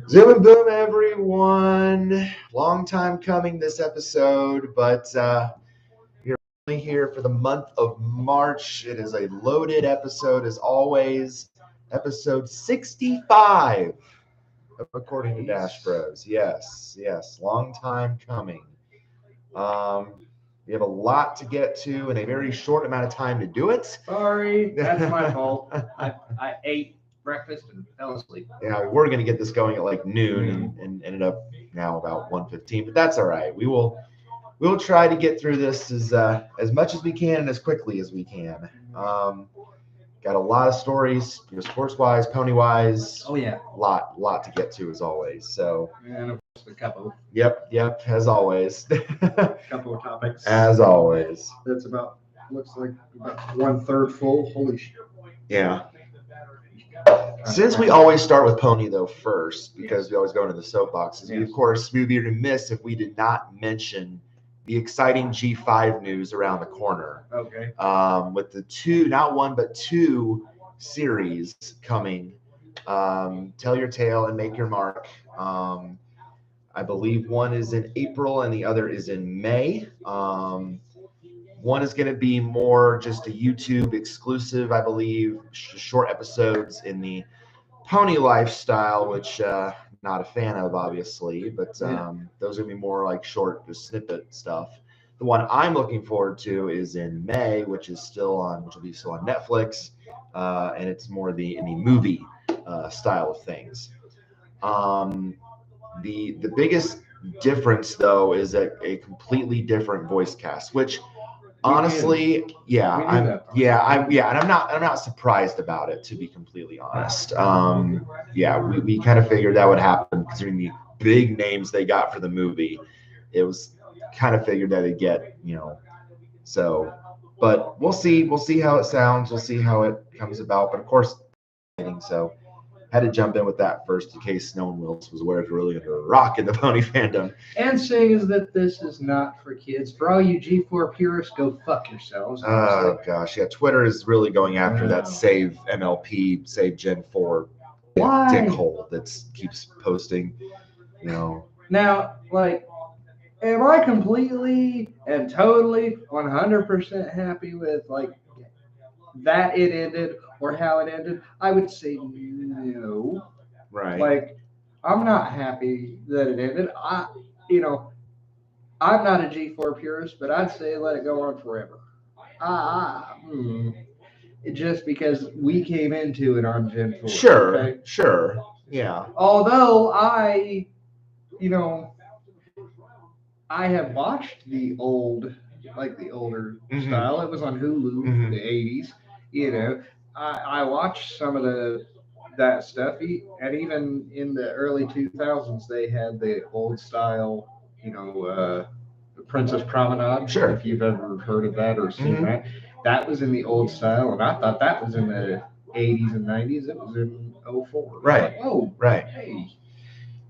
Zoom and boom, everyone. Long time coming this episode, but you're only here for the month of March. It is a loaded episode as always. Episode 65, according to Dash Bros. Yes, long time coming. We have a lot to get to in a very short amount of time to do it. Sorry, that's my fault. I ate breakfast and fell asleep. Yeah, we were going to get this going at like noon and ended up now about 1:15, but that's all right. We'll try to get through this as much as we can and as quickly as we can. Got a lot of stories, sports-wise, pony-wise. Oh yeah, lot to get to as always. So and of course a couple. Yep, as always. Couple of topics. As always. That's looks like about 1/3 full. Holy shit. Yeah. Since we always start with pony though first, because we always go into the soapboxes, we of course we would be remiss if we did not mention the exciting G5 news around the corner. Okay. With the not one but two series coming. Tell Your Tale and Make Your Mark. I believe one is in April and the other is in May. One is going to be more just a YouTube exclusive, I believe, short episodes in the pony lifestyle, which not a fan of, obviously, but those are going to be more like short, just snippet stuff. The one I'm looking forward to is in May, which will be still on Netflix, and it's more in the movie style of things. The biggest difference, though, is a completely different voice cast, which honestly, and I'm not surprised about it, to be completely honest. We kind of figured that would happen considering the big names they got for the movie. It was kind of figured that it'd get, so, but we'll see how it sounds. We'll see how it comes about. But of course, so had to jump in with that first in case no one else was aware if we're really under a rock in the pony fandom. And saying is that this is not for kids. For all you G4 purists, go fuck yourselves. Oh gosh, yeah. Twitter is really going after that save MLP, save Gen 4 dickhole that keeps posting. Now, am I completely and totally 100% happy with that it ended or how it ended? I would say no. Right. I'm not happy that it ended. I'm not a G4 purist, but I'd say let it go on forever. Just because we came into it on Gen 4. Sure. Yeah. Although I have watched the older style. It was on Hulu in the 80s. I watched some of that stuff, and even in the early 2000s, they had the old style, Princess Promenade. Sure. If you've ever heard of that or seen that was in the old style, and I thought that was in the 80s and 90s. It was in 04. Right. Right. Hey,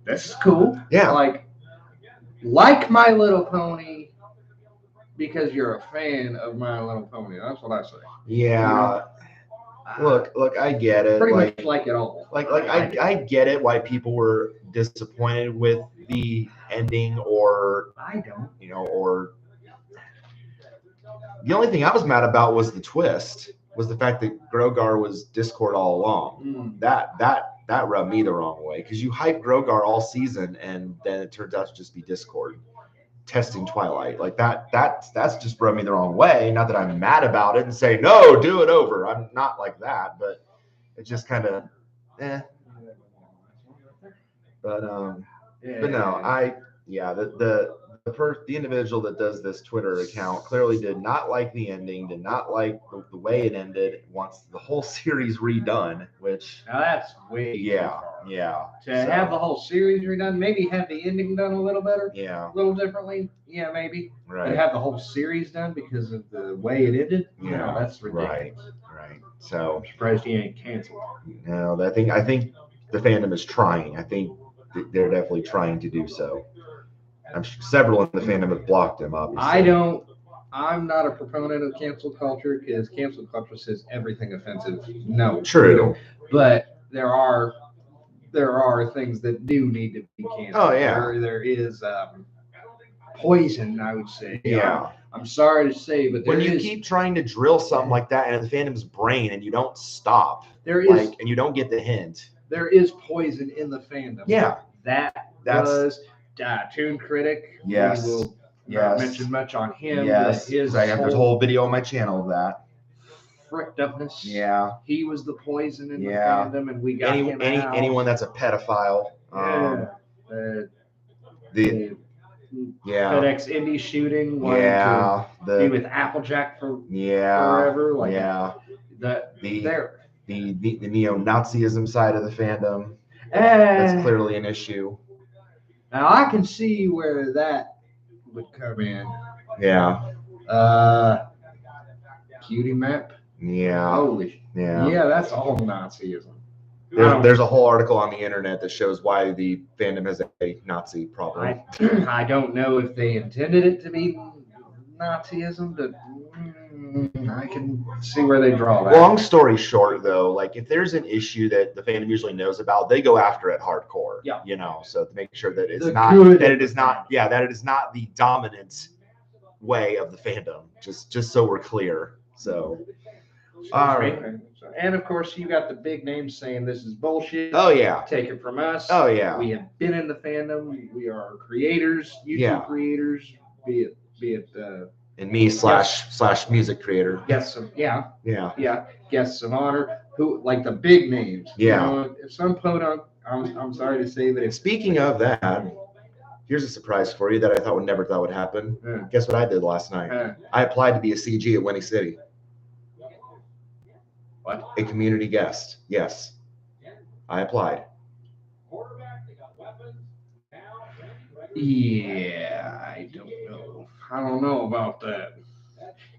this is cool. Yeah. Like My Little Pony, because you're a fan of My Little Pony. That's what I say. Yeah. Look, I get it. Pretty much like it all. I get it why people were disappointed with the ending, or I don't. Or the only thing I was mad about was the twist, was the fact that Grogar was Discord all along. That rubbed me the wrong way, because you hype Grogar all season and then it turns out to just be Discord testing Twilight. That's just rubbed me the wrong way. Not that I'm mad about it and say no, do it over. I'm not like that, but it just kind of But no, the individual that does this Twitter account clearly did not like the ending, did not like the way it ended, wants the whole series redone, which now that's way to have the whole series redone, maybe have the ending done a little better, a little differently, maybe, right, but have the whole series done because of the way it ended, that's ridiculous. Right. So I'm surprised he ain't canceled. No, I think the fandom is trying. I think they're definitely trying to do so. I'm sure several in the fandom have blocked him, obviously. I'm not a proponent of cancel culture, because cancel culture says everything offensive. No. True. But there are things that do need to be canceled. Oh, yeah. There is poison, I would say. Yeah. I'm sorry to say, but when you keep trying to drill something like that into the fandom's brain and you don't stop, and you don't get the hint. There is poison in the fandom. Yeah. That's Toon Critic. Yes. We will not mention much on him. Yes. There's a whole video on my channel of that. Fricked upness. Yeah. He was the poison in the fandom, and we got him out. Anyone that's a pedophile. The FedEx Indy shooting. To be with Applejack forever. The neo-Nazism side of the fandom. That's clearly an issue. Now I can see where that would come in. Yeah. Cutie map. Yeah. Holy. Yeah. Yeah, that's all Nazism. There's a whole article on the internet that shows why the fandom has a Nazi problem. I don't know if they intended it to be Nazism, but I can see where they draw that. Long story short, though, like if there's an issue that the fandom usually knows about, they go after it hardcore. Yeah. So to make sure that it is not the dominant way of the fandom. Just so we're clear. So. All right. And of course, you got the big names saying this is bullshit. Oh yeah. Take it from us. Oh yeah. We have been in the fandom. We are creators, YouTube creators, be it and me slash music creator. Guests of guests of honor, who like the big names. Yeah. If some podunk, I'm sorry to say, but speaking of that, here's a surprise for you that I never thought would happen. Guess what I did last night? I applied to be a CG at Winnie City. What? A community guest. Yes. I applied. Yeah, I don't know about that.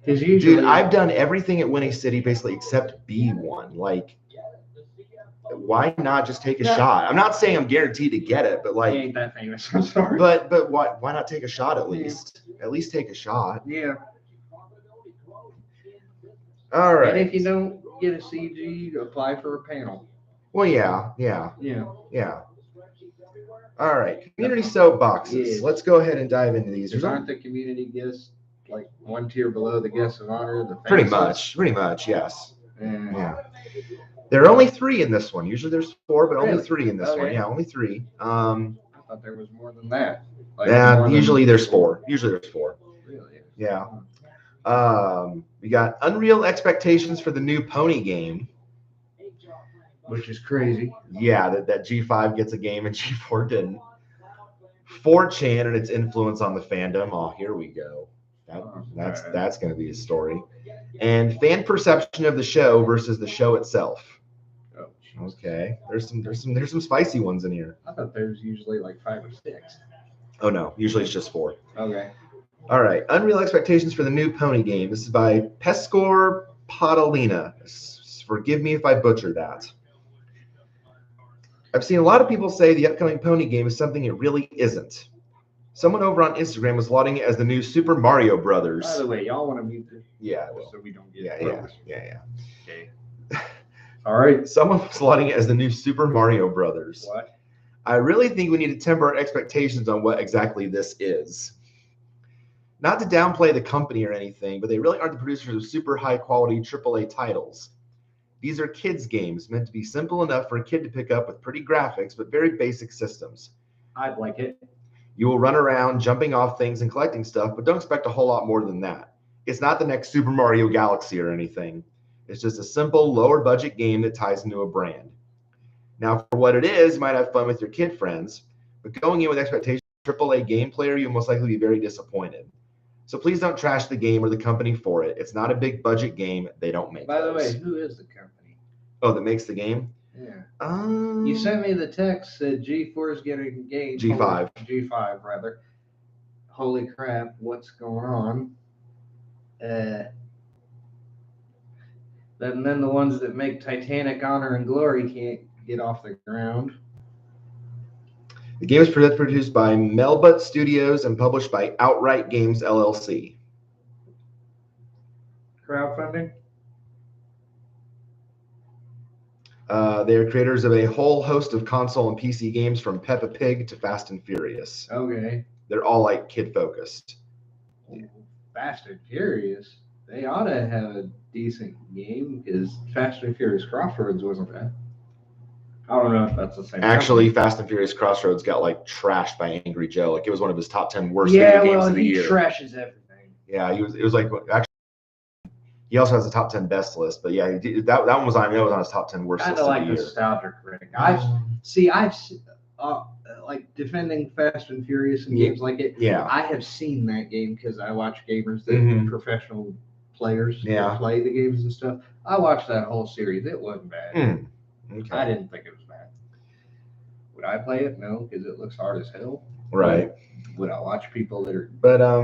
Because usually, dude, I've done everything at Winnie City basically except be one. Like, why not just take a shot? I'm not saying I'm guaranteed to get it, but like, he ain't that famous. I'm sorry. But why not take a shot at least? At least take a shot. Yeah. All right. And if you don't get a CG, apply for a panel. Well, yeah. All right, community soapboxes. Yeah. Let's go ahead and dive into these. Aren't the community guests like one tier below the guests of honor? Pretty much, yes. Yeah. There are only 3 in this one. Usually there's 4, but only 3 in this one. Yeah, only 3. I thought there was more than that. Usually there's 4. Really? Yeah. We got unreal expectations for the new pony game, which is crazy. Yeah, that G5 gets a game and G4 didn't. 4chan and its influence on the fandom. Oh, here we go. That's going to be a story. And fan perception of the show versus the show itself. Oh, okay. There's some spicy ones in here. I thought there's usually like 5 or 6. Oh no, usually it's just 4. Okay. All right. Unreal expectations for the new pony game. This is by Pescor Podolina. Forgive me if I butcher that. I've seen a lot of people say the upcoming pony game is something it really isn't. Someone over on Instagram was lauding it as the new Super Mario Brothers. By the way, y'all want to mute this? Yeah. So we don't get Yeah. Okay. All right. Someone was lauding it as the new Super Mario Brothers. What? I really think we need to temper our expectations on what exactly this is. Not to downplay the company or anything, but they really aren't the producers of super high-quality AAA titles. These are kids' games meant to be simple enough for a kid to pick up with pretty graphics, but very basic systems. I'd like it. You will run around jumping off things and collecting stuff, but don't expect a whole lot more than that. It's not the next Super Mario Galaxy or anything. It's just a simple, lower-budget game that ties into a brand. Now, for what it is, you might have fun with your kid friends, but going in with expectations of a AAA game player, you'll most likely be very disappointed. So please don't trash the game or the company for it. It's not a big budget game. They don't make By the those. way, who is the company? Oh, that makes the game? Yeah. You You sent me the text, said G4 is getting engaged. G5. G5, rather. Holy crap, what's going on? And then the ones that make Titanic Honor and Glory can't get off the ground. The game is produced by Melbutt Studios and published by Outright Games LLC. Crowdfunding? They are creators of a whole host of console and PC games from Peppa Pig to Fast and Furious. Okay. They're all like kid focused. Fast and Furious. They ought to have a decent game because Fast and Furious Crossroads wasn't bad. I don't know if that's the same. Actually, company. Fast and Furious Crossroads got like trashed by Angry Joe. Like it was one of his top 10 worst video games of the year. He trashes everything. Yeah, it was like actually. He also has a top 10 best list, but yeah, that one was on. It was on his top 10 worst list Kind of of like the year. nostalgia critic. I've like defending Fast and Furious and games like it. Yeah, I have seen that game because I watch gamers that professional players that play the games and stuff. I watched that whole series. It wasn't bad. Okay. I didn't think it was bad. Would I play it? No, because it looks hard as hell. Right. Would I watch people that are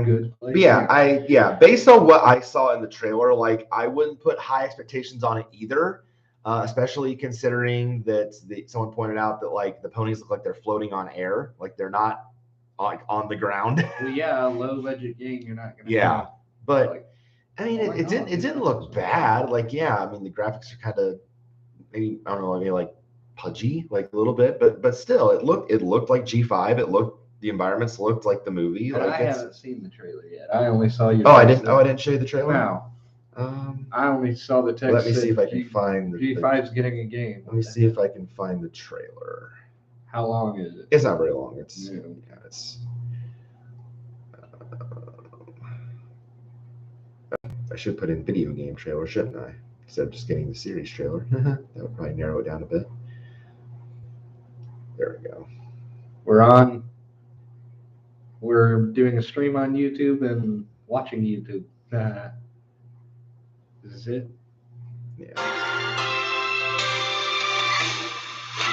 good? But yeah, based on what I saw in the trailer, like I wouldn't put high expectations on it either. Especially considering that someone pointed out that like the ponies look like they're floating on air, like they're not like on the ground. Well, yeah, a low budget game, you're not gonna. Yeah, but like, I mean, it didn't look bad. Like, yeah, I mean, the graphics are kind of maybe I don't know, maybe like pudgy, like a little bit, but still, it looked like G5. The environments looked like the movie. And like I haven't seen the trailer yet. I only saw you. I didn't show you the trailer. No. I only saw the text. Let me see if I can find G5's getting a game. Let me see if I can find the trailer. How long is it? It's not very long. It's I should put in video game trailer, shouldn't I? Instead of just getting the series trailer. That would probably narrow it down a bit. There we go. We're doing a stream on YouTube and watching YouTube. This is it? Yeah.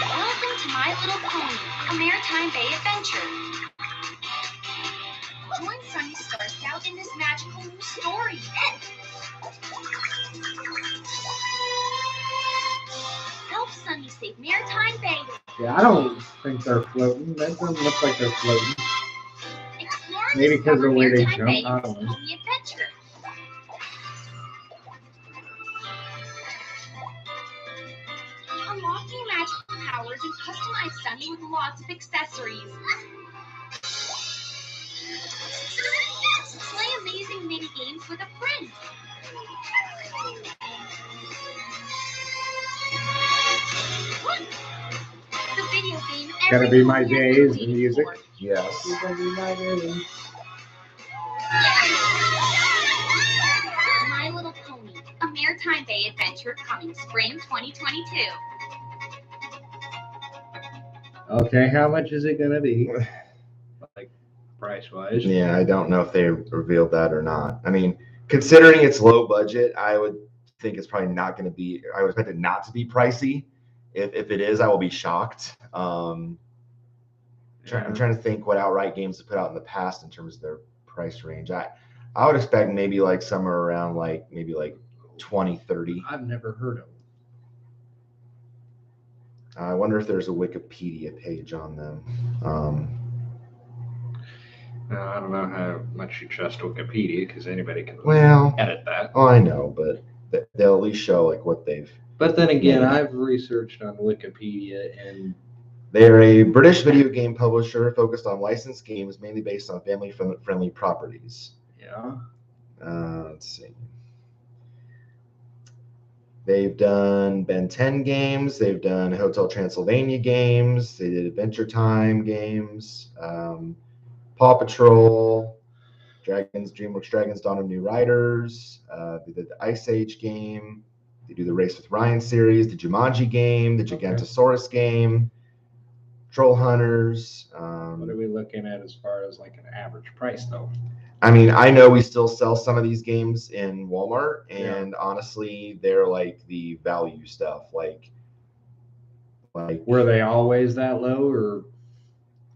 Welcome to My Little Pony, a Maritime Bay adventure. Join Sunny Star Scout in this magical new story. Help Sunny save Maritime Bay. Yeah, I don't think they're floating. That doesn't look like they're floating. Maybe because of the way they jump. I don't know. Unlocking magical powers and customize Sunny with lots of accessories. Play amazing mini games with a friend. The video game. Gonna be my days in music. Yes. It's gonna be my days. My Little Pony, a Maritime Bay adventure coming spring 2022. Okay, how much is it gonna be? Like price-wise? Yeah, I don't know if they revealed that or not. I mean, considering it's low budget, I would think it's probably not going to be. I would expect it not to be pricey. If it is, I will be shocked. I'm trying to think what outright games have put out in the past in terms of their price range. I would expect maybe like somewhere around like maybe like 20, 30. I've never heard of them. I wonder if there's a Wikipedia page on them. I don't know how much you trust Wikipedia because anybody can edit that. Oh, I know, but they'll at least show like what they've. But then again, I've researched on Wikipedia and. They're a British video game publisher focused on licensed games, mainly based on family-friendly properties. Yeah. Let's see. They've done Ben 10 games. They've done Hotel Transylvania games. They did Adventure Time games. Paw Patrol, DreamWorks Dragons, Dawn of New Riders. They did the Ice Age game. They do the Race with Ryan series, the Jumanji game, the Gigantosaurus game, Troll Hunters. What are we looking at as far as like an average price, though? I mean, I know we still sell some of these games in Walmart, and honestly, they're like the value stuff. Like, were they always that low, or?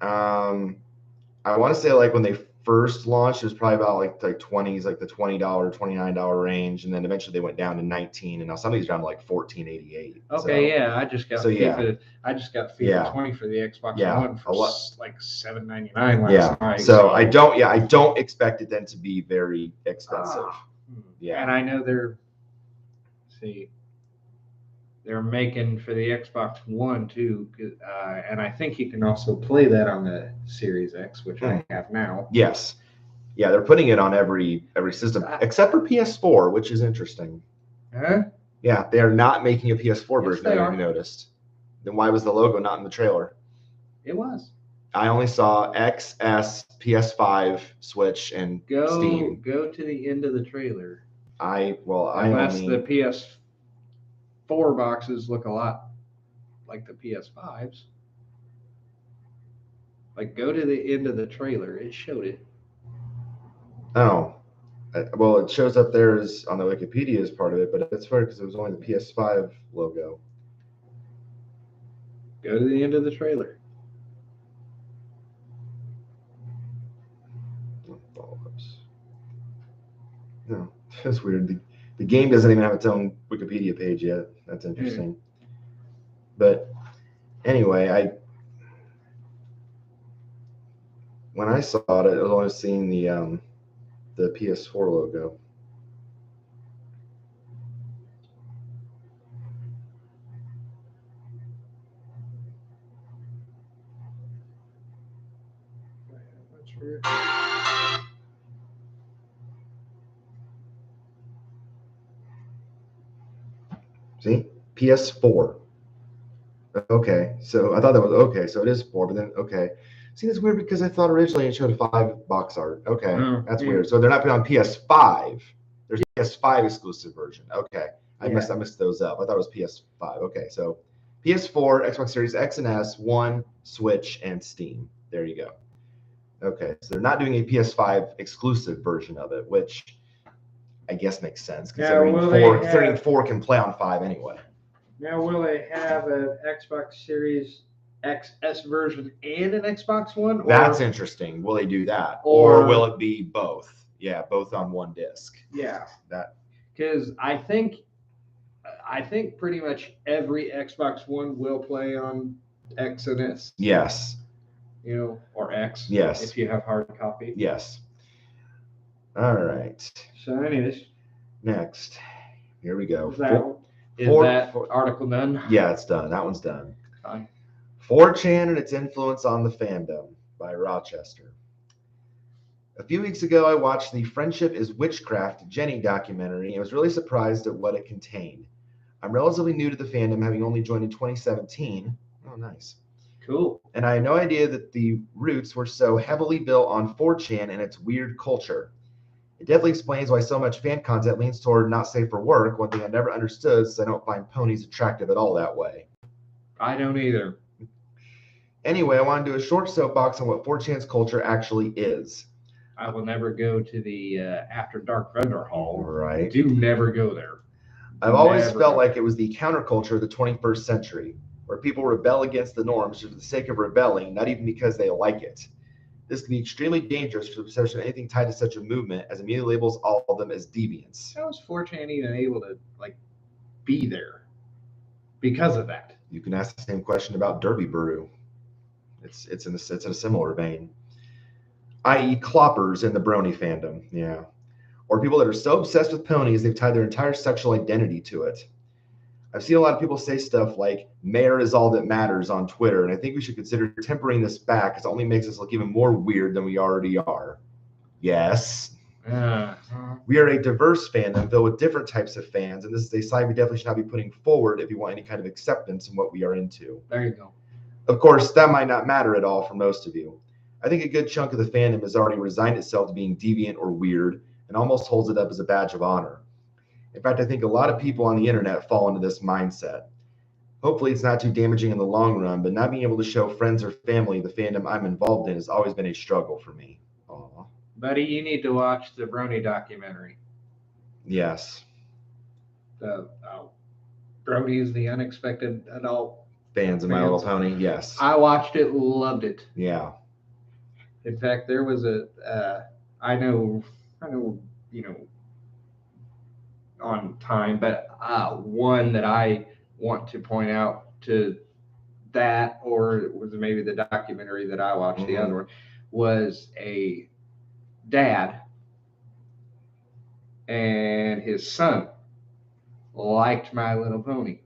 I want to say like when they first launched, it was probably about like 20s, like the $20, $29 range, and then eventually they went down to 19, and now some of these are down to like $14.88. Okay, I just got FIFA. I just got FIFA 20 for the Xbox One for like $7.99 last night. So I don't expect it then to be very expensive. And I know they're. See, they're making for the Xbox One too, and I think you can also play that on the Series X, which I have now. Yes, yeah, they're putting it on every system except for PS4, which is interesting. Huh? Yeah, they are not making a PS4 Yes, version. they Have are. you noticed? Then why was the logo not in the trailer? It was. I only saw X, S, PS5, Switch, and Steam. Go to the end of the trailer. Unless the PS4 boxes look a lot like the PS5s. Like, go to the end of the trailer. It showed it. Oh. Well, it shows up there as on the Wikipedia as part of it, but it's fair because it was only the PS5 logo. Go to the end of the trailer. No, that's weird. The game doesn't even have its own Wikipedia page yet. That's interesting. But anyway, when I saw it, I was only seeing the PS4 logo. See, PS4. Okay, so I thought that was okay. So it is 4, but then okay. See, that's weird because I thought originally it showed 5 box art. Okay, that's weird. So they're not putting on PS5. There's a PS5 exclusive version. Okay, I messed those up. I thought it was PS5. Okay, so PS4, Xbox Series X and S, One, Switch, and Steam. There you go. Okay, so they're not doing a PS5 exclusive version of it, which I guess makes sense considering 4 can play on 5 anyway. Now, will they have an Xbox Series XS version and an Xbox One? That's interesting. Will they do that, or will it be both? Yeah, both on one disc. Yeah, that because I think pretty much every Xbox One will play on X and S. Yes. Or X. Yes. If you have hard copy. Yes. All right. So, anyways. Next, here we go. Is that article done? Yeah, it's done. That one's done. Fine. 4chan and its influence on the fandom by Rochester. A few weeks ago, I watched the Friendship is Witchcraft Jenny documentary and was really surprised at what it contained. I'm relatively new to the fandom, having only joined in 2017. Oh, nice. Cool. And I had no idea that the roots were so heavily built on 4chan and its weird culture. It definitely explains why so much fan content leans toward not safe for work. One thing I never understood is I don't find ponies attractive at all that way. I don't either. Anyway, I want to do a short soapbox on what 4chan's culture actually is. I will never go to the After Dark vendor hall. Right. Do never go there. I've always felt like it was the counterculture of the 21st century, where people rebel against the norms just for the sake of rebelling, not even because they like it. This can be extremely dangerous for the perception of anything tied to such a movement, as it immediately labels all of them as deviants. How is 4chan even able to be there because of that? You can ask the same question about Derby Brew. It's in a similar vein, i.e., cloppers in the brony fandom, yeah, or people that are so obsessed with ponies they've tied their entire sexual identity to it. I've seen a lot of people say stuff like "mayor is all that matters" on Twitter, and I think we should consider tempering this back, because it only makes us look even more weird than we already are. Yes. We are a diverse fandom filled with different types of fans, and this is a side we definitely should not be putting forward if you want any kind of acceptance in what we are into. There you go. Of course, that might not matter at all for most of you. I think a good chunk of the fandom has already resigned itself to being deviant or weird, and almost holds it up as a badge of honor. In fact, I think a lot of people on the internet fall into this mindset. Hopefully it's not too damaging in the long run, but not being able to show friends or family the fandom I'm involved in has always been a struggle for me. Aww. Buddy, you need to watch the Brony documentary. Yes. Brony's the Unexpected Adult. Fans of My Little Pony, yes. I watched it, loved it. Yeah. In fact, there was I know, on time, but one that I want to point out to that, or it was maybe the documentary that I watched, the other one, was a dad and his son liked My Little Pony.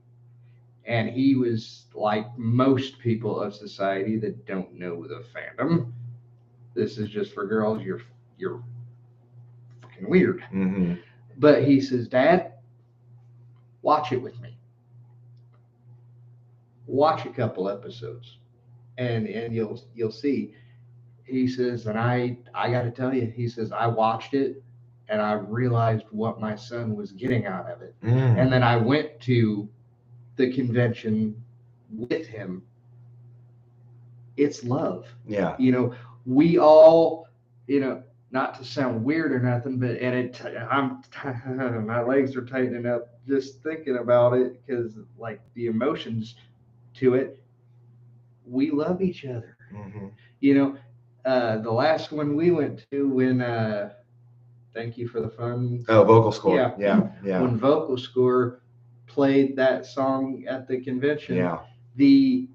And he was like most people of society that don't know the fandom. This is just for girls. You're fucking weird. Mm-hmm. But he says, Dad, watch it with me. Watch a couple episodes, and you'll see. He says, and I got to tell you, he says, I watched it, and I realized what my son was getting out of it. And then I went to the convention with him. It's love. Yeah. You know, we all, you know, not to sound weird or nothing, but my legs are tightening up just thinking about it, because like the emotions to it, we love each other. Mm-hmm. You know, the last one we went to when Thank You for the Fun. Oh, Vocal Score. Yeah. Yeah. When Vocal Score played that song at the convention, Yeah. the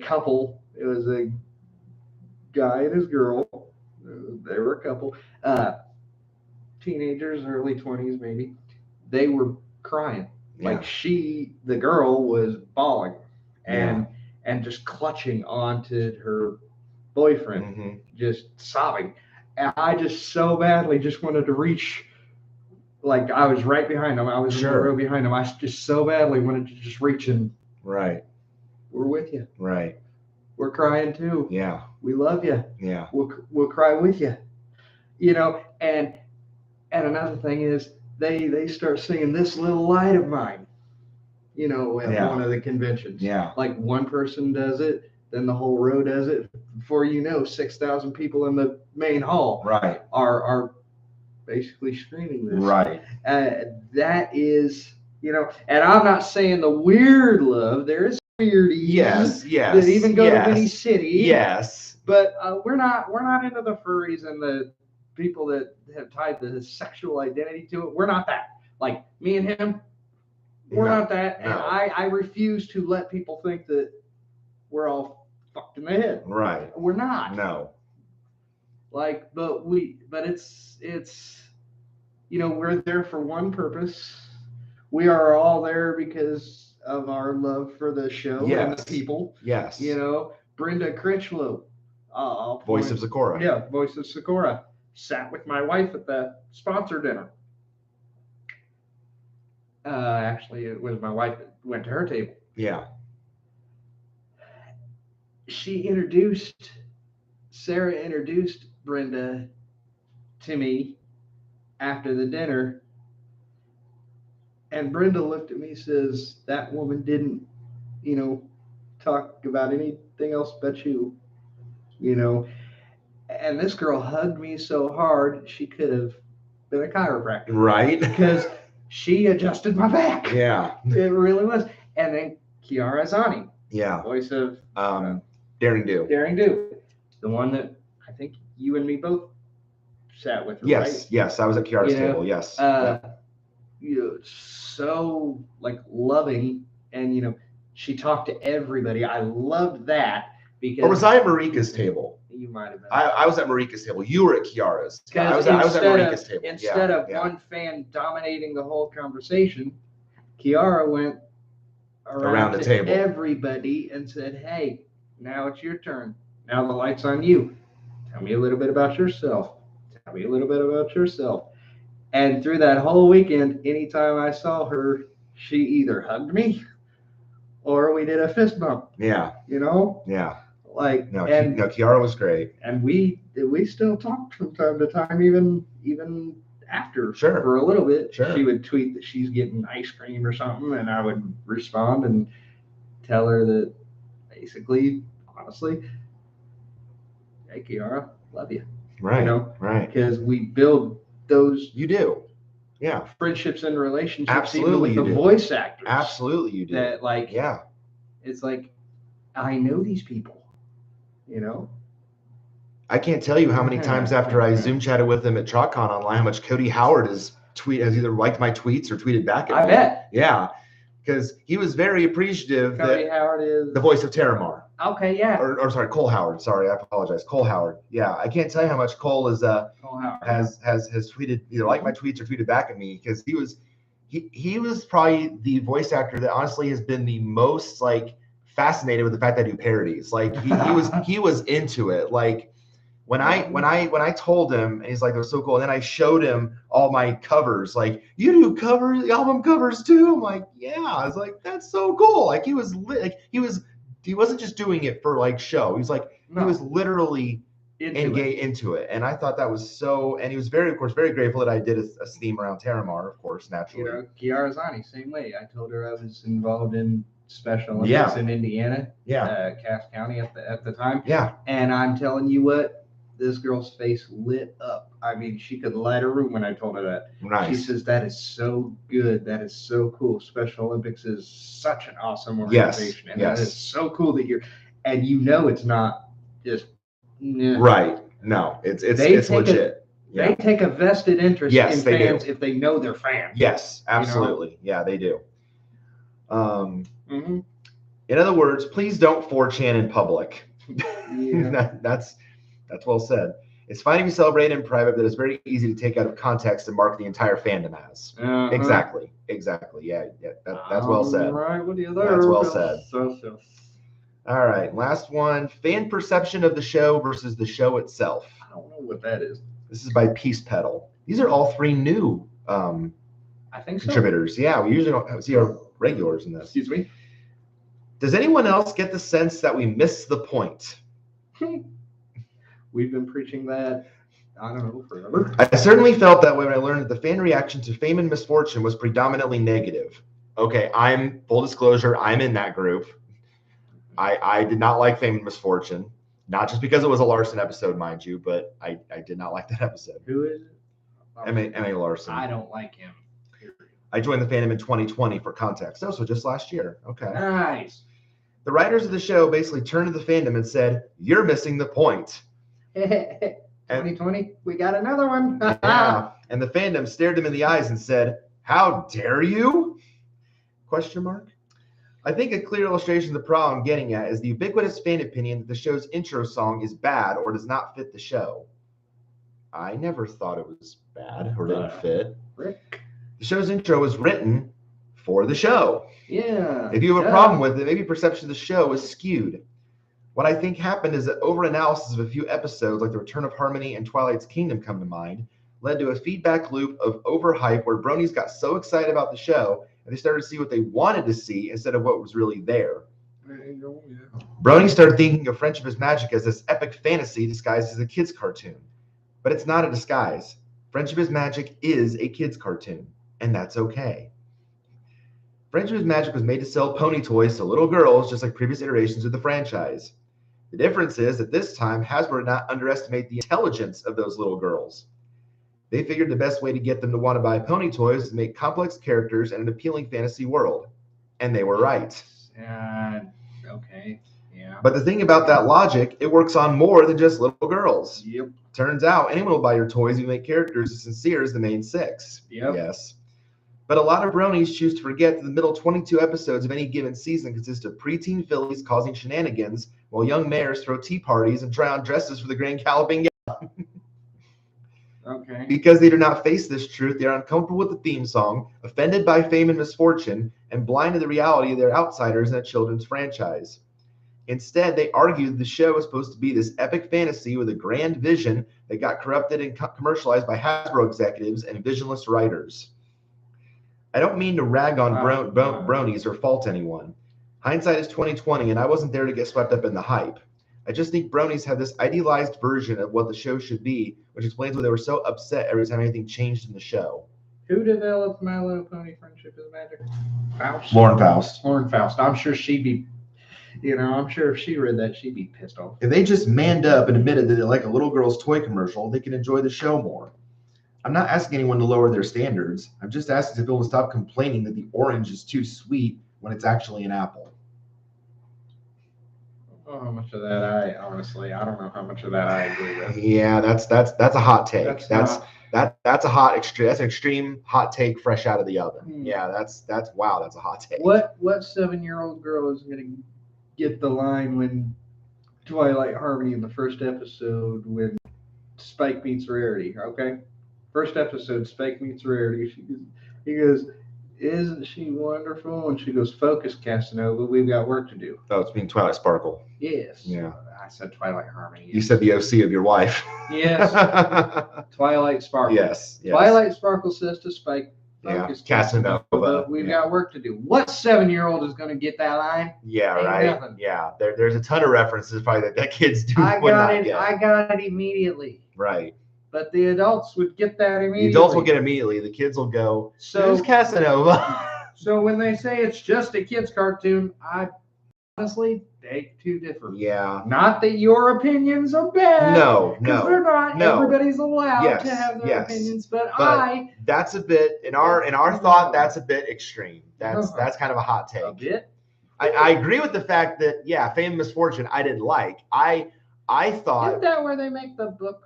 couple, it was a guy and his girl. They were a couple, teenagers, early 20s maybe. They were crying. Yeah. Like the girl was bawling and just clutching onto her boyfriend, Mm-hmm. just sobbing. And I just so badly just wanted to reach, like I was right behind him. I was in the row behind him. I just so badly wanted to just reach and, right. We're with you. Right. We're crying too. Yeah. We love you. Yeah. We'll cry with you. You know, and another thing is they start singing This Little Light of Mine, you know, at one of the conventions. Yeah. Like one person does it, then the whole row does it. Before you know, 6,000 people in the main hall Right. are basically screaming this. Right. That is, you know, and I'm not saying the weird love. There is weirdies. Yes. That even go to any city. Yes. But we're not into the furries and the people that have tied the sexual identity to it. We're not that. Like me and him, we're not that. And I refuse to let people think that we're all fucked in the head. Right. We're not. No. Like, but it's, you know, we're there for one purpose. We are all there because of our love for the show and the people. Yes. You know, Brenda Critchlow. Voice of Sakura. Yeah, Voice of Sakura. Sat with my wife at the sponsor dinner. Actually, it was my wife that went to her table. Yeah. Sarah introduced Brenda to me after the dinner. And Brenda looked at me and says, that woman didn't, you know, talk about anything else but you, you know. And this girl hugged me so hard, she could have been a chiropractor. Right. Because she adjusted my back. Yeah. It really was. And then Kiara Zani. Yeah. Voice of Daring Do. Daring Do. The one that I think you and me both sat with her, right? Yes. I was at Kiara's table. Yes. You know, so like loving, and you know, she talked to everybody. I loved that because. Or was I at Marika's table? You might have been. I was at Marika's table. You were at Kiara's. I was at Marika's table. Instead of one fan dominating the whole conversation, Kiara went around the table, everybody, and said, "Hey, now it's your turn. Now the light's on you. Tell me a little bit about yourself. Tell me a little bit about yourself." And through that whole weekend, anytime I saw her, she either hugged me or we did a fist bump. Yeah. You know? Yeah. Like, no, Kiara was great. And we still talk from time to time, even after. Sure. For a little bit. Sure. She would tweet that she's getting ice cream or something, and I would respond and tell her that basically, honestly, hey Kiara, love you. Right. You know? Right. Because we build those. You do. Yeah. Friendships and relationships. Absolutely. Even with the voice actors. Absolutely you do. That like, yeah. It's like, I know these people, you know? I can't tell you how many times after I Zoom chatted with him at TrotCon online, how much Cody Howard has either liked my tweets or tweeted back at me. I bet. Yeah. Because he was very appreciative. Cody Howard is the voice of Terramar. Okay, yeah. Or sorry, Cole Howard. Sorry, I apologize. Cole Howard. Yeah, I can't tell you how much Cole is has tweeted, either liked my tweets or tweeted back at me, because he was probably the voice actor that honestly has been the most like fascinated with the fact that I do parodies. Like he was into it. Like when I told him, and he's like, they're so cool. And then I showed him all my covers. Like, you do covers, album covers too. I'm like, yeah. I was like, that's so cool. Like he wasn't just doing it for like show. He was like, he was literally into it. And I thought that was so, and he was of course, very grateful that I did a theme around Terramar, of course, naturally. Kiara Zani, same way. I told her I was involved in Special Olympics in Indiana, Cass County at the time. Yeah. And I'm telling you what, this girl's face lit up. I mean, she could light a room when I told her that. Nice. She says, that is so good. That is so cool. Special Olympics is such an awesome organization. Yes. And that is so cool that and it's not just. Right. No, it's legit. They take a vested interest in fans if they know they're fans. Yes, absolutely. Yeah, they do. Mm-hmm. In other words, please don't 4chan in public. Yeah. That's well said. It's fine if you celebrate in private, but it's very easy to take out of context and mark the entire fandom as. Exactly. Yeah, that's well said. Right with you there. That's well said. So. All right, last one. Fan perception of the show versus the show itself. I don't know what that is. This is by Peace Pedal. These are all 3 new I think contributors. So. Yeah, we usually don't see our regulars in this. Excuse me. Does anyone else get the sense that we missed the point? We've been preaching that, I don't know, forever. I certainly felt that way when I learned that the fan reaction to Fame and Misfortune was predominantly negative. Okay, full disclosure, I'm in that group. I did not like Fame and Misfortune, not just because it was a Larson episode, mind you, but I did not like that episode. Who is it? M.A. Larson. I don't like him. Period. I joined the fandom in 2020 for context. So just last year. Okay. Nice. The writers of the show basically turned to the fandom and said, "You're missing the point." 2020, we got another one. Yeah. And the fandom stared them in the eyes and said, "How dare you?" Question mark. I think a clear illustration of the problem I'm getting at is the ubiquitous fan opinion that the show's intro song is bad or does not fit the show. I never thought it was bad or didn't fit. Rick. The show's intro was written for the show. Yeah. If you have a problem with it, maybe perception of the show is skewed. What I think happened is that over-analysis of a few episodes, like The Return of Harmony and Twilight's Kingdom come to mind, led to a feedback loop of overhype where bronies got so excited about the show and they started to see what they wanted to see instead of what was really there. Bronies started thinking of Friendship is Magic as this epic fantasy disguised as a kid's cartoon. But it's not a disguise. Friendship is Magic is a kid's cartoon, and that's okay. Friendship is Magic was made to sell pony toys to little girls, just like previous iterations of the franchise. The difference is that this time, Hasbro did not underestimate the intelligence of those little girls. They figured the best way to get them to want to buy pony toys is to make complex characters and an appealing fantasy world. And they were right. Okay. Yeah. But the thing about that logic, it works on more than just little girls. Yep. Turns out anyone will buy your toys if you make characters as sincere as the main 6. Yep. Yes. But a lot of bronies choose to forget that the middle 22 episodes of any given season consist of preteen fillies causing shenanigans while young mares throw tea parties and try on dresses for the Grand Galloping Gala. Okay. Because they do not face this truth, they are uncomfortable with the theme song, offended by Fame and Misfortune, and blind to the reality of their outsiders in a children's franchise. Instead, they argue that the show is supposed to be this epic fantasy with a grand vision that got corrupted and commercialized by Hasbro executives and visionless writers. I don't mean to rag on bronies or fault anyone. Hindsight is 2020, and I wasn't there to get swept up in the hype. I just think bronies have this idealized version of what the show should be, which explains why they were so upset every time anything changed in the show. Who developed My Little Pony Friendship is Magic? Faust? Lauren Faust. Lauren Faust. I'm sure she'd be, I'm sure if she read that, she'd be pissed off. If they just manned up and admitted that they like a little girl's toy commercial, they can enjoy the show more. I'm not asking anyone to lower their standards. I'm just asking people to stop complaining that the orange is too sweet when it's actually an apple. Oh, how much of that I don't know how much of that I agree with. Yeah, that's a hot take. That's an extreme hot take fresh out of the oven. Yeah, that's a hot take. What 7-year-old girl is gonna get the line when Twilight Harmony in the first episode when Spike meets Rarity? Okay, first episode, Spike meets Rarity. He goes, Isn't she wonderful? And she goes, focus, Casanova. We've got work to do. Oh, it's being Twilight Sparkle. Yes. Yeah. I said Twilight Harmony. Yes. You said the OC of your wife. Yes. Twilight Sparkle. Yes. Twilight Sparkle says to Spike, Yeah. focus, Casanova. We've got work to do. What 7-year-old is going to get that line? Yeah, Ain't right. nothing. Yeah. There's a ton of references probably that kids do. I got it immediately. Right. But the adults would get that immediately. The adults will get it immediately. The kids will go, who's Casanova? So when they say it's just a kid's cartoon, I honestly beg to differ. Yeah. Not that your opinions are bad. No. They're not. No. Everybody's allowed Yes, to have their yes. opinions, but that's a bit in our thought. That's a bit extreme. That's kind of a hot take. A bit. I agree with the fact that Fame and Misfortune I didn't like. I thought Isn't that where they make the book?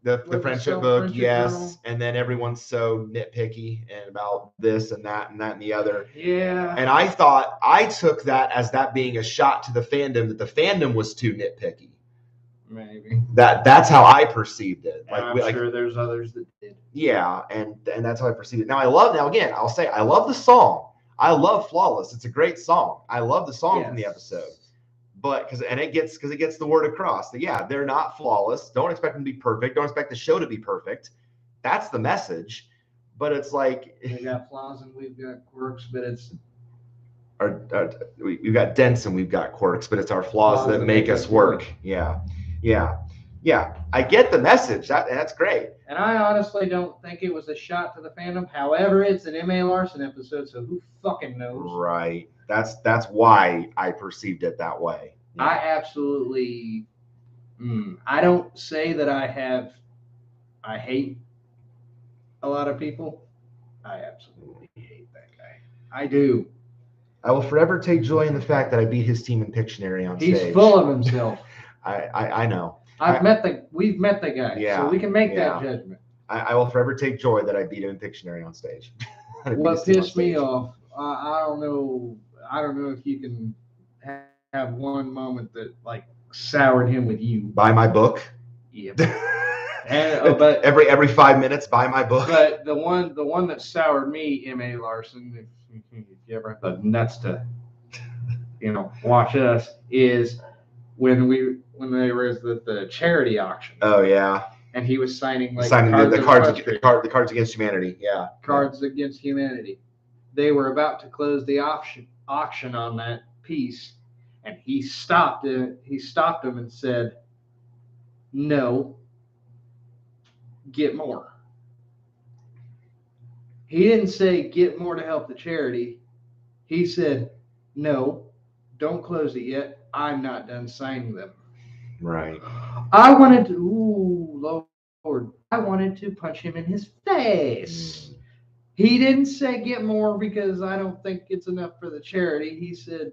the friendship book, friendship yes, journal? and then everyone's so nitpicky and about this and that and the other. Yeah. And I thought I took that as that being a shot to the fandom, that the fandom was too nitpicky. Maybe. That's how I perceived it. And I'm sure there's others that did. Yeah, and that's how I perceived it. Now again, I'll say I love the song. I love Flawless. It's a great song. I love the song from the episode. But because it gets the word across that they're not flawless. Don't expect them to be perfect. Don't expect the show to be perfect. That's the message. But it's like we got flaws and we've got quirks, but it's we've got dents and we've got quirks, but it's our flaws that make us work. Yeah. I get the message. That's great. And I honestly don't think it was a shot to the fandom. However, it's an M.A. Larson episode, so who fucking knows? Right. That's why I perceived it that way. Yeah. I absolutely. I don't say that I hate a lot of people. I absolutely hate that guy. I do. I will forever take joy in the fact that I beat his team in Pictionary on stage. He's full of himself. I know. We've met the guy, so we can make that judgment. I will forever take joy that I beat him in Pictionary on stage. What pissed me off, I don't know if you can have one moment that like soured him with you. Buy my book. Yeah. But every 5 minutes, buy my book. But the one that soured me, M.A. Larson, if you ever have the nuts to, watch us, is when they were at the charity auction. Oh yeah. And he was signing the cards against humanity. Yeah. Cards against humanity. They were about to close the auction on that piece, and he stopped it. He stopped him and said, "No, get more." He didn't say get more to help the charity. He said, "No, don't close it yet. I'm not done signing them." Right. I wanted to, Lord, I wanted to punch him in his face. He didn't say get more because I don't think it's enough for the charity. He said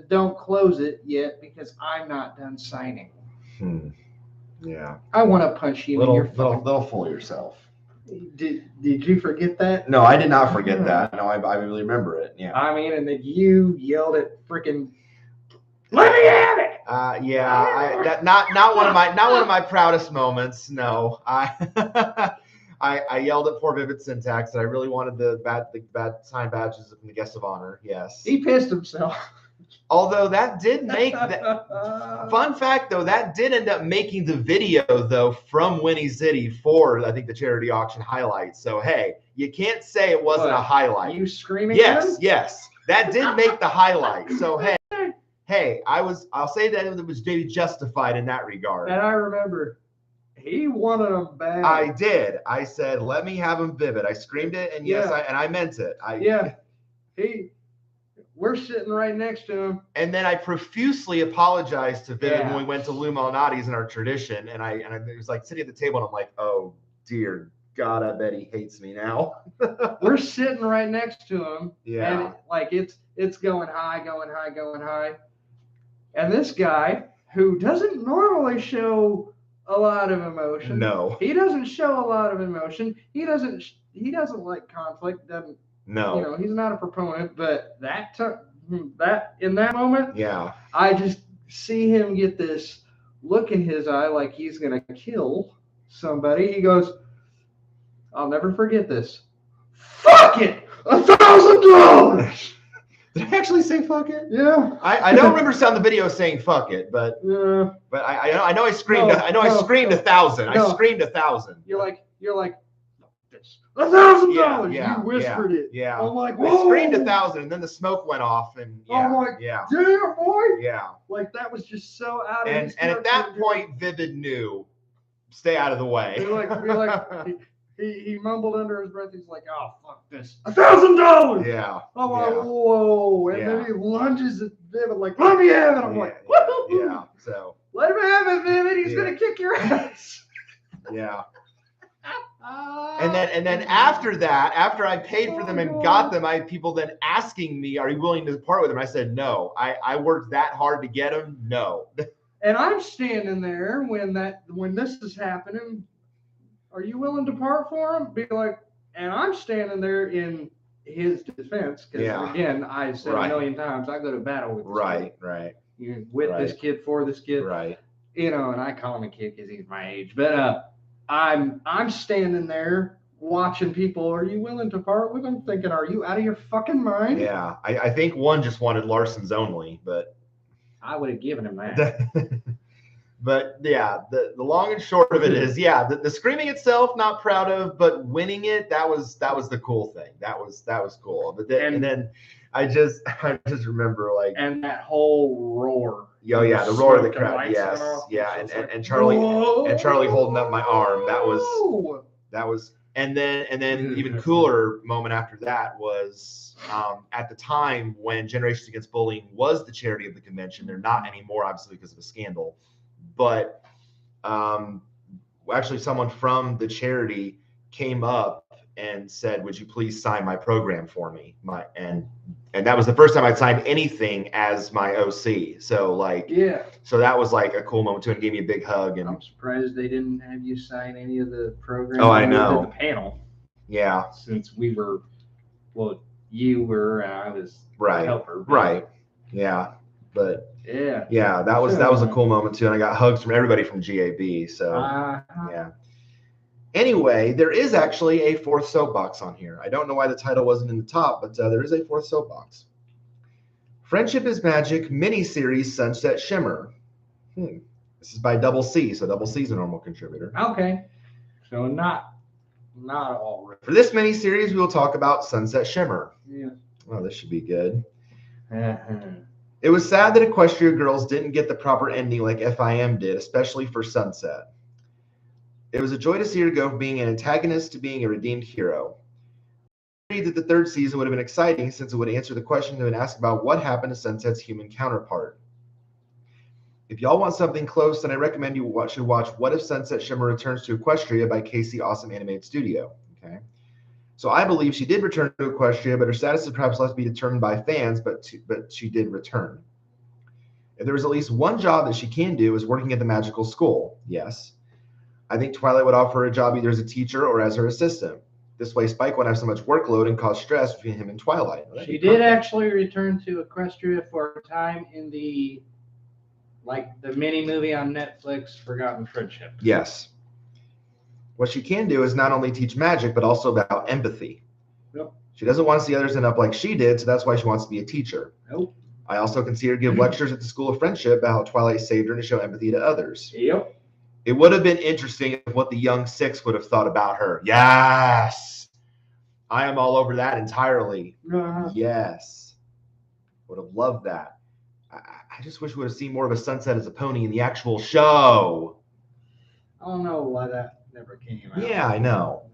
don't close it yet because I'm not done signing. Yeah. I want to punch you in your face. Little fool yourself. Did you forget that? No, I did not forget that. No, I really remember it. Yeah. I mean, and then you yelled at freaking. Let me have it. Not one of my proudest moments. No, I yelled at poor Vivid Syntax that I really wanted the bad sign badges from the guest of honor. Yes. He pissed himself. Although that did make fun fact though, that did end up making the video though from Winnie City for I think the charity auction highlights. So hey, you can't say it wasn't a highlight. You screaming? Yes. That did make the highlight. So hey, I'll say that it was maybe justified in that regard. And I remember he wanted them bad. I did. I said, let me have them Vivid. I screamed it, and I meant it. We're sitting right next to him. And then I profusely apologized to Vivid when we went to Lou Malnati's in our tradition, and it was like sitting at the table, and I'm like, oh dear God, I bet he hates me now. We're sitting right next to him. Yeah. And it's going high. And this guy, who doesn't normally show a lot of emotion. No. He doesn't show a lot of emotion. He doesn't like conflict. No. He's not a proponent, but that in that moment, I just see him get this look in his eye like he's going to kill somebody. He goes, I'll never forget this. Fuck it. $1,000. Did I actually say fuck it? Yeah. I don't remember on the video saying fuck it, but Yeah. but I know I screamed. No, I screamed 1,000. no. I screamed 1,000. You're like fuck this. $1,000. Yeah, You whispered it. Yeah. I'm like, I whoa. screamed 1,000, and then the smoke went off, and I'm like, yeah, damn boy. yeah. Like that was just so out of his And at that character. point, Vivid knew, stay out of the way. Be like he mumbled under his breath. He's like, oh fuck this. $1,000. Yeah. I'm like, whoa. And then he lunges at Vivid like, let me have it. I'm like, yeah. So let him have it, Vivid. He's gonna kick your ass. Yeah. And then after that, after I paid for them and got them, I had people then asking me, are you willing to part with them? I said, no. I worked that hard to get them. No. And I'm standing there when this is happening. Are you willing to part for him? Be like, and I'm standing there in his defense because again, I said a million times, I go to battle with this kid. With this kid, for this kid. Right. You know, and I call him a kid because he's my age. But I'm standing there watching people. Are you willing to part with them? Thinking, are you out of your fucking mind? Yeah. I think one just wanted Larson's only, but I would have given him that. But yeah, the long and short of it is, the screaming itself, not proud of, but winning it, that was the cool thing. That was cool. But then I just remember like, and that whole roar. Oh yeah, the roar of the crowd. Yes, yeah, and Charlie holding up my arm. That was, and then even cooler moment after that was at the time when Generations Against Bullying was the charity of the convention. They're not anymore, obviously, because of a scandal. But actually, someone from the charity came up and said, "Would you please sign my program for me?" And that was the first time I'd signed anything as my OC. So like, so that was like a cool moment too, and gave me a big hug. And I'm surprised they didn't have you sign any of the programs. Oh, I know. The panel. Yeah. Since we were, well, you were, and I was right. A helper. Right. Yeah. But yeah, that was a cool moment too, and I got hugs from everybody from GAB. So yeah. Anyway, there is actually a fourth soapbox on here. I don't know why the title wasn't in the top, but there is a fourth soapbox. Friendship is Magic miniseries Sunset Shimmer. This is by Double C, so Double C is a normal contributor. Okay, so not all. For this miniseries, we will talk about Sunset Shimmer. Yeah. Oh, this should be good. It was sad that Equestria Girls didn't get the proper ending like FIM did, especially for Sunset. It was a joy to see her go from being an antagonist to being a redeemed hero. I agreed that the third season would have been exciting since it would answer the question that had been asked about what happened to Sunset's human counterpart. If y'all want something close, then I recommend you should watch What If Sunset Shimmer Returns to Equestria by Casey Awesome Animated Studio. Okay. So I believe she did return to Equestria, but her status is perhaps left to be determined by fans, but she did return. If there was at least one job that she can do is working at the magical school. Yes. I think Twilight would offer her a job either as a teacher or as her assistant. This way Spike won't have so much workload and cause stress between him and Twilight. She did actually return to Equestria for a time in the mini movie on Netflix, Forgotten Friendship. Yes. What she can do is not only teach magic, but also about empathy. Yep. She doesn't want to see others end up like she did, so that's why she wants to be a teacher. Nope. I also can see her give lectures at the School of Friendship about how Twilight saved her to show empathy to others. Yep. It would have been interesting if what the young six would have thought about her. Yes. I am all over that entirely. Yes. Would have loved that. I just wish we would have seen more of a Sunset as a pony in the actual show. I don't know why that never came out. Yeah, I know.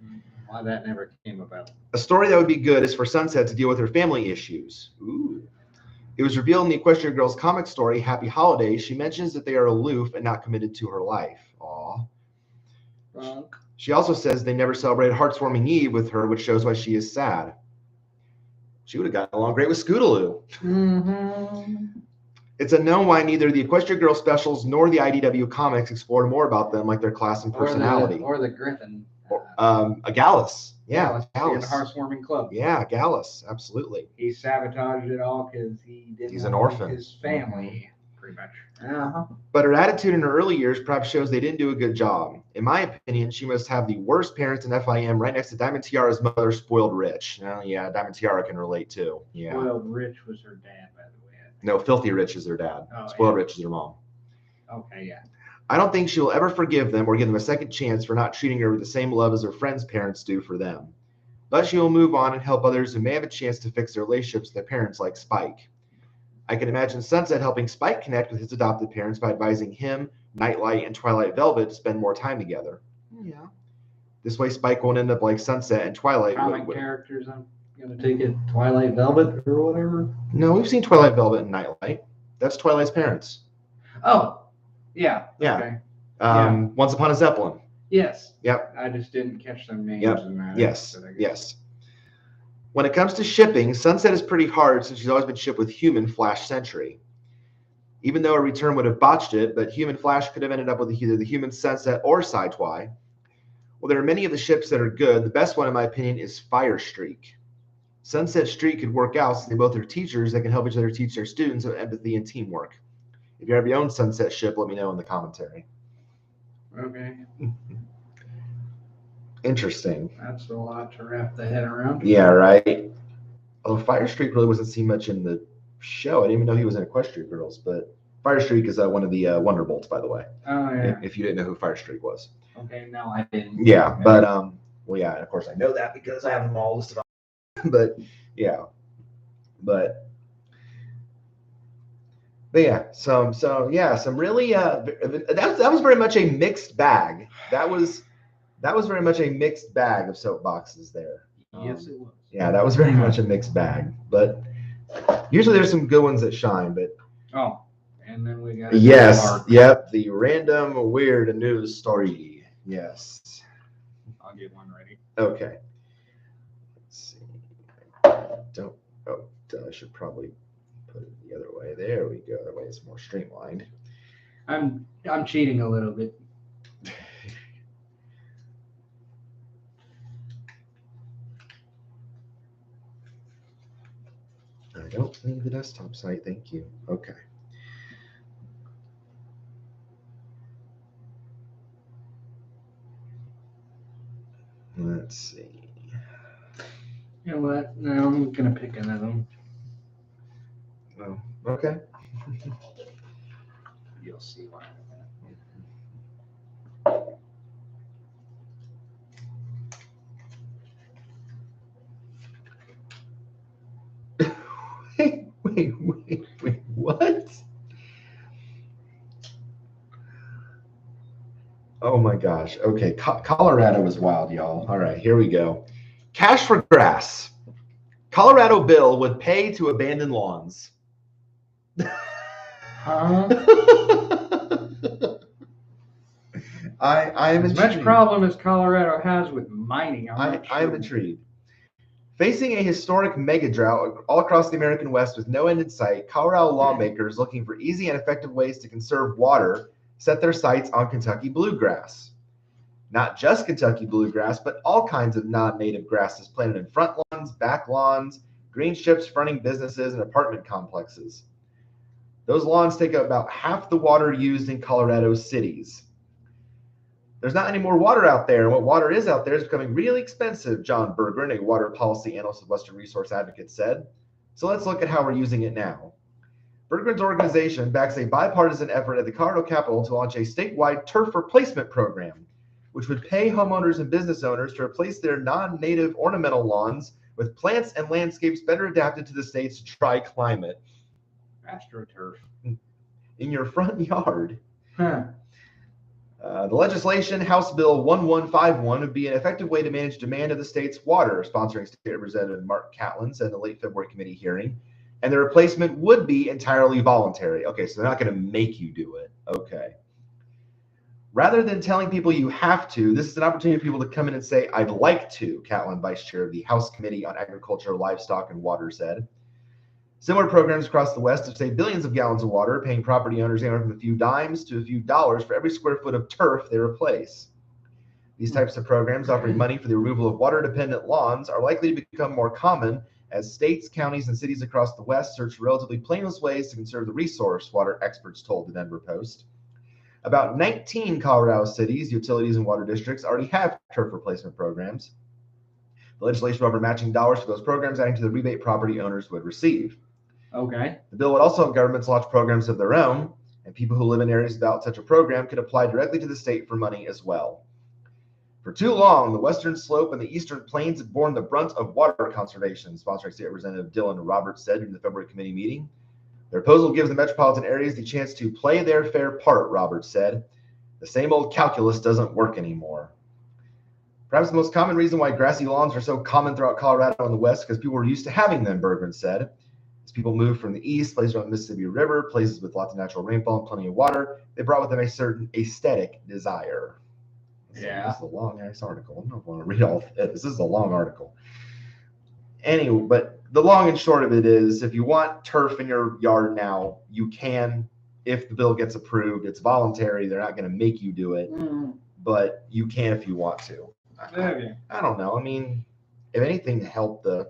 Why that never came about. A story that would be good is for Sunset to deal with her family issues. Ooh. It was revealed in the Equestria Girls comic story, Happy Holidays. She mentions that they are aloof and not committed to her life. Aw. Drunk. She also says they never celebrated Heartswarming Eve with her, which shows why she is sad. She would have gotten along great with Scootaloo. Mm-hmm. It's unknown why neither the Equestria Girls specials nor the IDW comics explored more about them, like their class and personality. Or the Griffin. A Gallus. Yeah, Gallus. In the Heartswarming Club. Yeah, Gallus. Absolutely. He sabotaged it all because he didn't He's an orphan. His family pretty much. But her attitude in her early years perhaps shows they didn't do a good job. In my opinion, she must have the worst parents in FIM, right next to Diamond Tiara's mother, Spoiled Rich. Yeah, Diamond Tiara can relate too. Yeah. Spoiled Rich was her dad, by the way. No, Filthy Rich is her dad. Oh, Spoiled Rich is her mom. Okay, yeah. I don't think she will ever forgive them or give them a second chance for not treating her with the same love as her friends' parents do for them. But she will move on and help others who may have a chance to fix their relationships with their parents, like Spike. I can imagine Sunset helping Spike connect with his adopted parents by advising him, Nightlight, and Twilight Velvet to spend more time together. Yeah. This way, Spike won't end up like Sunset and Twilight. Comic characters, I'm going to take it Twilight Velvet or whatever. No, we've seen Twilight Velvet and Nightlight. That's Twilight's parents. Oh, yeah. Yeah. Okay. Once Upon a Zeppelin. Yes. Yep. I just didn't catch them names. Yep. In that. Yes. Yes. When it comes to shipping, Sunset is pretty hard since she's always been shipped with Human Flash Sentry. Even though a return would have botched it, but Human Flash could have ended up with either the Human Sunset or Sidetwi. Well, there are many of the ships that are good. The best one, in my opinion, is Fire Streak. Sunset Streak could work out since they both are teachers that can help each other teach their students of empathy and teamwork. If you have your own Sunset ship, let me know in the commentary. Okay. Interesting. That's a lot to wrap the head around. Yeah, right. Oh, Fire Streak really wasn't seen much in the show. I didn't even know he was in Equestria Girls, but Fire Streak is one of the Wonderbolts, by the way. Oh, yeah. If you didn't know who Fire Streak was. Okay, no, I didn't. Yeah, but well, yeah, and of course I know that because I have them all listed on. But yeah, but yeah, some really that was very much a mixed bag. That was very much a mixed bag of soapboxes there. Yes, it was. Yeah, that was very much a mixed bag. But usually there's some good ones that shine. But and then we got the random weird news story. Yes, I'll get one ready. Okay. Let's see. I should probably put it the other way. There we go. That way it's more streamlined. I'm cheating a little bit. I don't need the desktop site. Thank you. Okay. Let's see. You know what? No, I'm going to pick another one. Oh, okay. You'll see why. Wait, what? Oh my gosh. Okay, Colorado is wild, y'all. All right, here we go. Cash for grass. Colorado bill would pay to abandon lawns. Huh? I am as much problem as Colorado has with mining. I am intrigued. Facing a historic mega drought all across the American West with no end in sight, Colorado lawmakers looking for easy and effective ways to conserve water set their sights on Kentucky bluegrass. Not just Kentucky bluegrass, but all kinds of non-native grasses planted in front lawns, back lawns, green strips fronting businesses and apartment complexes. Those lawns take up about half the water used in Colorado's cities. There's not any more water out there, and what water is out there is becoming really expensive, John Berggren, a water policy analyst of Western Resource Advocate, said. So let's look at how we're using it now. Berggren's organization backs a bipartisan effort at the Colorado Capitol to launch a statewide turf replacement program, which would pay homeowners and business owners to replace their non-native ornamental lawns with plants and landscapes better adapted to the state's dry climate. AstroTurf. In your front yard. Huh. The legislation, House Bill 1151, would be an effective way to manage demand of the state's water, sponsoring State Representative Mark Catlin said in the late February committee hearing. And the replacement would be entirely voluntary. Okay, so they're not going to make you do it. Okay. Rather than telling people you have to, this is an opportunity for people to come in and say, I'd like to, Catlin, vice chair of the House Committee on Agriculture, Livestock, and Water, said. Similar programs across the West have saved billions of gallons of water, paying property owners anywhere from a few dimes to a few dollars for every square foot of turf they replace. These types of programs offering money for the removal of water-dependent lawns are likely to become more common as states, counties, and cities across the West search for relatively painless ways to conserve the resource, water experts told the Denver Post. About 19 Colorado cities, utilities, and water districts already have turf replacement programs. The legislation will offer matching dollars for those programs, adding to the rebate property owners would receive. Okay. The bill would also have governments launch programs of their own, and people who live in areas without such a program could apply directly to the state for money as well. For too long, the Western Slope and the Eastern Plains have borne the brunt of water conservation, sponsoring State Representative Dylan Roberts said during the February committee meeting. The proposal gives the metropolitan areas the chance to play their fair part, Roberts said. The same old calculus doesn't work anymore. Perhaps the most common reason why grassy lawns are so common throughout Colorado and the West because people were used to having them, Bergman said. As people moved from the east, places around the Mississippi River, places with lots of natural rainfall and plenty of water, they brought with them a certain aesthetic desire. Yeah. This is a long ass article. I don't want to read all of this. This is a long article. Anyway, but the long and short of it is if you want turf in your yard now, you can if the bill gets approved. It's voluntary. They're not going to make you do it, but you can if you want to. I don't know. I mean, if anything to help the,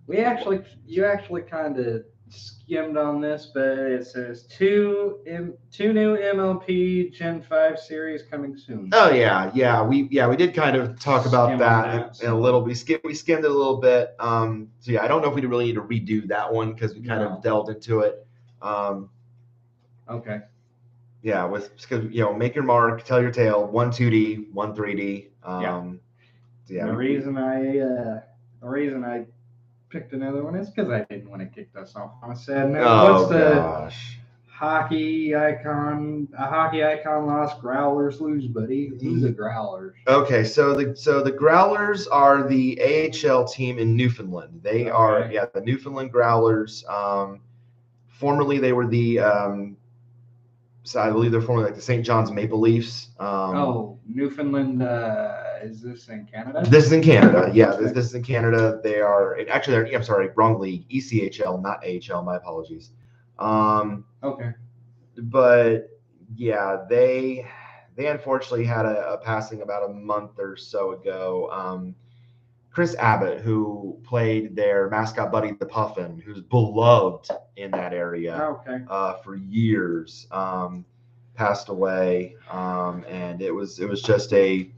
you actually kind of skimmed on this, but it says two new MLP Gen 5 series coming soon. Oh yeah, we did kind of talk about that in a little. We skimmed it a little bit. So yeah, I don't know if we really need to redo that one because we kind of delved into it. Okay. Yeah, because make your mark, tell your tale. 1 2D, 1 3D. The reason I picked another one is because I didn't want to kick us off. I said, no, gosh. Hockey icon lost, Growlers lose, buddy. Who's the Growlers? Okay, so the Growlers are the AHL team in Newfoundland. They are the Newfoundland Growlers. Formerly they were the so I believe they're formerly like the St. John's Maple Leafs. Newfoundland. Is this in Canada? This is in Canada. Yeah, this is in Canada. They're I'm sorry, wrong league. ECHL, not AHL. My apologies. Okay. But yeah, they unfortunately had a passing about a month or so ago. Chris Abbott, who played their mascot buddy, the Puffin, who's beloved in that area for years, passed away, and it was just a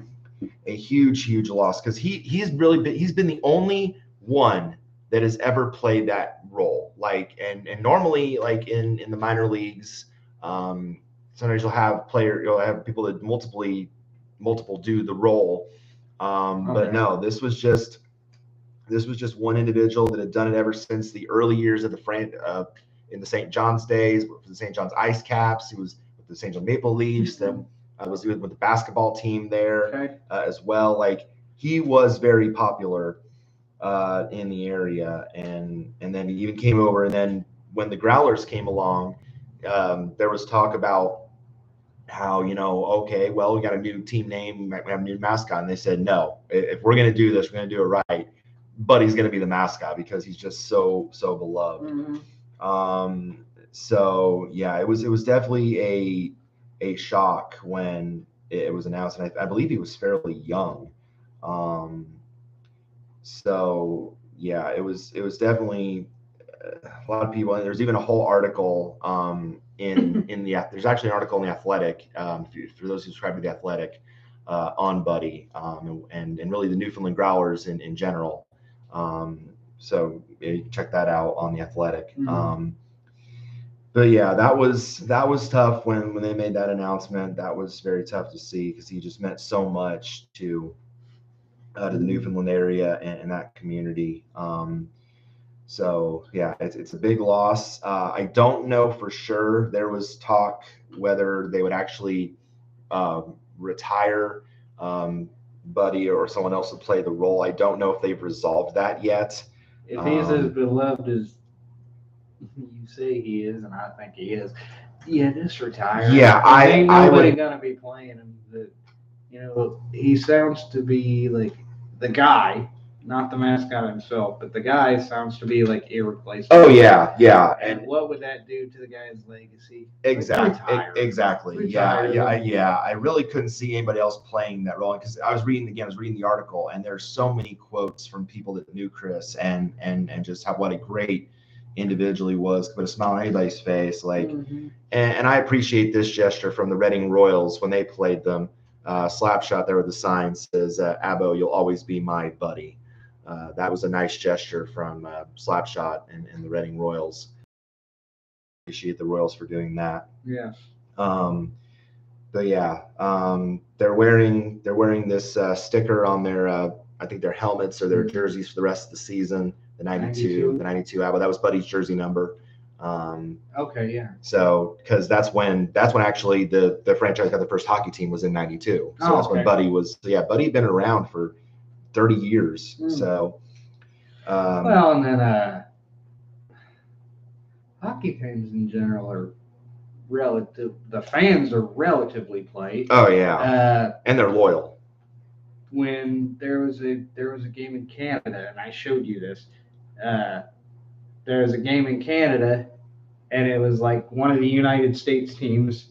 huge loss because he's been the only one that has ever played that role. Like and normally like in the minor leagues, sometimes you'll have people that multiple do the role. But no, this was just one individual that had done it ever since the early years of in the St. John's days, with the St. John's Ice Caps. He was with the St. John Maple Leafs. Then was with the basketball team there as well. Like he was very popular in the area, and then he even came over. And then when the Growlers came along, there was talk about how, okay, well, we got a new team name, we have a new mascot. And they said, no, if we're going to do this, we're going to do it right. Buddy's going to be the mascot because he's just so beloved. So yeah, it was definitely a shock when it was announced. And I believe he was fairly young. So yeah, it was definitely a lot of people. There's even a whole article there's actually an article in The Athletic, for those who subscribe to The Athletic, on Buddy, and really the Newfoundland Growlers in general. So you can check that out on The Athletic. But yeah, that was tough when they made that announcement. That was very tough to see because he just meant so much to the Newfoundland area and that community. So yeah, it's a big loss. I don't know for sure. There was talk whether they would actually retire Buddy or someone else would play the role. I don't know if they've resolved that yet. If he's as beloved as you say he is, and I think he is, just retire. Yeah, ain't nobody gonna be playing him. He sounds to be like the guy. Not the mascot himself, but the guy sounds to be like irreplaceable. Oh yeah, yeah. And what would that do to the guy's legacy? Exactly. Exactly. Retire Yeah. I really couldn't see anybody else playing that role because I was reading the article, and there's so many quotes from people that knew Chris and just what a great individual he was, put a smile on anybody's face. Like, and I appreciate this gesture from the Reading Royals when they played them. Slapshot there with the sign says, "Abbo, you'll always be my buddy." That was a nice gesture from Slapshot and the Reading Royals. Appreciate the Royals for doing that. Yes. But yeah, they're wearing this sticker on their I think their helmets or their jerseys for the rest of the season. The 92 Abbott. That was Buddy's jersey number. Okay, yeah. So because that's when actually the franchise got the first hockey team was in 92. So that's when Buddy was. So yeah, Buddy had been around for 30 years. So. Well, and then hockey teams in general are relative. The fans are relatively polite. Oh yeah. And they're loyal. When there was a game in Canada, and I showed you this. There was a game in Canada, and it was like one of the United States teams.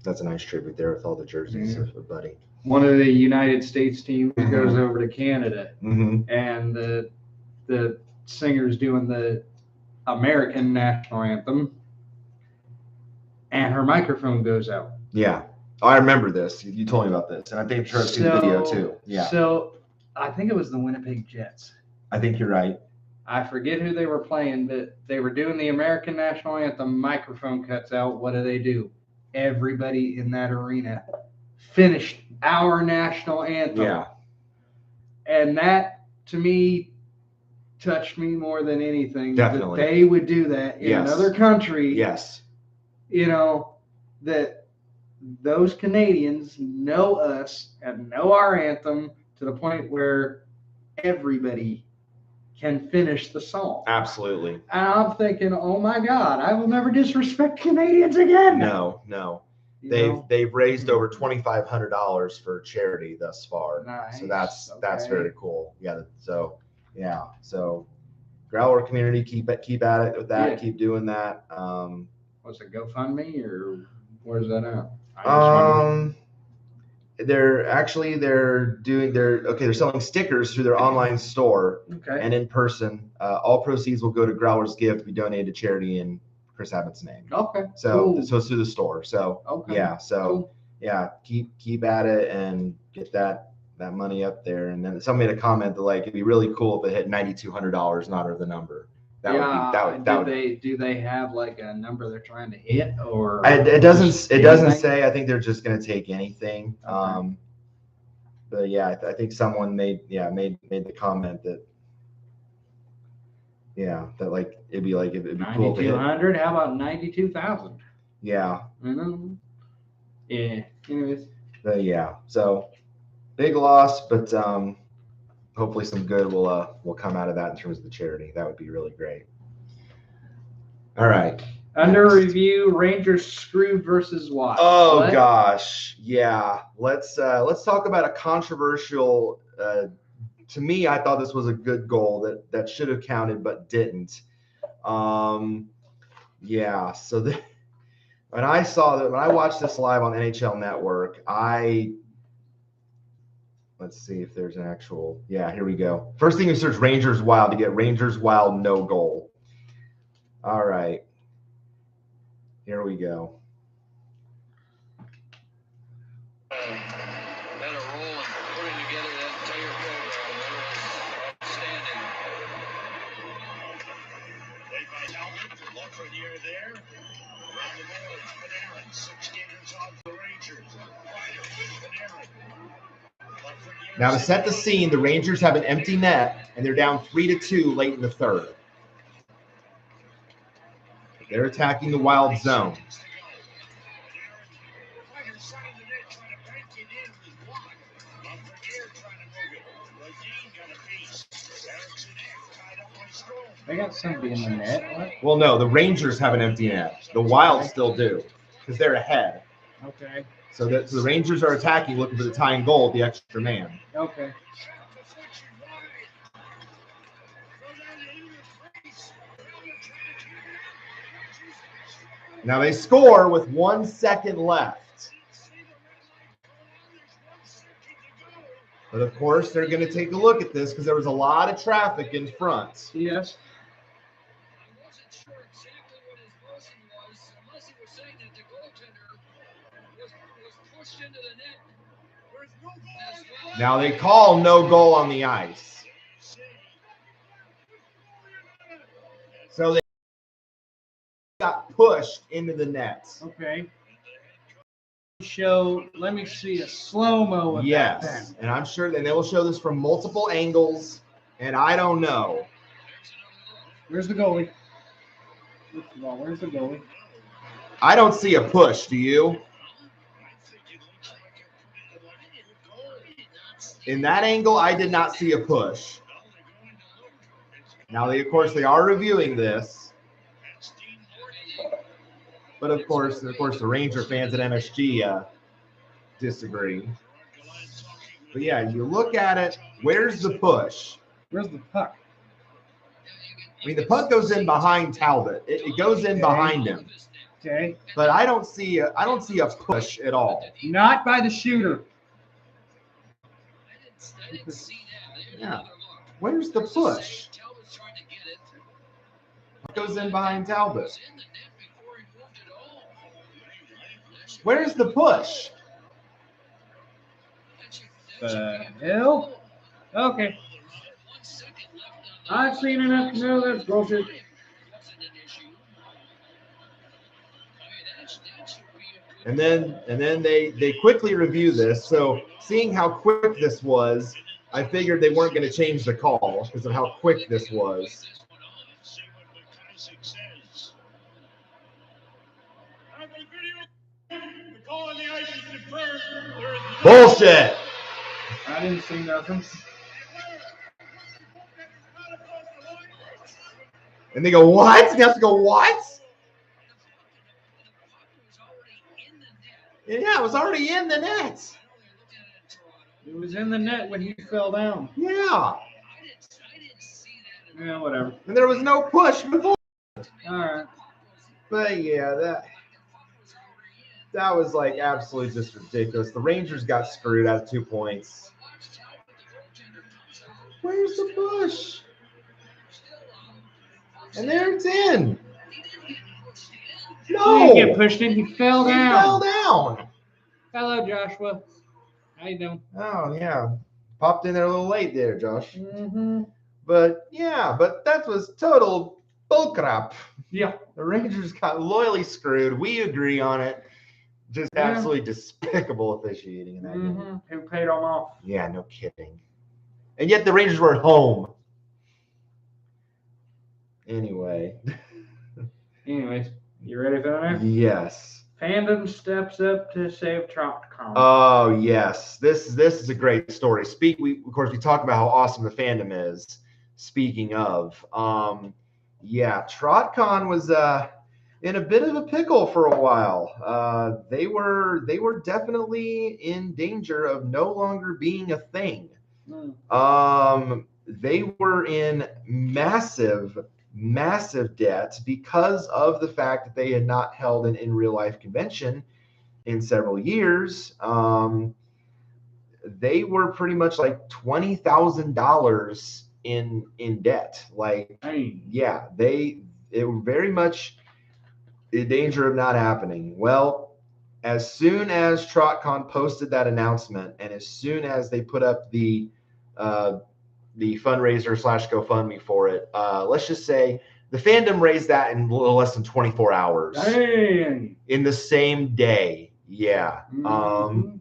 That's a nice tribute there with all the jerseys for Buddy. One of the United States teams goes over to Canada, and the singer's doing the American national anthem, and her microphone goes out. Yeah. Oh, I remember this. You told me about this, and I think I've seen the video too. Yeah. So I think it was the Winnipeg Jets. I think you're right. I forget who they were playing, but they were doing the American national anthem. Microphone cuts out. What do? Everybody in that arena finished our national anthem. Yeah. And that, to me, touched me more than anything. Definitely. That they would do that in another country. Yes. You know, that those Canadians know us and know our anthem to the point where everybody can finish the song. Absolutely. And I'm thinking, oh my God, I will never disrespect Canadians again. No. They've raised over $2,500 for charity thus far. Nice. So that's very cool. Yeah. So Growler community, keep at it with that. Yeah. Keep doing that. What's it, GoFundMe or where's that at? They're selling stickers through their online store and in person. All proceeds will go to Growler's Gift to be donated to charity in Chris Abbott's name. Okay. So it's through the store. So keep at it and get that money up there. And then someone made a comment that it'd be really cool if it hit $9,200 in honor of the number. Do they have a number they're trying to hit, or it doesn't say. I think they're just going to take anything. Okay. But yeah, I think someone made the comment that it'd be cool to hit 9,200. How about 92,000? Yeah. Yeah. Anyways. But yeah, so big loss, but hopefully some good will come out of that in terms of the charity. That would be really great. All right. Under review, Rangers screwed versus Watt. Oh gosh, yeah. Let's talk about a controversial. To me, I thought this was a good goal that should have counted but didn't. Yeah. So when I watched this live on NHL Network, let's see if there's an actual. Yeah, here we go. First thing you search Rangers Wild to get Rangers Wild no goal. All right. Here we go. Had a role in putting together that entire program. Outstanding. Played by Talbot. Look for the air there. Around the middle, it's Panarin. 6 skaters on the Rangers. Ryder with Panarin. Now to set the scene, the Rangers have an empty net, and they're down 3-2 late in the third. They're attacking the Wild zone. They got somebody in the net. What? Well, no, the Rangers have an empty net. The Wild still do because they're ahead. Okay. So the Rangers are attacking, looking for the tying goal, the extra man. Okay. Now they score with 1 second left. But of course, they're going to take a look at this because there was a lot of traffic in front. Yes. I wasn't sure exactly what his motion was, unless he was saying that the goaltender was pushed into the net. There's no goal. Now they call no goal on the ice. So they got pushed into the net. Okay. Let me see a slow-mo of Yes, that then. and I'm sure that they will show this from multiple angles, and I don't know. Where's the goalie? Where's the goalie? I don't see a push, do you? In that angle, I did not see a push. Now, of course, they are reviewing this. But of course, the Ranger fans at MSG disagree. But yeah, you look at it. Where's the push? Where's the puck? I mean, the puck goes in behind Talbot. It goes in behind him. Okay. But I don't see a push at all. Not by the shooter. I didn't see that. Yeah. Where's the push? Talbot's trying to get it. It goes in behind Talbot. It was in the net before he moved it all. Where's the push? The hell? Okay. 1 second left on the I've seen enough to know that's bullshit. wasn't an issue. I mean, that should be a good And then they quickly review this. So seeing how quick this was, I figured they weren't going to change the call because of how quick this was. See what McIsaac says. After the video, the call on the ice is confirmed. There is no Bullshit. I didn't see nothing. And they go, what? They have to go, what? Yeah, it was already in the net. It was in the net when he fell down. Yeah. Yeah, whatever. And there was no push before. All right. But yeah, that was like absolutely just ridiculous. The Rangers got screwed out of 2 points. Where's the push? And there it's in. He No. didn't get pushed in. He fell He down. fell down. Hello, Joshua. How you doing? Oh, yeah. Popped in there a little late there, Josh. Mm-hmm. But yeah, that was total bullcrap. Yeah. The Rangers got loyally screwed. We agree on it. Just Yeah. absolutely despicable officiating in that game. Mm-hmm. Who paid them off? Yeah, no kidding. And yet the Rangers were at home. Anyway. Anyways, you ready for that? Yes. Fandom steps up to save TrotCon. Oh yes, this is a great story. Of course we talk about how awesome the fandom is. Speaking of, yeah, TrotCon was in a bit of a pickle for a while. They were definitely in danger of no longer being a thing. They were in massive debt because of the fact that they had not held an in real life convention in several years. They were pretty much like $20,000 in debt. Like, yeah, it were very much in danger of not happening. Well, as soon as TrotCon posted that announcement, and as soon as they put up the fundraiser / GoFundMe for it, let's just say the fandom raised that in a little less than 24 hours. Dang. In the same day. Yeah. Mm-hmm.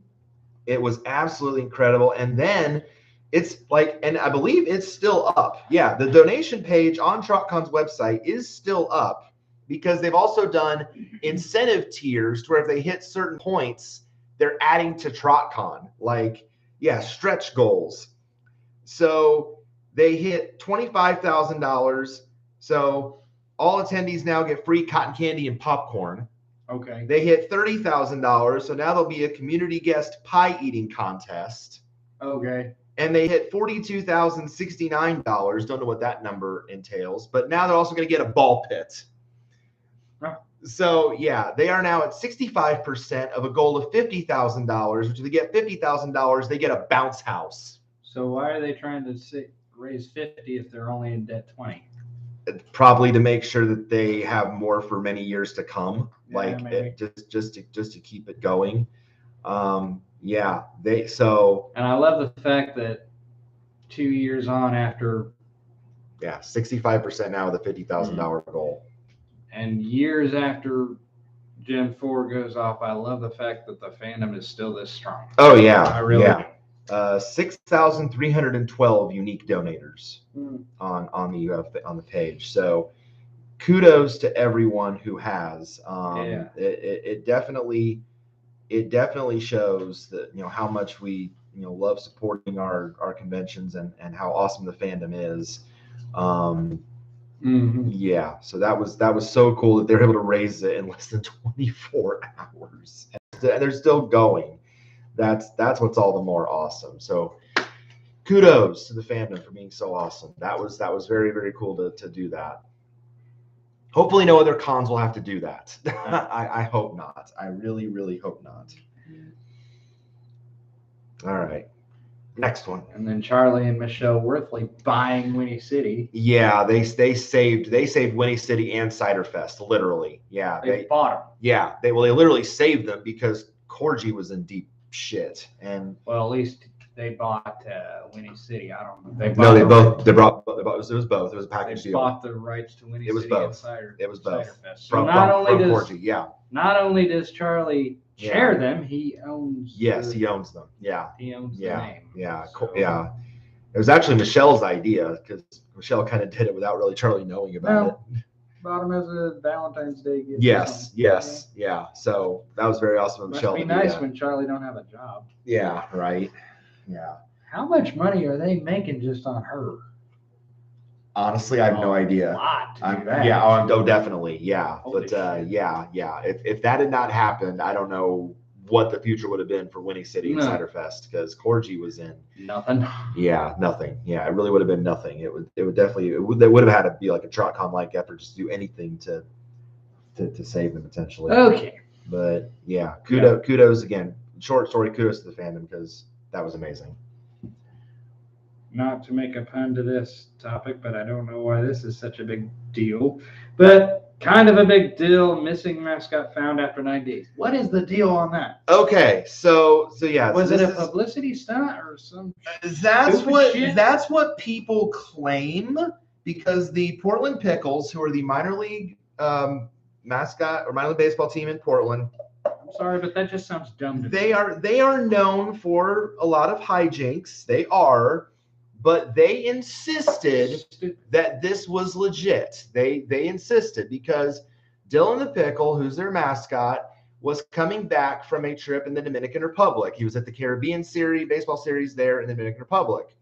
It was absolutely incredible. And then it's like, and I believe it's still up. Yeah, the donation page on TrotCon's website is still up because they've also done incentive tiers to where if they hit certain points, they're adding to TrotCon. Like, yeah, stretch goals. So they hit $25,000. So all attendees now get free cotton candy and popcorn. Okay. They hit $30,000. So now there'll be a community guest pie eating contest. Okay. And they hit $42,069. Don't know what that number entails. But now they're also going to get a ball pit. Huh. So yeah, they are now at 65% of a goal of $50,000, which if they get $50,000, they get a bounce house. So why are they trying to raise 50 if they're only in debt 20? Probably to make sure that they have more for many years to come, Yeah, maybe. just to keep it going. And I love the fact that 2 years on after 65% now with a $50,000 goal. And years after Gen 4 goes off, I love the fact that the fandom is still this strong. Oh yeah, I really do. 6,312 unique donators on the page. So kudos to everyone who has. It definitely shows that how much we love supporting our conventions and how awesome the fandom is. Yeah, so that was so cool that they're able to raise it in less than 24 hours, and they're still going. That's what's all the more awesome. So kudos to the fandom for being so awesome. That was very, very cool to do that. Hopefully no other cons will have to do that. I hope not. I really, really hope not. All right. Next one. And then Charlie and Michelle Worthley buying Winnie City. Yeah, they saved Winnie City and Cider Fest, literally. Yeah. They bought them. Yeah. They literally saved them because Corgi was in deep shit. And well, at least they bought Winnie City. I don't know. It was both. It was a package deal. They bought the rights to Winnie City and Cider. It was both. Cider Fest. So not only does Charlie share them, he owns. Yes, he owns them. Yeah. He owns the name. Yeah. So. Yeah. It was actually Michelle's idea because Michelle kind of did it without really Charlie knowing about it. Bought him as a Valentine's Day gift. Yes. Yeah. So that was very awesome of Michelle. Must be nice when Charlie don't have a job. Yeah. Right. Yeah. How much money are they making just on her? Honestly, I have no idea. A lot to do that. Yeah. Oh, definitely. Yeah. Holy shit. Yeah. If that had not happened, I don't know what the future would have been for Winnie City and Cider Fest because Corgi was in nothing. Yeah, nothing. Yeah, it really would have been nothing. It would have had to be like a TrotCon like effort just to do anything to save them potentially. Okay. But yeah, kudos again. Short story, kudos to the fandom because that was amazing. Not to make a pun to this topic, but I don't know why this is such a big deal. But kind of a big deal. Missing mascot found after 9 days. What is the deal on that? Okay, so yeah. Was it a publicity stunt or some? That's what people claim because the Portland Pickles, who are the minor league mascot or minor league baseball team in Portland. I'm sorry, but that just sounds dumb to me. They are known for a lot of hijinks. They are. But they insisted that this was legit. They insisted because Dylan the Pickle, who's their mascot, was coming back from a trip in the Dominican Republic. He was at the Caribbean baseball series there in the Dominican Republic.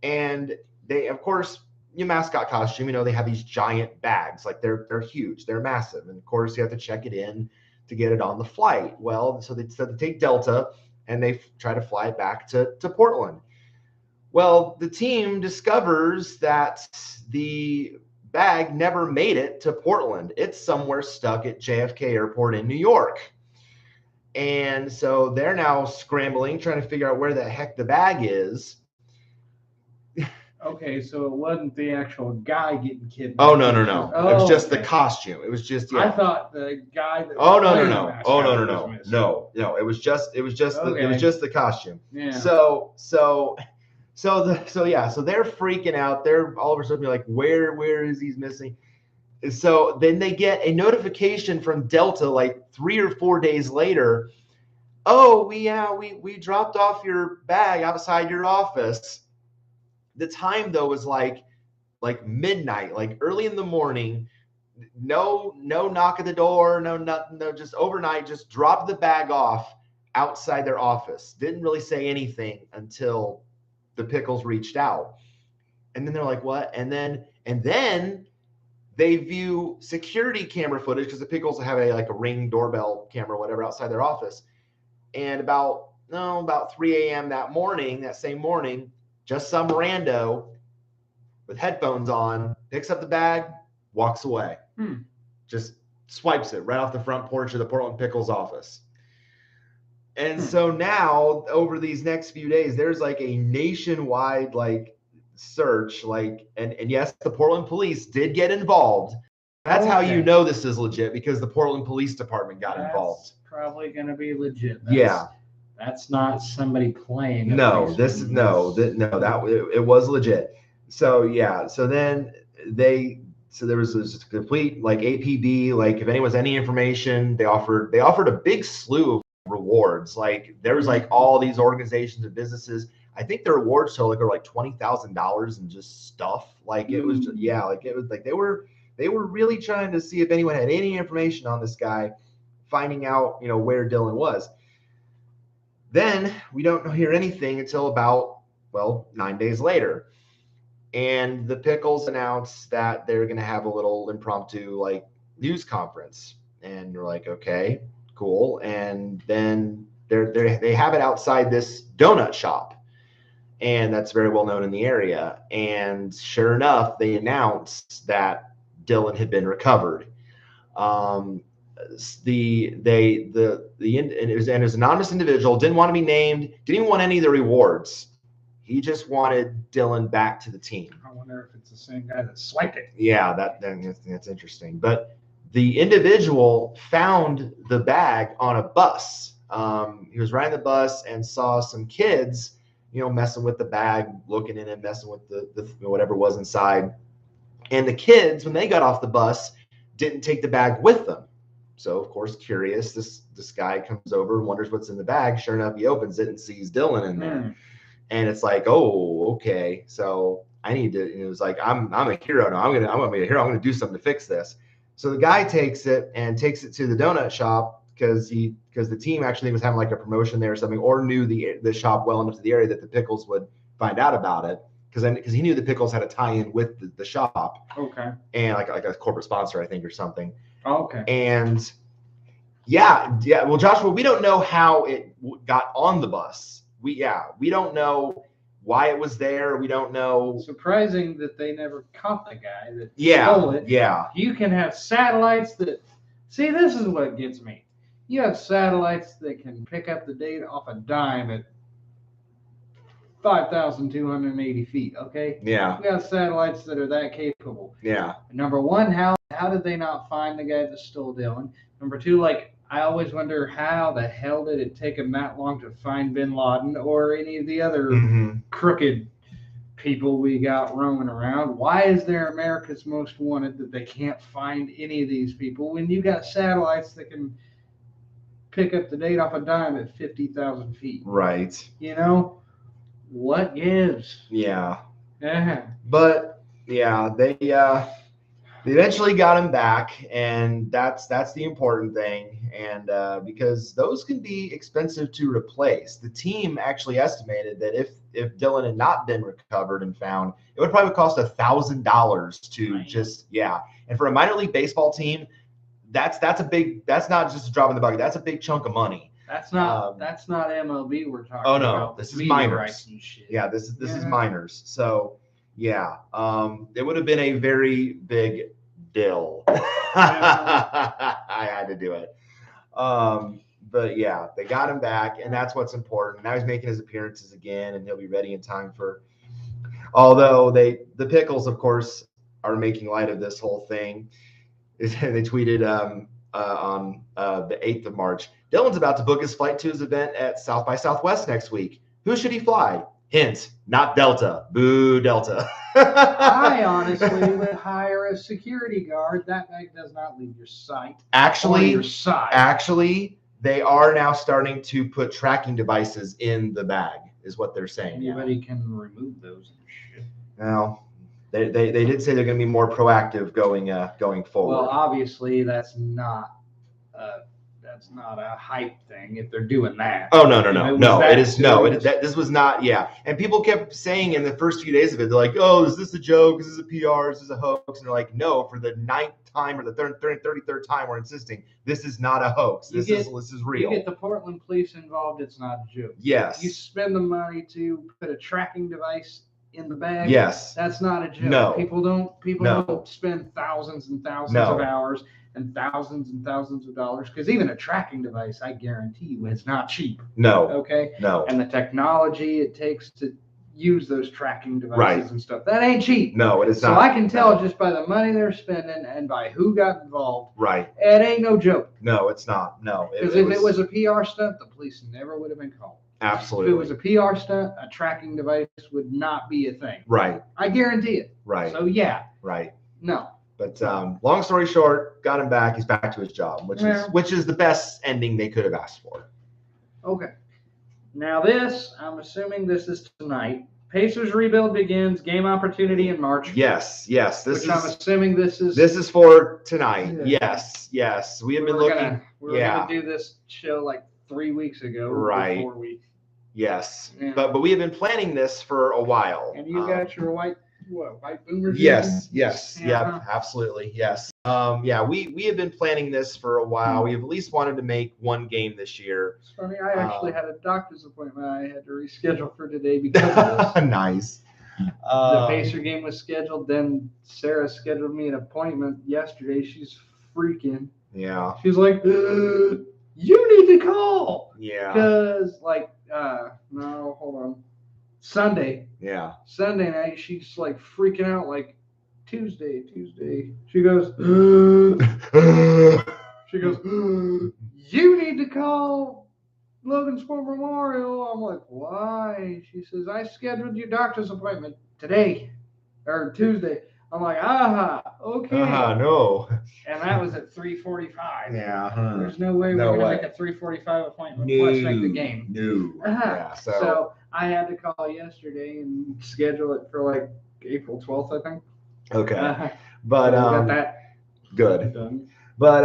And they, of course, your mascot costume, they have these giant bags. Like they're huge. They're massive. And of course, you have to check it in to get it on the flight. Well, so they said to take Delta and they try to fly back to Portland. Well, the team discovers that the bag never made it to Portland. It's somewhere stuck at JFK Airport in New York. And so they're now scrambling, trying to figure out where the heck the bag is. Okay, so it wasn't the actual guy getting kidnapped. Oh, no. It was just the costume. It was just, I thought the guy that no. No, it was just the costume. Yeah. So they're freaking out. They're all of a sudden like, where is he missing? So then they get a notification from Delta like 3 or 4 days later. Oh, we dropped off your bag outside your office. The time though was like midnight, like early in the morning. No knock at the door, no nothing, no, just overnight, just dropped the bag off outside their office. Didn't really say anything until the Pickles reached out. And then they're like, what? And then they view security camera footage because the Pickles have a Ring doorbell camera, whatever, outside their office. And about 3 a.m. that same morning, just some rando with headphones on, picks up the bag, walks away. Just swipes it right off the front porch of the Portland Pickles office. And so now over these next few days, there's like a nationwide like search, like, and yes, the Portland police did get involved. That's how you know this is legit, because the Portland Police Department got involved. Probably going to be legit. That's not somebody playing. It was legit. So yeah, so then there was this complete like APB, like if anyone has any information, they offered a big slew of rewards. Like there was like all these organizations and businesses. I think their rewards total were like $20,000 and just stuff. Like it was just, they were really trying to see if anyone had any information on this guy, finding out, where Dylan was. Then we don't hear anything until about, 9 days later. And the Pickles announced that they're going to have a little impromptu like news conference. And we're like, okay, cool. And then they have it outside this donut shop. And that's very well known in the area. And sure enough, they announced that Dylan had been recovered. And it was an anonymous individual, didn't want to be named, didn't even want any of the rewards. He just wanted Dylan back to the team. I wonder if it's the same guy that swiped it. Yeah, that's interesting. But the individual found the bag on a bus. He was riding the bus and saw some kids, messing with the bag, looking in it, messing with the whatever was inside. And the kids, when they got off the bus, didn't take the bag with them. So, of course, curious, this guy comes over and wonders what's in the bag. Sure enough, he opens it and sees Dylan in there. And it's like, oh, okay. So I need to, it was like, I'm a hero now. I'm gonna be a hero. I'm gonna do something to fix this. So the guy takes it to the donut shop because the team actually was having like a promotion there or something, or knew the shop well enough to the area that the Pickles would find out about it. Because he knew the Pickles had a tie-in with the shop. Okay. And like a corporate sponsor, I think, or something. Oh, okay. And yeah. Well, Joshua, we don't know how it got on the bus. We don't know why it was there. We don't know. Surprising that they never caught the guy that stole it. Yeah. You can have satellites that. See, this is what gets me. You have satellites that can pick up the data off a dime at 5,280 feet. Okay. Yeah. We have satellites that are that capable. Yeah. Number one, how did they not find the guy that stole Dylan? Number two, like, I always wonder how the hell did it take them that long to find bin Laden or any of the other crooked people we got roaming around? Why is there America's Most Wanted that they can't find any of these people when you got satellites that can pick up the date off a dime at 50,000 feet? Right. What gives? Yeah. Yeah. But yeah, they eventually got him back, and that's the important thing. And because those can be expensive to replace. The team actually estimated that if Dylan had not been recovered and found, it would probably cost $1,000 to And for a minor league baseball team, that's not just a drop in the bucket. That's a big chunk of money. That's not MLB we're talking about. Oh no, this is minors. Yeah, this is minors. So yeah, it would have been a very big deal. I had to do it. But yeah, they got him back, and that's what's important. Now he's making his appearances again, and he'll be ready in time for. Although the Pickles, of course, are making light of this whole thing. They tweeted on the 8th of March. Dylan's about to book his flight to his event at South by Southwest next week. Who should he fly? Hint, not Delta. Boo, Delta. I honestly would hire a security guard. That bag does not leave your sight. Actually, they are now starting to put tracking devices in the bag, is what they're saying. Anybody can remove those and shit. Now, they did say they're going to be more proactive going forward. Well, obviously, that's not a hype thing if they're doing that. Oh no! This was not. Yeah, and people kept saying in the first few days of it, they're like, "Oh, is this a joke? Is this a PR? Is this a hoax?" And they're like, "No, for the 9th time or the 33rd time, we're insisting this is not a hoax. This is real." You get the Portland police involved, it's not a joke. Yes. You spend the money to put a tracking device in the bag. Yes. That's not a joke. No. People No. don't spend thousands and thousands No. of hours and thousands of dollars, because even a tracking device, I guarantee you, is not cheap. No. Okay. No. And the technology it takes to use those tracking devices Right. and stuff, that ain't cheap. No, it is So not. I can tell just by the money they're spending and by who got involved, Right. it ain't no joke. No, it's not. No. Because if it was a PR stunt, the police never would have been called. Absolutely. If it was a PR stunt, a tracking device would not be a thing. Right. I guarantee it. Right. So yeah, Right. no. But long story short, got him back. He's back to his job, which is the best ending they could have asked for. Okay. Now this, I'm assuming this is tonight. Pacers rebuild begins. Game opportunity in March. Yes. Yes. Which I'm assuming this is. This is for tonight. Yeah. Yes. Yes. We have been looking. We were gonna do this show like 3 weeks ago. Right. 4 weeks. Yes. Yeah. But we have been planning this for a while. And you got your white boomers? Yes, yes, Yeah. yep, absolutely, yes. Yeah, we have been planning this for a while. We have at least wanted to make one game this year. It's funny, I actually had a doctor's appointment I had to reschedule for today because of this. Nice. The Pacer game was scheduled, then Sarah scheduled me an appointment yesterday. She's freaking. Yeah. She's like, you need to call. Yeah. Because, no, hold on. Sunday night, she's like freaking out, like Tuesday. She goes, you need to call Logansport Memorial. I'm like, why? She says, I scheduled your doctor's appointment today or Tuesday. I'm like, okay. No. And that was at 3:45. Yeah. There's no way we're gonna make a 3:45 appointment. Let's make the game. No. Yeah, So I had to call yesterday and schedule it for like April 12th, I think. Okay. But so we got that good. done. But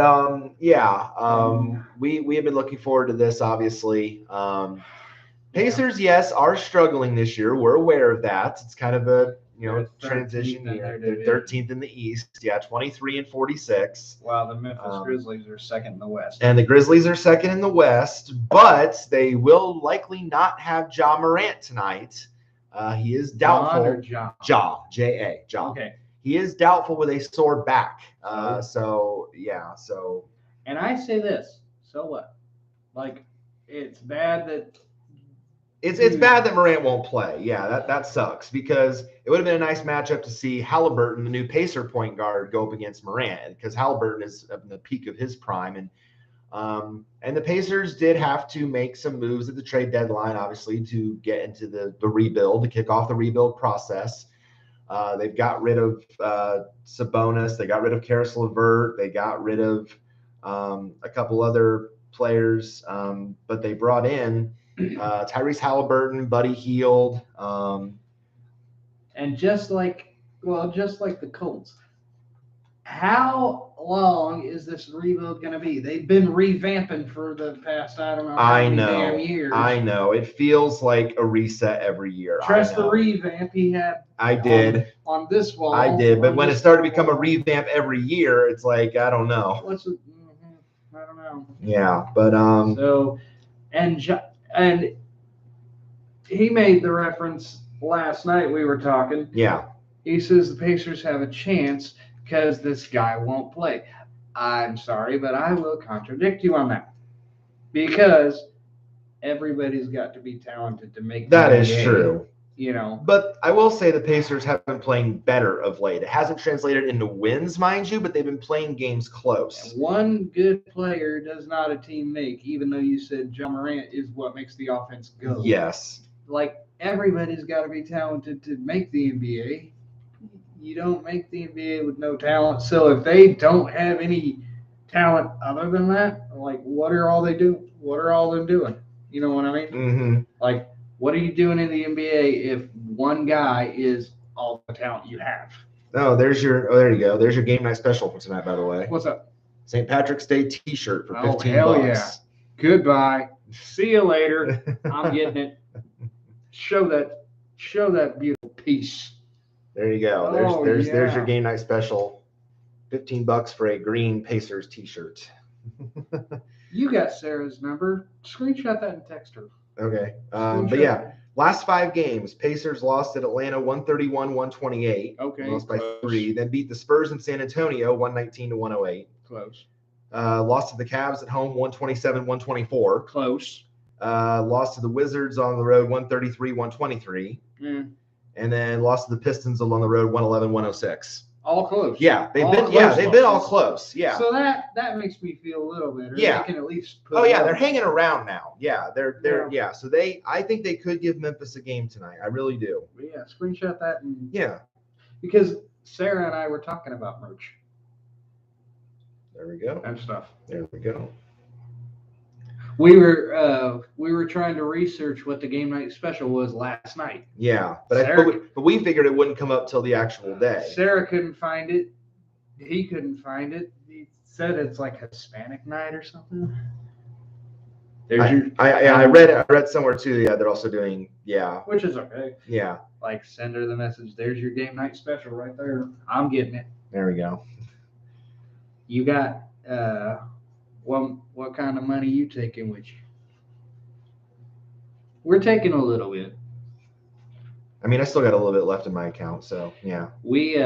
we have been looking forward to this, obviously. Pacers, yes, are struggling this year. We're aware of that. It's kind of a transition year. They're 13th in the East. Yeah, 23-46. Wow, the Memphis Grizzlies are second in the West. And the Grizzlies are second in the West, but they will likely not have Ja Morant tonight. He is doubtful. Ja, J-A, Ja. Okay. He is doubtful with a sore back. So. And I say this. So what? Like, it's bad that. It's bad that Morant won't play. Yeah, that sucks because it would have been a nice matchup to see Halliburton, the new Pacer point guard, go up against Morant because Halliburton is at the peak of his prime. And the Pacers did have to make some moves at the trade deadline, obviously, to get into the rebuild, to kick off the rebuild process. They've got rid of Sabonis. They got rid of Karis LeVert. They got rid of a couple other players, but they brought in Tyrese Halliburton, Buddy Hield. And just like the Colts, how long is this rebuild going to be? They've been revamping for the past, I don't know how many damn years. I know. It feels like a reset every year. Trust the revamp he had. I did. On this wall. I did. But when it started to become a revamp every year, it's like, I don't know. I don't know. Yeah, but So, and he made the reference last night we were talking. Yeah. He says the Pacers have a chance because this guy won't play. I'm sorry, but I will contradict you on that. Because everybody's got to be talented to make that is game, true. But I will say the Pacers have been playing better of late. It hasn't translated into wins, mind you, but they've been playing games close. And one good player does not a team make, even though you said Ja Morant is what makes the offense go. Yes. Like, everybody's got to be talented to make the NBA. You don't make the NBA with no talent. So if they don't have any talent other than that, like, what are all they doing? What are all them doing? You know what I mean? Mm-hmm. Like, what are you doing in the NBA if one guy is all the talent you have? Oh, there you go. There's your game night special for tonight, by the way. What's up? St. Patrick's Day T-shirt for $15. Hell yeah. Goodbye. See you later. I'm getting it. Show that beautiful piece. There you go. There's your game night special. $15 for a green Pacers T-shirt. You got Sarah's number. Screenshot that and text her. Okay. But yeah, Last 5 games, Pacers lost at Atlanta 131-128. Okay, Lost by close. 3. Then beat the Spurs in San Antonio 119-108. Close. Lost to the Cavs at home 127-124. Close. Lost to the Wizards on the road 133-123. Mm. And then lost to the Pistons on the road 111-106. All close. Yeah, they've All been close they've been all losses. close. Yeah. So that makes me feel a little better. Yeah. They can at least put Oh yeah, up. they're hanging around now. Yeah, they're so I think they could give Memphis a game tonight. I really do. Yeah, screenshot that and Yeah. because Sarah and I were talking about merch There we go. and stuff. There we go. We were trying to research what the game night special was last night. Yeah, but Sarah- but we figured it wouldn't come up till the actual day. Sarah couldn't find it. He couldn't find it. He said it's like Hispanic night or something. There's I read somewhere too. Yeah, they're also doing. Yeah. which is okay. Yeah. Like send her the message. There's your game night special right there. I'm getting it. There we go. You got what kind of money you taking with you? We're taking a little bit. I mean, I still got a little bit left in my account, so yeah. We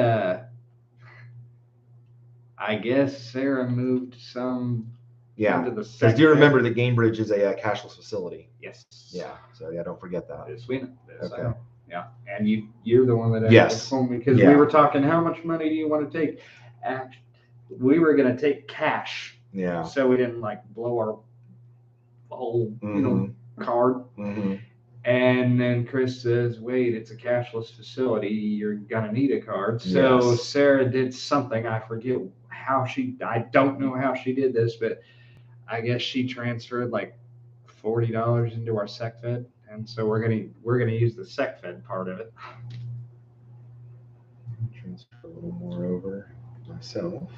I guess Sarah moved some Yeah. into the Because second. do you remember that Gamebridge is a cashless facility? Yes. Yeah. So yeah, don't forget that. This we know. This I Okay. know. Yeah. And you're the one that Yes. told me because Yeah. we were talking how much money do you want to take? We were gonna take cash. Yeah. So we didn't like blow our whole card. Mm-hmm. And then Chris says, wait, it's a cashless facility. You're going to need a card. So Yes. Sarah did something. I forget I don't know how she did this, but I guess she transferred like $40 into our SecFed. And so we're going to use the SecFed part of it. Transfer a little more over myself.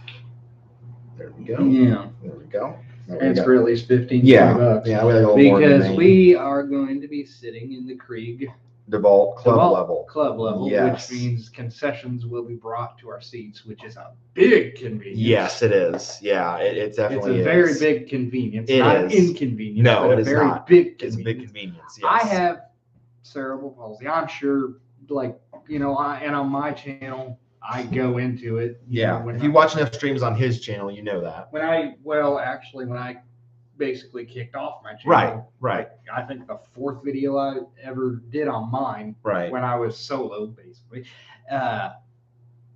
There we go. Yeah. There we go. Transfer at least 15 Yeah. bucks. Yeah, we got a little more Because remaining. we are going to be sitting in the Krieg DeVault club level. Club level, Yes. which means concessions will be brought to our seats, which is a big convenience. Yes, it is. Yeah, it definitely it's a is. very big convenience, It not is. inconvenience. No, but it a is very not. big It's a big convenience. convenience. Yes. I have cerebral palsy. I'm sure, like and on my channel, I go into it. Yeah. When If you watch enough streams on his channel, you know that. when I basically kicked off my channel. Right. I think the 4th video I ever did on mine. Right. When I was solo, basically,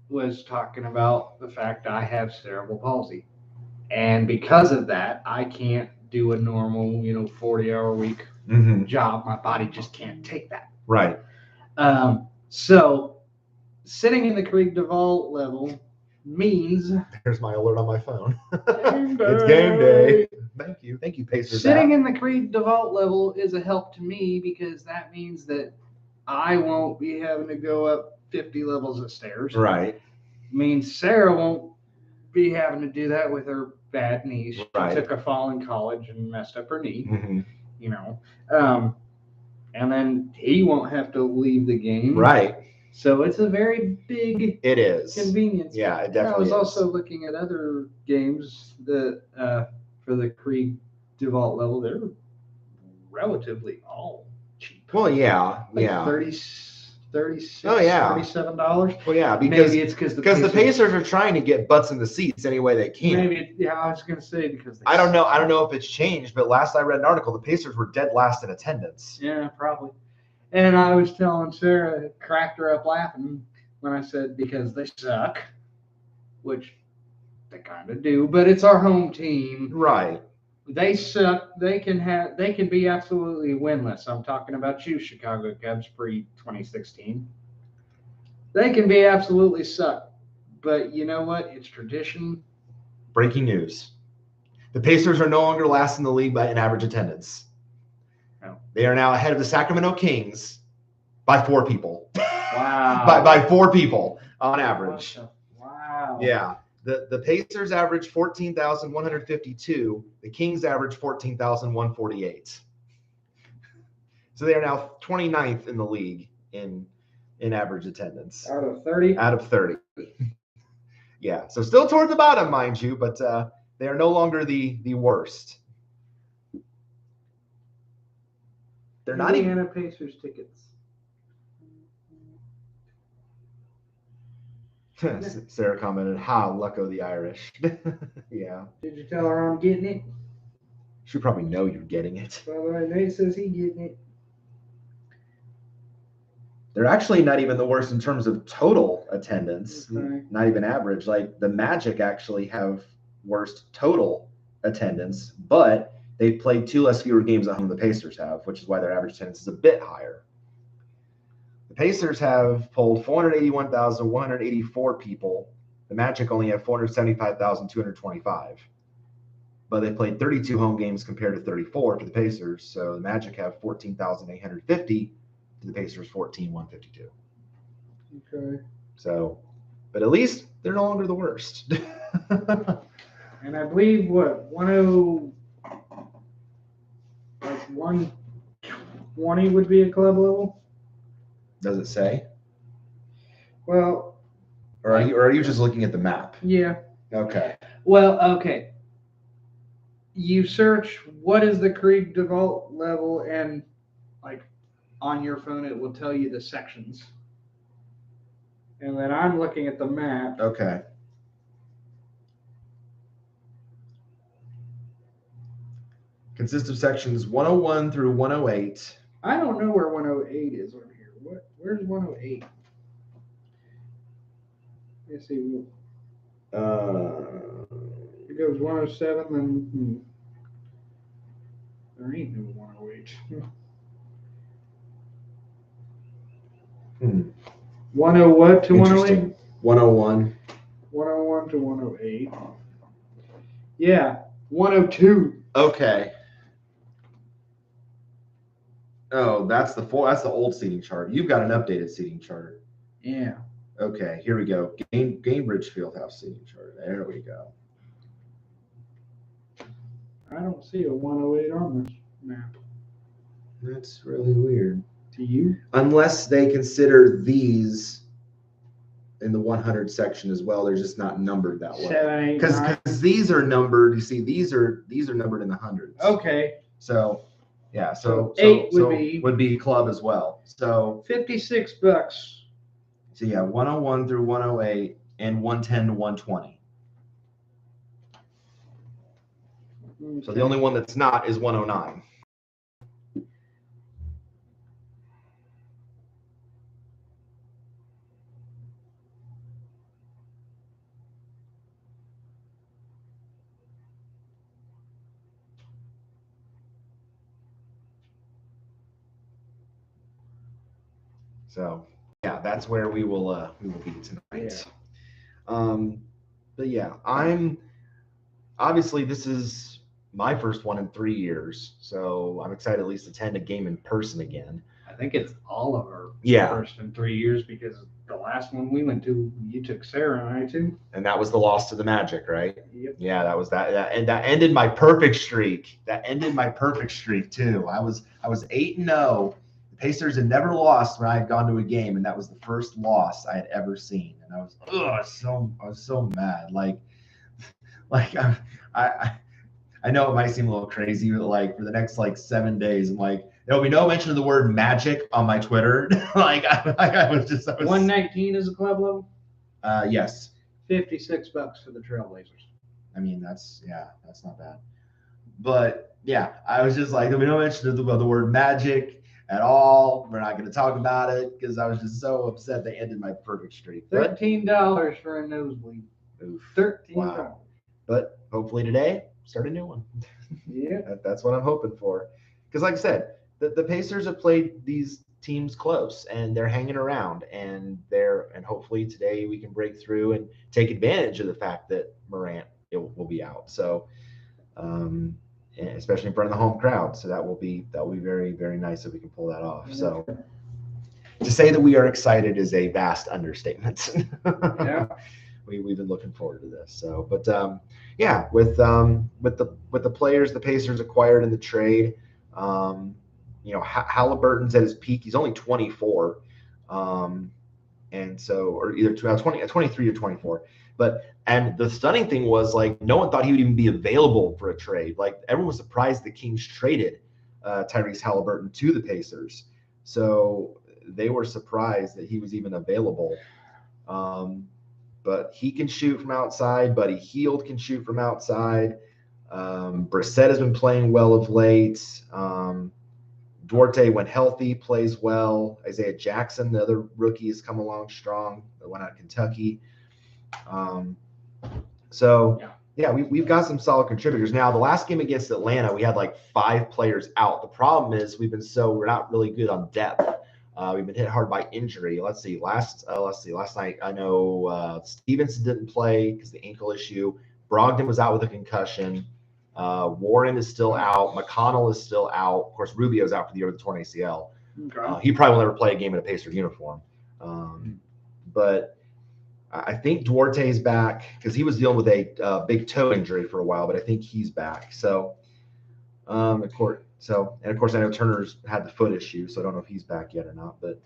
was talking about the fact I have cerebral palsy. And because of that, I can't do a normal, 40-hour week Mm-hmm. job. My body just can't take that. Right. So sitting in the Krieg DeVault level means Here's my alert on my phone. Game It's game day. Thank you, Pacers. sitting app. in the Krieg DeVault level is a help to me because that means that I won't be having to go up 50 levels of stairs. Right. Means Sarah won't be having to do that with her bad knee. She Right. took a fall in college and messed up her knee, Mm-hmm. And then he won't have to leave the game. Right. So it's a very big It is. convenience. Yeah, it And definitely I was is. also looking at other games that for the Krieg DeVault level, they're relatively all cheap. Well, yeah. Like Yeah. 36, Oh, yeah. $37. Well, yeah, because Maybe it's because the Pacers are trying to get butts in the seats any way they can. I was going to say because I don't know if it's changed, but last I read an article, the Pacers were dead last in attendance. Yeah, probably. And I was telling Sarah, it cracked her up laughing when I said because they suck, which they kind of do, but it's our home team. Right. They suck. They can be absolutely winless. I'm talking about you, Chicago Cubs, pre-2016. They can be absolutely suck. But you know what? It's tradition. Breaking news. The Pacers are no longer last in the league by an average attendance. No. They are now ahead of the Sacramento Kings by 4 people. Wow. by 4 people on average. Wow. Yeah. The Pacers average 14,152. The Kings average 14,148. So they are now 29th in the league in average attendance. Out of 30? Out of 30. Yeah. So still toward the bottom, mind you, but they are no longer the worst. they're not even. Indiana Pacers tickets. Sarah commented, "Ha, lucko the Irish." Yeah. Did you tell her I'm getting it? She probably know you're getting it. By the way, Nate says he getting it. They're actually not even the worst in terms of total attendance. Okay. Not even average. Like the Magic actually have worst total attendance, but they've played 2 less fewer games at home than the Pacers have, which is why their average attendance is a bit higher. The Pacers have polled 481,184 people. The Magic only have 475,225. But they played 32 home games compared to 34 for the Pacers. So the Magic have 14,850 to the Pacers 14,152. Okay. So, but at least they're no longer the worst. And I believe what 120 would be a club level. Does it say? Well, Or are you just looking at the map? yeah. Okay. Well, okay. You search what is the Krieg default level, and like on your phone, it will tell you the sections. And then I'm looking at the map. Okay. Consists of sections 101 through 108. I don't know where 108 is on here. Where's 108? Let's see. It goes 107, then there ain't no 108. 10 what to 108? 101. 101 to 108. Yeah, 102. Okay. Oh, that's the old seating chart. You've got an updated seating chart. Yeah. Okay, here we go. Cambridge Fieldhouse seating chart. There we go. I don't see a 108 on this map. That's really weird. Do you? Unless they consider these in the 100 section as well, they're just not numbered that way. 7, 8, 9. Because these are numbered. You see, these are numbered in the hundreds. Okay. So, yeah. So 8 would be club as well. So $56. So yeah, 101 through 108 and 110 to 120. Okay. So the only one that's not is 109. So yeah, that's where we will be tonight. Yeah. But yeah, I'm obviously this is my first one in 3 years, so I'm excited to at least attend a game in person again. I think it's all of our Yeah. first in 3 years, because the last one we went to, you took Sarah and I to. And that was the loss to the Magic, right? Yep. Yeah, that was that, and that ended my perfect streak. That ended my perfect streak too. I was 8-0. The Pacers had never lost when I had gone to a game, and that was the first loss I had ever seen. And I was so mad. Like I know it might seem a little crazy, but like for the next 7 days, I'm like, there'll be no mention of the word Magic on my Twitter. I was 119 is a club level. Yes. $56 for the Trailblazers. I mean, that's not bad. But yeah, I was just like, there'll be no mention of the word Magic at all. We're not going to talk about it because I was just so upset they ended my perfect streak. $13 for a nosebleed. Oof. $13. Wow. But hopefully today, start a new one. Yeah. That's what I'm hoping for. Because like I said, the Pacers have played these teams close and they're hanging around, and hopefully today we can break through and take advantage of the fact that Morant will be out. So, especially in front of the home crowd. So that will be very, very nice if we can pull that off. So to say that we are excited is a vast understatement. Yeah. We've been looking forward to this. So, but yeah, with the players the Pacers acquired in the trade, Halliburton's at his peak. He's only 24, and so, or either 23 or 24. And the stunning thing was, no one thought he would even be available for a trade. Everyone was surprised the Kings traded Tyrese Halliburton to the Pacers. So they were surprised that he was even available. But he can shoot from outside. Buddy Hield can shoot from outside. Brissett has been playing well of late. Duarte, when healthy, plays well. Isaiah Jackson, the other rookie, has come along strong. The one out of Kentucky. We've got some solid contributors. Now, the last game against Atlanta, we had like 5 players out. The problem is we're not really good on depth. We've been hit hard by injury. Let's see. Last night, I know Stevenson didn't play because the ankle issue. Brogdon was out with a concussion. Warren is still out. McConnell is still out. Of course, Rubio's out for the year with a torn ACL. Okay. He probably will never play a game in a Pacer uniform. But I think Duarte's back because he was dealing with a big toe injury for a while, but I think he's back. So, of course, I know Turner's had the foot issue, so I don't know if he's back yet or not. But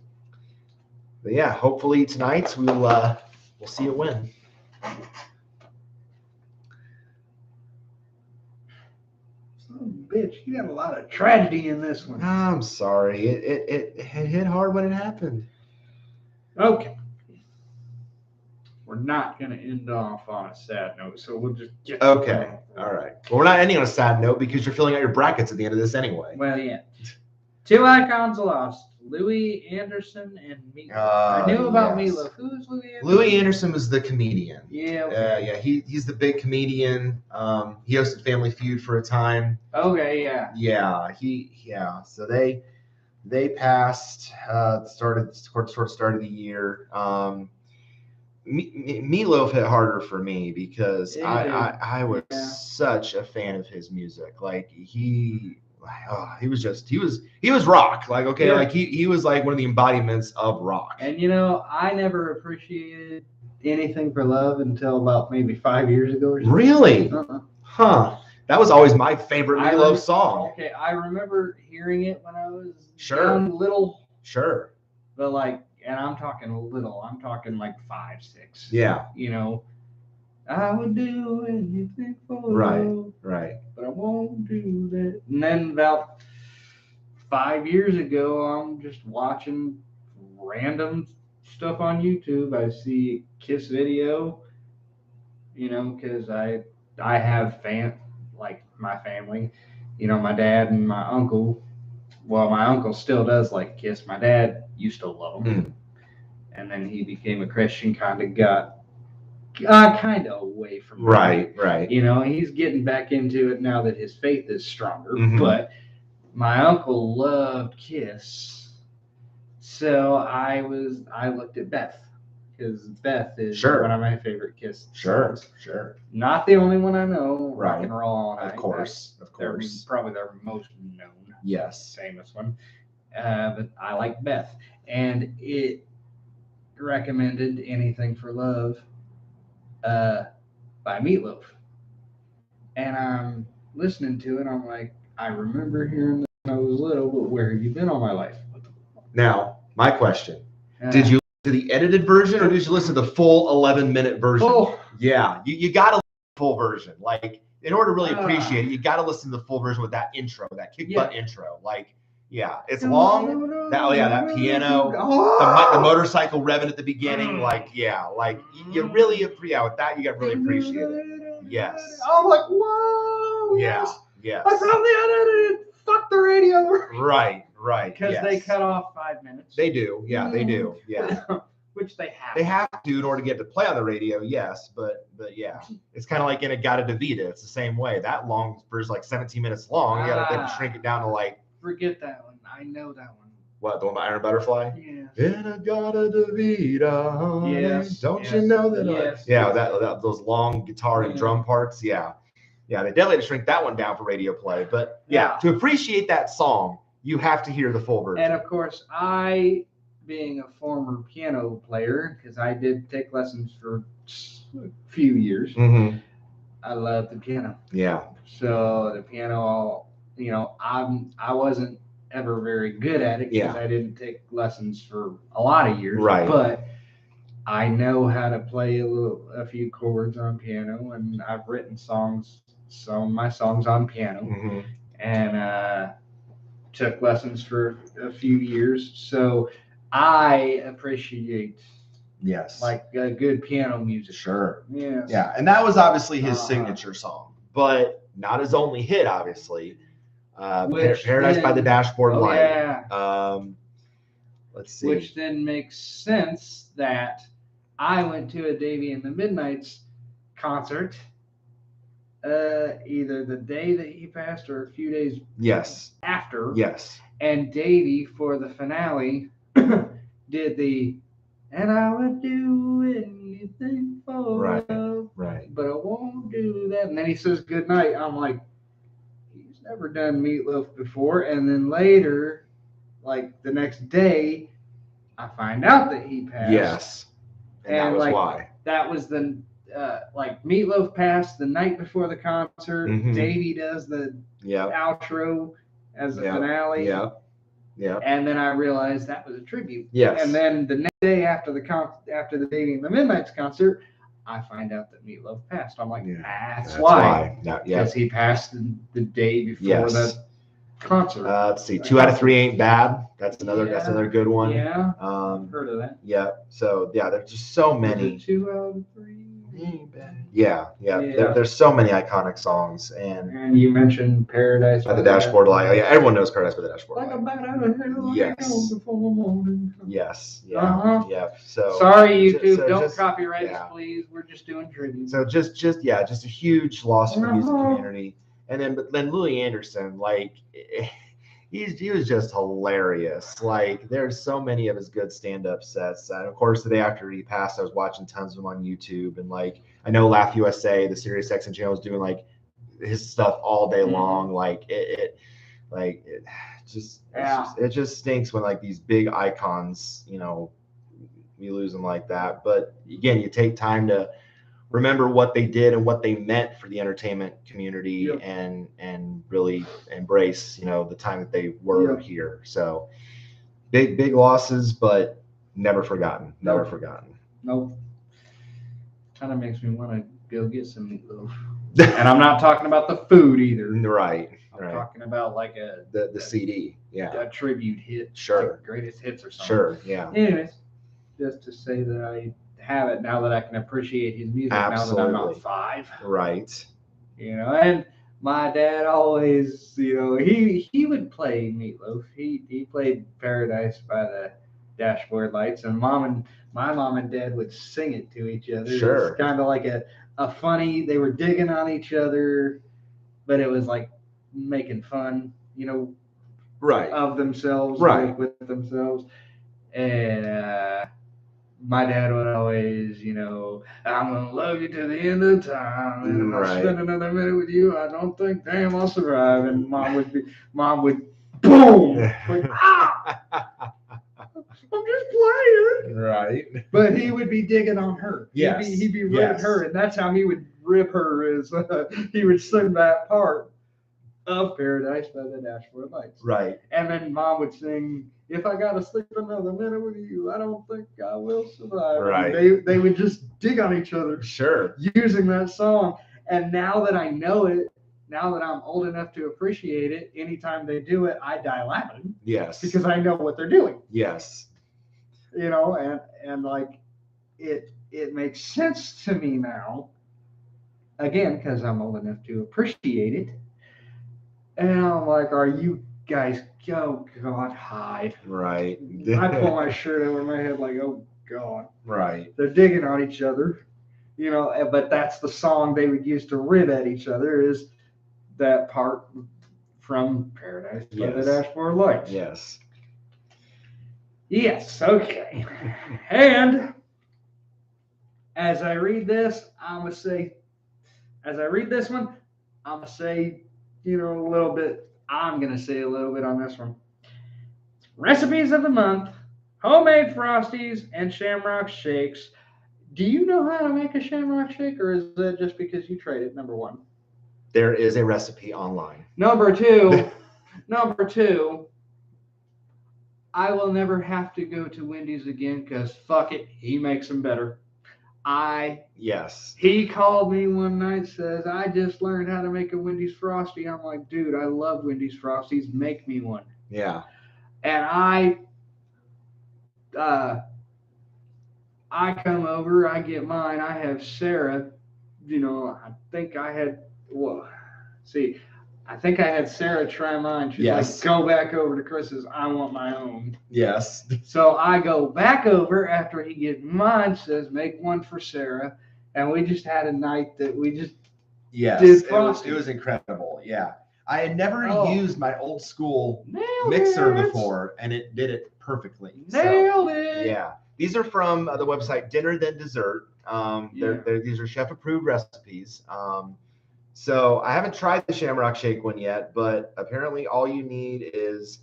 yeah, hopefully tonight we'll see a win. Bitch, you got a lot of tragedy in this one. I'm sorry. It hit hard when it happened. Okay. We're not going to end off on a sad note, so we'll just get okay. All right. Well, we're not ending on a sad note because you're filling out your brackets at the end of this anyway. Well, yeah. 2 icons lost. Louis Anderson and Meatloaf. I knew about Meatloaf. Who's Louis Anderson? Louis Anderson was the comedian. Yeah. Okay. He's the big comedian. He hosted Family Feud for a time. Okay. Yeah. Yeah. So they passed. Started the year. Meatloaf hit harder for me because I was such a fan of his music. Like he was rock. Like, okay, like he was like one of the embodiments of rock. And I never appreciated Anything for Love until about maybe 5 years ago or something. Really? Huh. That was always my favorite Meatloaf song. Okay, I remember hearing it when I was young, little. Sure. But and I'm talking little. I'm talking like 5, 6. Yeah. I would do anything for you. Right. But I won't do that. And then about 5 years ago, I'm just watching random stuff on YouTube. I see a Kiss video, because I have my family, my dad and my uncle. Well, my uncle still does like Kiss. My dad used to love them. And then he became a Christian, kind of got kind of away from it. Right. He's getting back into it now that his faith is stronger. Mm-hmm. But my uncle loved Kiss, so I looked at Beth because Beth is one of my favorite Kiss songs. Sure. Not the only one I know. Right. Rock and Roll All Night. Of course. Probably their most known. Yes. Famous one. But I like Beth, and it recommended Anything for Love by Meatloaf, and I'm listening to it. I'm like, I remember hearing this when I was little, but where have you been all my life? Now, my question: did you listen to the edited version, or did you listen to the full 11-minute version? Oh, yeah, you got to listen to the full version. Like, in order to really appreciate it, you got to listen to the full version with that intro, that kick butt intro. Like, yeah, it's long. That piano, the motorcycle revving at the beginning. You really, with that, you got to really appreciate it. Yes. I'm like, whoa. Yeah. Yes. I found the unedited. Fuck the radio. Right. Because they cut off 5 minutes. They do. Yeah, they do. Yeah. Which they have. They have to in order to get to play on the radio. Yes, but yeah, it's kind of like in a Gata Davida. It's the same way. That long version, like 17 minutes long. You got to shrink it down to like. Forget that one. I know that one. What, the one by Iron Butterfly? Yeah. In a Gata Davida. Yes. Don't you know that? Yes. Yeah, those long guitar and drum parts. Yeah. Yeah, they definitely had to shrink that one down for radio play. But yeah, to appreciate that song, you have to hear the full version. And of course, I, being a former piano player, because I did take lessons for a few years, I love the piano. Yeah. So the piano, I wasn't ever very good at it because I didn't take lessons for a lot of years. Right. But I know how to play a few chords on piano, and I've written some of my songs on piano. And took lessons for a few years, so I appreciate Yes. like good piano music. Sure. Yes. Yeah, and that was obviously his Uh-huh. signature song, but not his only hit, obviously. Which Paradise by the then- Dashboard Oh, Light. yeah. Let's see. Which then makes sense that I went to a Davy and the Midnights concert either the day that he passed or a few days Yes. after. Yes. And Davy, for the finale, did the "And I would do anything for Right. love, Right. but I won't do that." And then he says goodnight. I'm like, he's never done Meatloaf before. And then later, like the next day, I find out that he passed. Yes. And that And, was like, why. That was the like Meatloaf passed the night before the concert. Mhm. Davey does the Yeah. outro as the Yeah. finale. Yeah. Yeah. And then I realized that was a tribute. Yes. And then the next day after the Davey and the Midnights concert, I find out that Meatloaf passed. I'm like, Yeah. that's why. Yeah. Because he passed the day before Yes. the concert. Let's see. 2 out of 3 ain't bad. That's another. That's Yeah. another good one. Yeah. Um. Heard of that. Yeah. So yeah, there's just so Is many. it 2 out of 3? Yeah. Yeah. Yeah. There's so many iconic songs, and And you mentioned Paradise by the Dashboard Light. Oh, yeah, everyone knows Paradise by the Dashboard Like a Light. bat out of hell. Yes. Before morning. Yes. Yeah. Uh-huh. Yeah. So. Sorry, so- YouTube. so Don't just- copyright yeah. us, please. We're just doing tribute. So just a huge loss for the music Uh-huh. community. And then Louis Anderson, like he was just hilarious. Like there's so many of his good stand-up sets. And of course, the day after he passed, I was watching tons of them on YouTube. And like I know Laugh USA, the Sirius XM channel, was doing like his stuff all day long. Like it just stinks when like these big icons, you lose them like that. But again, you take time to remember what they did and what they meant for the entertainment community. Yep. and really embrace the time that they were Yep. here. So big losses, but never forgotten. Nope. Forgotten. Nope. Kind of makes me want to go get some meatloaf. And I'm not talking about the food either. Right. I'm talking about like The CD. Yeah. a tribute hit. Sure. Like greatest hits or something. Sure. Yeah. Anyways, just to say that I have it now that I can appreciate his music now that I'm Absolutely. not 5. Right. And my dad always, he would play Meatloaf. He played Paradise by the Dashboard Lights, and my mom and dad would sing it to each other. Sure. It's kind of like a funny, they were digging on each other, but it was like making fun, Right. of themselves, Right. like with themselves. And my dad would always, I'm gonna love you to the end of time, and if I Right. spend another minute with you, I don't think, damn, I'll survive. And mom would, boom, like, I'm just playing. Right. But he would be digging on her. Yes. He'd be ribbing Yes. her, and that's how he would rib her. Is he would sing that part of Paradise by the Dashboard Lights. Right. And then mom would sing, "If I gotta sleep another minute with you, I don't think I will survive." Right. And they would just dig on each other Sure. using that song. And now that I know it, now that I'm old enough to appreciate it, anytime they do it, I die laughing Yes. because I know what they're doing. Yes. And like it makes sense to me now. Again, because I'm old enough to appreciate it. And I'm like, are you guys, oh God, hide. Right. I pull my shirt over my head like, oh God. Right. They're digging on each other, but that's the song they would use to rib at each other, is that part from Paradise by the Yes. Dashboard Lights. Yes. Yes, okay. And as I read this one, I'm going to say, I'm going to say a little bit on this one. Recipes of the month, homemade Frosties, and Shamrock Shakes. Do you know how to make a Shamrock Shake, or is that just because you tried it, number one? There is a recipe online. Number two, I will never have to go to Wendy's again because fuck it, he makes them better. Yes. He called me one night, says, I just learned how to make a Wendy's Frosty. I'm like, dude, I love Wendy's Frosties. Make me one. Yeah. And I come over, I get mine, I have Sarah, I think I had, I think I had Sarah try mine. She's Yes. like, go back over to Chris's, I want my own. Yes. So I go back over after he gets mine, says, make one for Sarah. And we just had a night that we just Yes. did It frosting. was incredible. Yeah. I had never Oh. used my old school Nailed mixer it. before, and it did it perfectly. Nailed it. Yeah. These are from the website Dinner Then Dessert. These are chef approved recipes. So I haven't tried the Shamrock Shake one yet, but apparently all you need is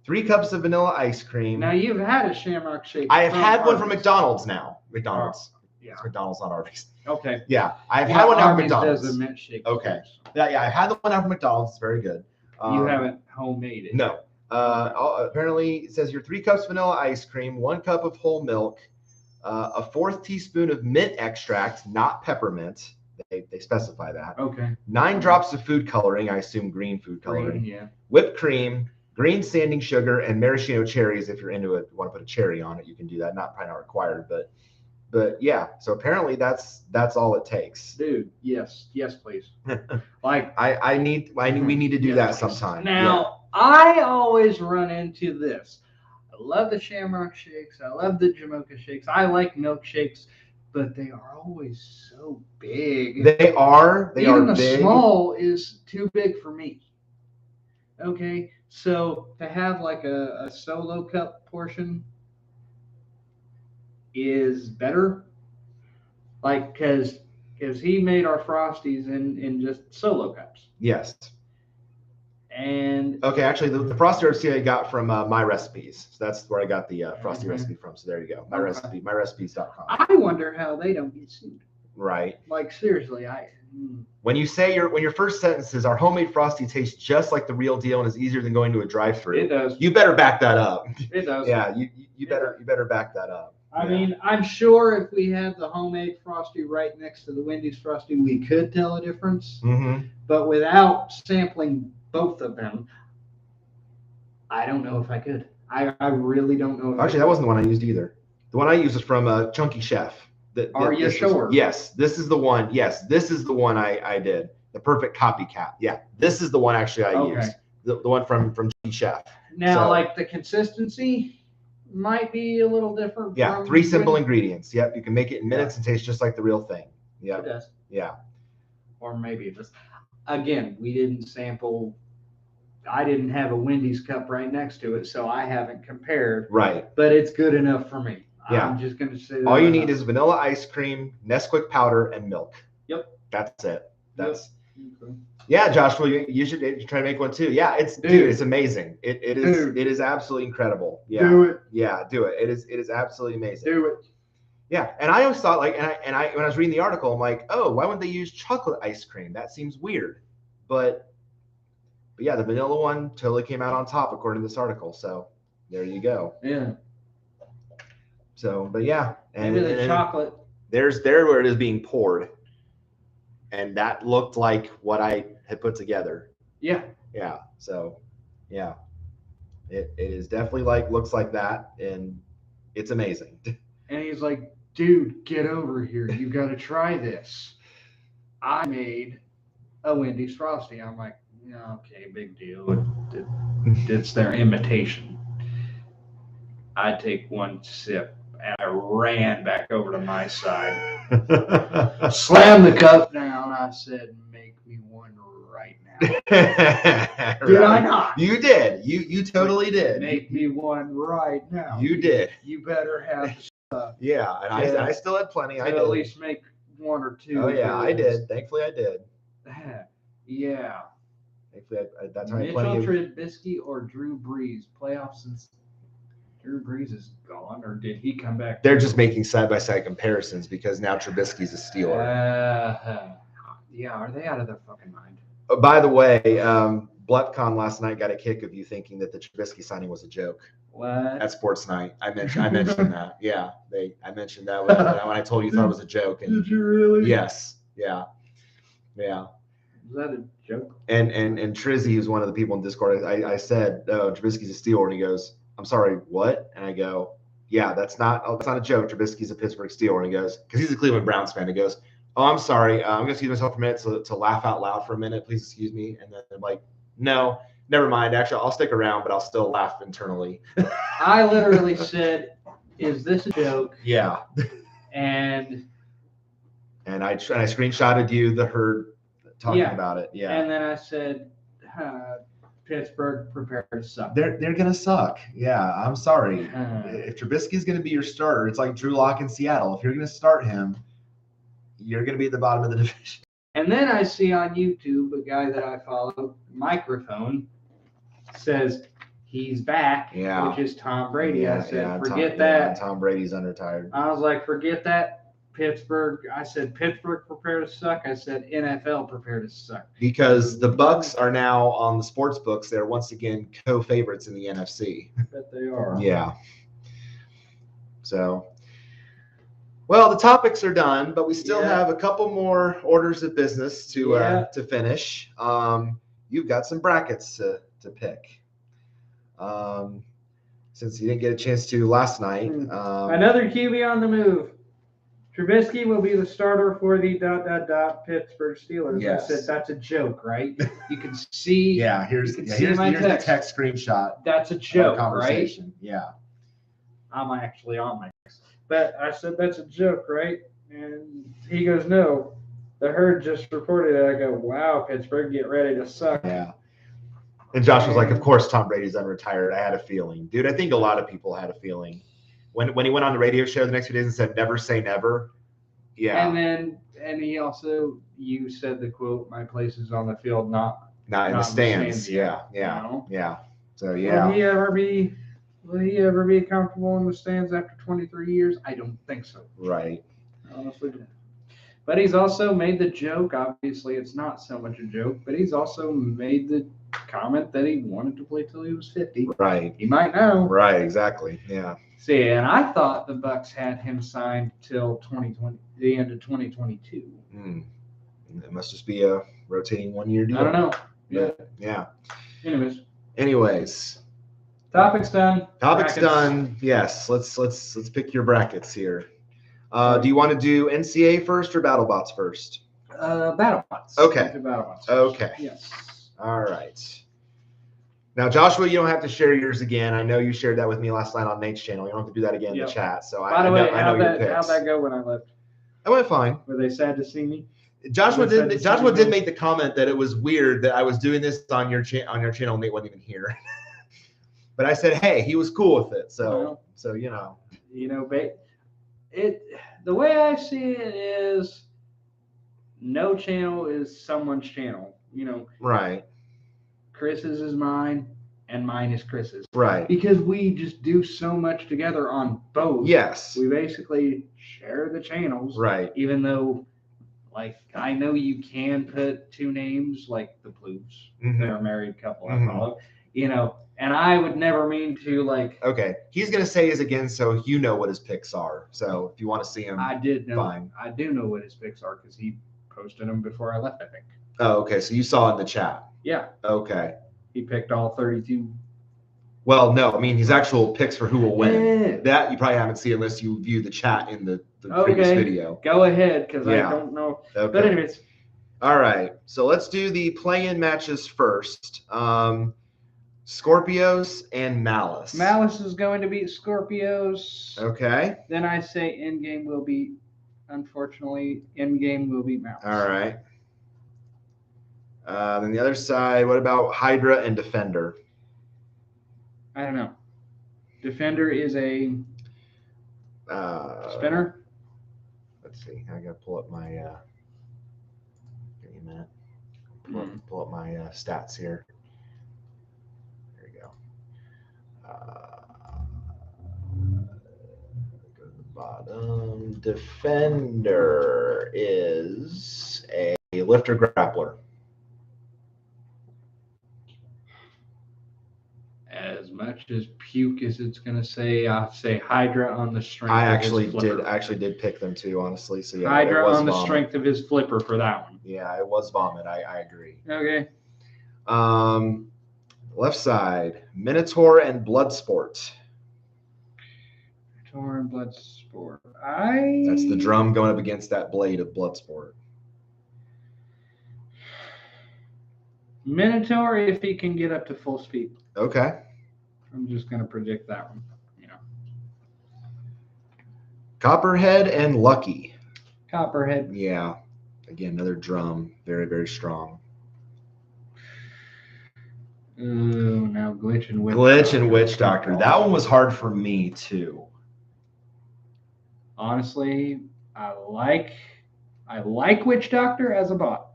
3 cups of vanilla ice cream. Now you've had a Shamrock Shake. I have had one from Arby's. McDonald's now. McDonald's. Yeah. It's McDonald's, not Arby's. Okay. Yeah. I've had one now from Arby's McDonald's. does a mint shake. Okay. Yeah, I've had the one out from McDonald's. It's very good. You haven't homemade it. No. Apparently it says your 3 cups vanilla ice cream, 1 cup of whole milk, a 1/4 teaspoon of mint extract, not peppermint. They specify that. Okay. 9 drops of food coloring, I assume green food coloring. Green, yeah. Whipped cream, green sanding sugar, and maraschino cherries. If you're into it, want to put a cherry on it, you can do that. Probably not required, but yeah. So apparently that's all it takes. Dude, yes, please. Like we need to do that sometime. Now, I always run into this. I love the Shamrock Shakes. I love the Jamocha Shakes. I like milkshakes, but they are always so big. They are Even the big. small is too big for me. Okay, so to have like a solo cup portion is better. Like, because he made our Frosties in just solo cups. Yes. And okay, actually, the Frosty recipe I got from My Recipes. So that's where I got the Frosty recipe from. So there you go. myrecipes.com. I wonder how they don't get sued. Right. Like, seriously, when you say when your first sentence is our homemade Frosty tastes just like the real deal and is easier than going to a drive-thru. It does. You better back that up. It does. Yeah, you better back that up. I mean, I'm sure if we had the homemade Frosty right next to the Wendy's Frosty, we could tell a difference. Mm-hmm. But without sampling both of them, I don't know if I could. I really don't know. Actually, that wasn't the one I used either. The one I used was from Chunky Chef. Are you sure? Yes, this is the one. Yes, this is the one I did. The perfect copycat. Yeah, this is the one actually I used. The one from Chunky Chef. Now, like the consistency might be a little different. Yeah, 3 simple ingredients. Yep, you can make it in minutes and taste just like the real thing. Yeah. It does. Yeah. Or maybe just, again, we didn't sample. I didn't have a Wendy's cup right next to it, so I haven't compared. Right. But it's good enough for me. Yeah. I'm just going to say that. All you need is vanilla ice cream, Nesquik powder, and milk. Yep. That's it. That's. Yep. Yeah, Joshua, you should try to make one too. Yeah, dude, it's amazing. It is absolutely incredible. Yeah. Do it. Yeah, do it. It is absolutely amazing. Do it. Yeah, and I always thought when I was reading the article, I'm like, oh, why wouldn't they use chocolate ice cream? That seems weird. But yeah, the vanilla one totally came out on top according to this article. So there you go. Yeah. So, but yeah, and maybe the chocolate. There's where it is being poured, and that looked like what I had put together. Yeah. Yeah. So, yeah, it is definitely looks like that, and it's amazing. And he's like, dude, get over here. You got to try this. I made a Wendy's Frosty. I'm like, yeah, okay, big deal. It's their imitation. I take one sip and I ran back over to my side. Slammed the cup down. I said, make me one right now. Did I not? You did. You totally did. Make me one right now. You did. You better have yeah, and I still had plenty. I did. At least make 1 or 2. Oh yeah, I did. Thankfully, I did. Yeah. Thankfully, that's how I had Mitchell plenty of. Trubisky or Drew Brees playoffs since Drew Brees is gone, or did he come back? They're just making side-by-side comparisons because now Trubisky's a Steeler. Yeah, are they out of their fucking mind? Oh, by the way, BluffCon last night got a kick of you thinking that the Trubisky signing was a joke. What? At Sports Night, I mentioned that. Yeah, I mentioned that when I told you thought it was a joke. And did you really? yes. Yeah. Yeah. Was that a Joke. And Trizzy, who's one of the people in Discord, I said, "Oh, Trubisky's a Steeler," and he goes, "I'm sorry, what?" And I go, "Yeah, that's not a joke. Trubisky's a Pittsburgh Steeler." And he goes, because he's a Cleveland Browns fan. He goes, "Oh, I'm sorry. I'm gonna excuse myself for a minute to laugh out loud for a minute. Please excuse me." And then I'm like, "No, never mind. Actually, I'll stick around, but I'll still laugh internally." I literally said, "Is this a joke?" Yeah. And I screenshotted you the herd talking about it. Yeah. And then I said, Pittsburgh, prepare to suck. They're gonna suck. Yeah, I'm sorry. If Trubisky's gonna be your starter, it's like Drew Lock in Seattle. If you're gonna start him, you're gonna be at the bottom of the division. And then I see on YouTube a guy that I follow, Microphone, says he's back, which is Tom Brady. I said, forget that. Tom Brady's unretired. I was like, forget that. Pittsburgh. I said, Pittsburgh, prepare to suck. I said, NFL, prepare to suck. Because the Bucks are now on the sports books. They're once again co-favorites in the NFC. I bet they are. Yeah. So, well, the topics are done, but we still have a couple more orders of business to finish. You've got some brackets to pick. Since you didn't get a chance to last night. Another QB on the move. Trubisky will be the starter for the ... Pittsburgh Steelers. Yes. I said, that's a joke, right? You can see. Yeah, here's the text screenshot. That's a joke, right? Yeah. I'm actually on my text. But I said, that's a joke, right? And he goes, no. The herd just reported it. I go, wow, Pittsburgh, get ready to suck. Yeah. And Josh was like, of course Tom Brady's unretired. I had a feeling. Dude, I think a lot of people had a feeling. When he went on the radio show the next few days and said, never say never. Yeah. And he also, you said the quote, my place is on the field, not in the stands. Yeah. So, yeah. Will he ever be comfortable in the stands after 23 years? I don't think so. Right. Honestly. But he's also made the joke. Obviously, it's not so much a joke, but he's also made the comment that he wanted to play till he was 50. Right. He might know. Right, exactly. Yeah. See, and I thought the Bucks had him signed till the end of 2022. It must just be a rotating 1-year deal. I don't know. Yeah. Anyways. Topic's done. Brackets done. Yes. Let's pick your brackets here. Do you want to do NCA first or BattleBots first? BattleBots. Okay. BattleBots. Okay. Yes. All right. Now, Joshua, you don't have to share yours again. I know you shared that with me last night on Nate's channel. You don't have to do that again in the chat. So By the way, I know your picks. How'd that go when I left? I went fine. Were they sad to see me? Joshua did make the comment that it was weird that I was doing this on your channel. Nate wasn't even here. But I said, hey, he was cool with it. So you know. The way I see it is, no channel is someone's channel. Right. Chris's is mine, and mine is Chris's. Right. Because we just do so much together on both. Yes. We basically share the channels. Right. Even though, I know you can put two names, like the Ploufs. Mm-hmm. They're a married couple, I follow. And I would never mean to, Okay. He's going to say his again so you know what his picks are. So if you want to see him, I did know. fine. I do know what his picks are because he posted them before I left, I think. Oh, okay. So you saw in the chat. Yeah. Okay. He picked all 32. Well, no. I mean, his actual picks for who will win. Yeah. That you probably haven't seen unless you view the chat in the previous video. Go ahead, because I don't know. Okay. But anyways. All right. So let's do the play-in matches first. Scorpios and Malice. Malice is going to beat Scorpios. Okay. Then I say Endgame will beat, unfortunately, Endgame will beat Malice. All right. Then the other side, what about Hydra and Defender? I don't know. Defender is a spinner. Let's see. I gotta pull up my. Give me a minute. Pull up my stats here. There we go. Go to the bottom. Defender is a lifter grappler. As much as puke as it's going to say, I'll say Hydra on the strength I of actually his flipper. did pick them too, honestly. So yeah, Hydra it was on the vomit. strength of his flipper for that one. Yeah, it was vomit. I agree. Okay. Left side, Minotaur and Bloodsport. Minotaur and Bloodsport. That's the drum going up against that blade of Bloodsport. Minotaur, if he can get up to full speed. Okay. I'm just going to predict that one. Copperhead and Lucky. Copperhead. Yeah. Again, another drum. Very, very strong. Oh, now Glitch and Witch Glitch Doctor. and Witch Doctor. That one was hard for me too. Honestly, I like Witch Doctor as a bot.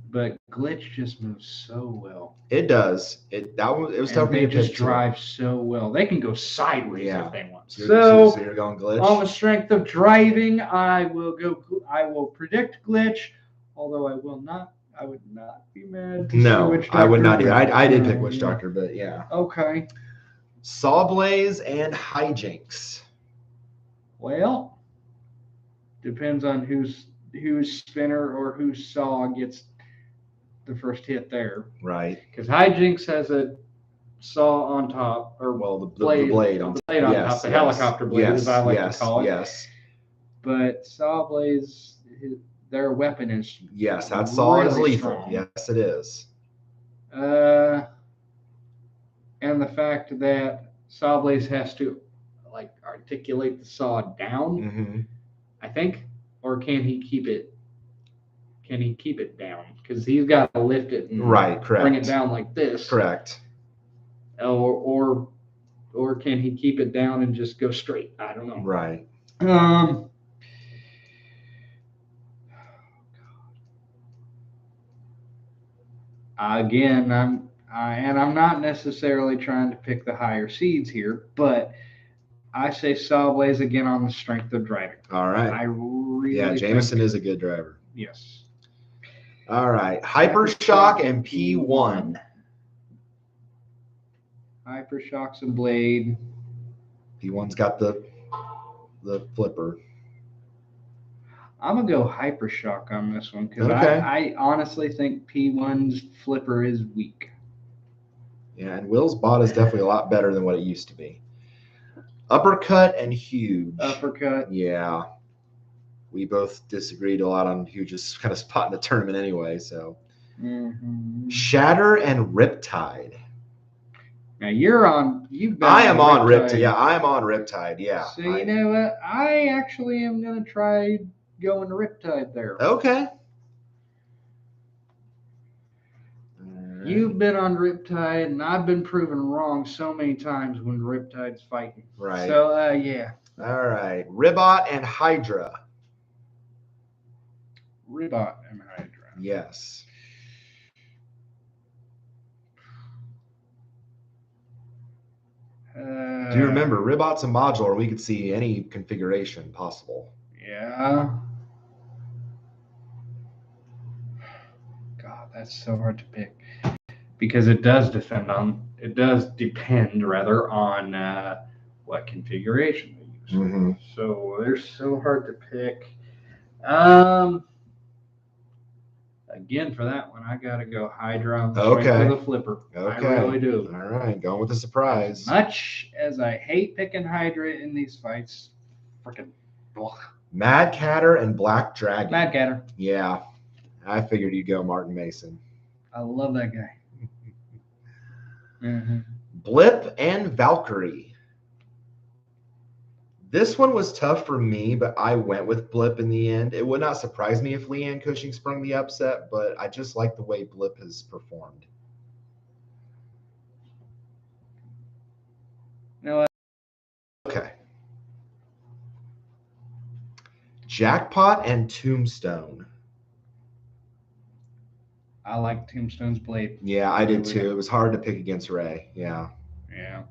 But Glitch just moves so well. It does. It was tough for me to pick. They just drive so well. They can go sideways if they want. So you're going Glitch. On the strength of driving, I will predict Glitch, although I would not be mad to see Witch Doctor. I would not either. I did pick Witch Doctor, but yeah. Okay. Sawblaze and Hijinks. Well, depends on whose spinner or whose saw gets the first hit there. Right. Because Hijinks has a saw on top, or the blade on top, the helicopter blade, as I like to call it. Yes. But Sawblaze, their weapon is that saw is really lethal. strong. Yes, it is. And the fact that Sawblaze has to articulate the saw down, I think, or can he keep it? Can he keep it down? Because he's got to lift it and bring it down like this. Correct. Or can he keep it down and just go straight? I don't know. Right. Again, I'm not necessarily trying to pick the higher seeds here, but I say Sawblaze again on the strength of driving. All right. I really Jameson is a good driver. Yes. All right. Hypershock and P1. Hypershock's a blade. P1's got the flipper. I'm going to go Hypershock on this one because Okay. I honestly think P1's flipper is weak. Yeah, and Will's bot is definitely a lot better than what it used to be. Uppercut and Huge. Uppercut. Yeah. We both disagreed a lot on Huge's kind of spot in the tournament anyway, so. Shatter and Riptide. Now you've been I am on Riptide. Yeah, I am on Riptide. Yeah. So you know what? I actually am going to try going Riptide there. Okay. You've been on Riptide, and I've been proven wrong so many times when Riptide's fighting. Right. So, yeah. All right. Ribot and Hydra. Ribot and Hydra. Yes. Do you remember, Ribot's a modular. We could see any configuration possible. Yeah. God, that's so hard to pick. Because it does depend on what configuration they use. So they're so hard to pick. Again, for that one, I gotta go Hydra on the strength of the flipper. Okay. I really do. All right, going with the surprise. As much as I hate picking Hydra in these fights, freaking Mad Catter and Black Dragon. Mad Catter. Yeah, I figured you'd go Martin Mason. I love that guy. Blip and Valkyrie. This one was tough for me, but I went with Blip in the end. It would not surprise me if Leanne Cushing sprung the upset, but I just like the way Blip has performed. You know what? Okay. Jackpot and Tombstone. I like Tombstone's blade. Yeah, I did too. It was hard to pick against Ray. Yeah. Yeah.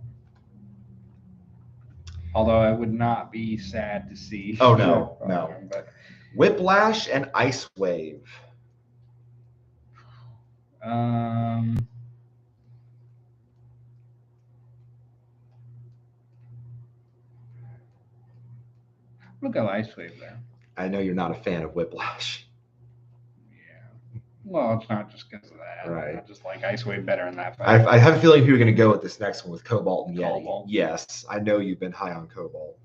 Although I would not be sad to see. Oh, no. But Whiplash and Ice Wave. We'll go Ice Wave there. I know you're not a fan of Whiplash. Yeah. Well, it's not just because of that. Right. I just like Ice Wave better in that fight. I have a feeling you're going to go with this next one with Cobalt and Yeti. Cobalt. Yes, I know you've been high on Cobalt.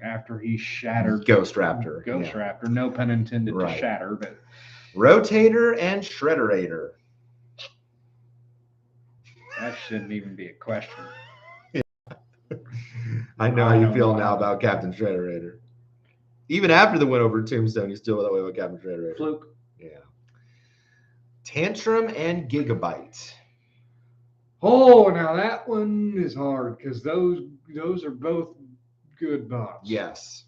After he shattered Ghost Raptor. Ghost yeah. Raptor, no pun intended Right. to shatter, but Rotator and Shredderator. that shouldn't even be a question. I know how you feel now about Captain Shredderator. Even after the win over Tombstone, you still feel that way about Captain Shredderator. Fluke. Yeah. Tantrum and Gigabyte. Oh, now that one is hard because those are both good bots. Yes.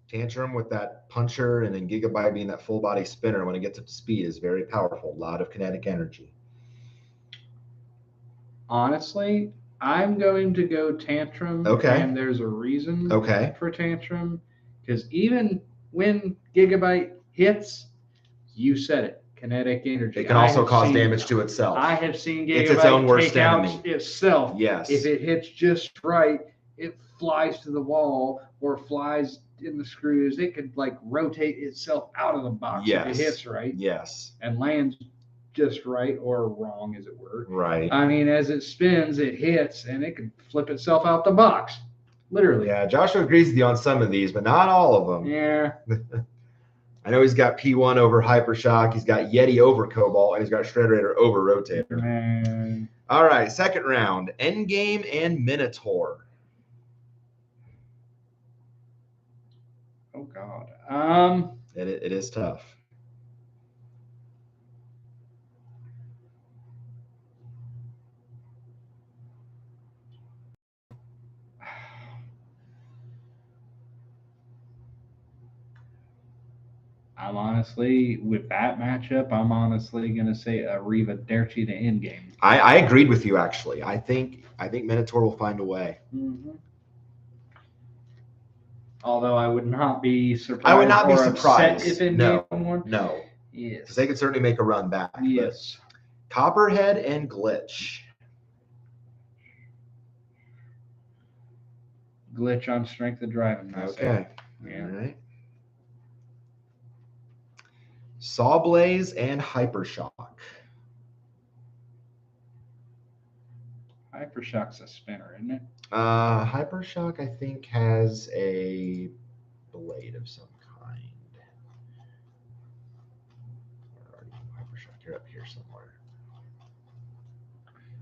Tantrum with that puncher and then Gigabyte being that full body spinner when it gets up to speed is very powerful. A lot of kinetic energy. Honestly, I'm going to go Tantrum. Okay. And there's a reason Okay. for Tantrum. Because even when Gigabyte hits, you said it, kinetic energy. It can also cause damage to itself. I have seen Gigabyte It's its own worst take out enemy. itself. Yes. If it hits just right, it flies to the wall or flies in the screws. It could like rotate itself out of the box if it hits right. Yes. And lands just right or wrong, as it were. Right. I mean, as it spins, it hits and it can flip itself out the box. Literally. Yeah, Joshua agrees with you on some of these, but not all of them. Yeah. I know he's got P1 over Hypershock, he's got Yeti over Cobalt, and he's got Shredderator over Rotator. Man. All right, second round, Endgame and Minotaur. Oh God. It is tough. I'm honestly, with that matchup, I'm honestly gonna say Arriva Derchi to Endgame. I agreed with you actually. I think Minotaur will find a way. Mm-hmm. Although I would not be surprised. I would not be or surprised. upset if No, Endgame won. no. Yes. Because they could certainly make a run back. but Yes. Copperhead and Glitch. Glitch on strength of driving. I say. Okay. Yeah. All right. Sawblaze and Hypershock. Hypershock's a spinner, isn't it? Hypershock, I think, has a blade of some kind. Where are you, Hypershock? You're up here somewhere.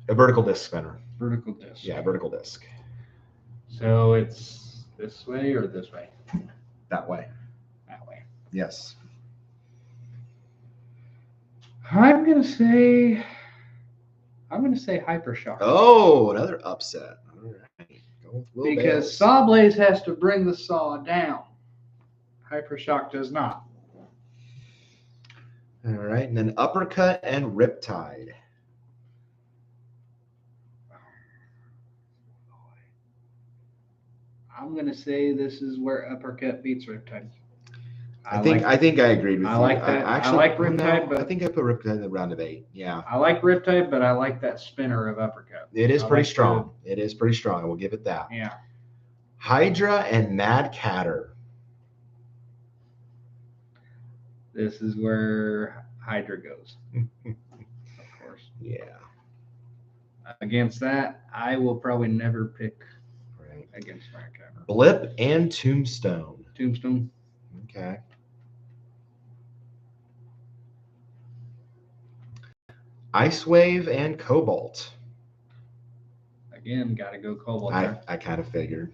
A vertical disc spinner. Vertical disc. Yeah, vertical disc. So it's this way or this way? That way. That way. Yes. I'm gonna say Hypershock. Oh, another upset. All right. Go with Will Because Bales. Sawblaze has to bring the saw down. Hypershock does not. All right, and then Uppercut and Riptide. I'm gonna say this is where Uppercut beats Riptide. I think I agreed with you. I like that. I like Riptide, but I think I put Riptide in the round of 8. Yeah. I like Riptide, but I like that spinner of Uppercut. It is I pretty like strong. It is pretty strong. I will give it that. Yeah. Hydra and Mad Catter. This is where Hydra goes. Of course. Yeah. Against that, I will probably never pick Right. against Mad Catter. Blip and Tombstone. Tombstone. Okay. Ice Wave and Cobalt. Again, gotta go Cobalt. I kind of figured.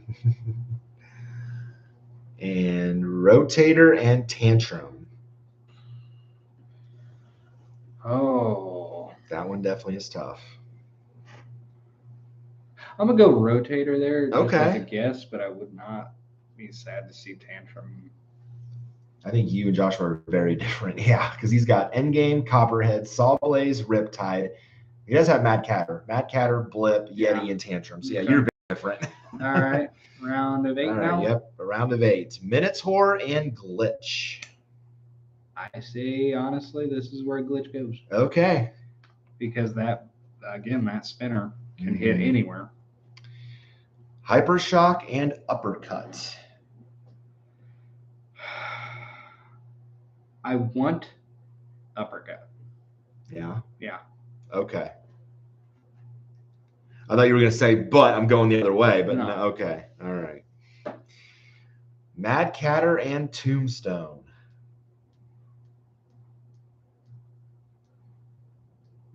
And Rotator and Tantrum. Oh. That one definitely is tough. I'm gonna go Rotator there. Just Okay. as a guess, but I would not be sad to see Tantrum. I think you and Joshua are very different. Yeah, because he's got Endgame, Copperhead, Sawblaze, Riptide. He does have Mad Catter, Blip, Yeti, and Tantrum. So yeah, Okay. you're very different. All right. Round of 8 All now. right, yep, a round of 8. Minotaur and Glitch. I say honestly, this is where Glitch goes. Okay. Because that spinner can hit Mhm. anywhere. Hypershock and Uppercut. I want uppercut. Yeah. Yeah. Okay. I thought you were going to say, but I'm going the other way. But No. no. Okay. All right. Mad Catter and Tombstone.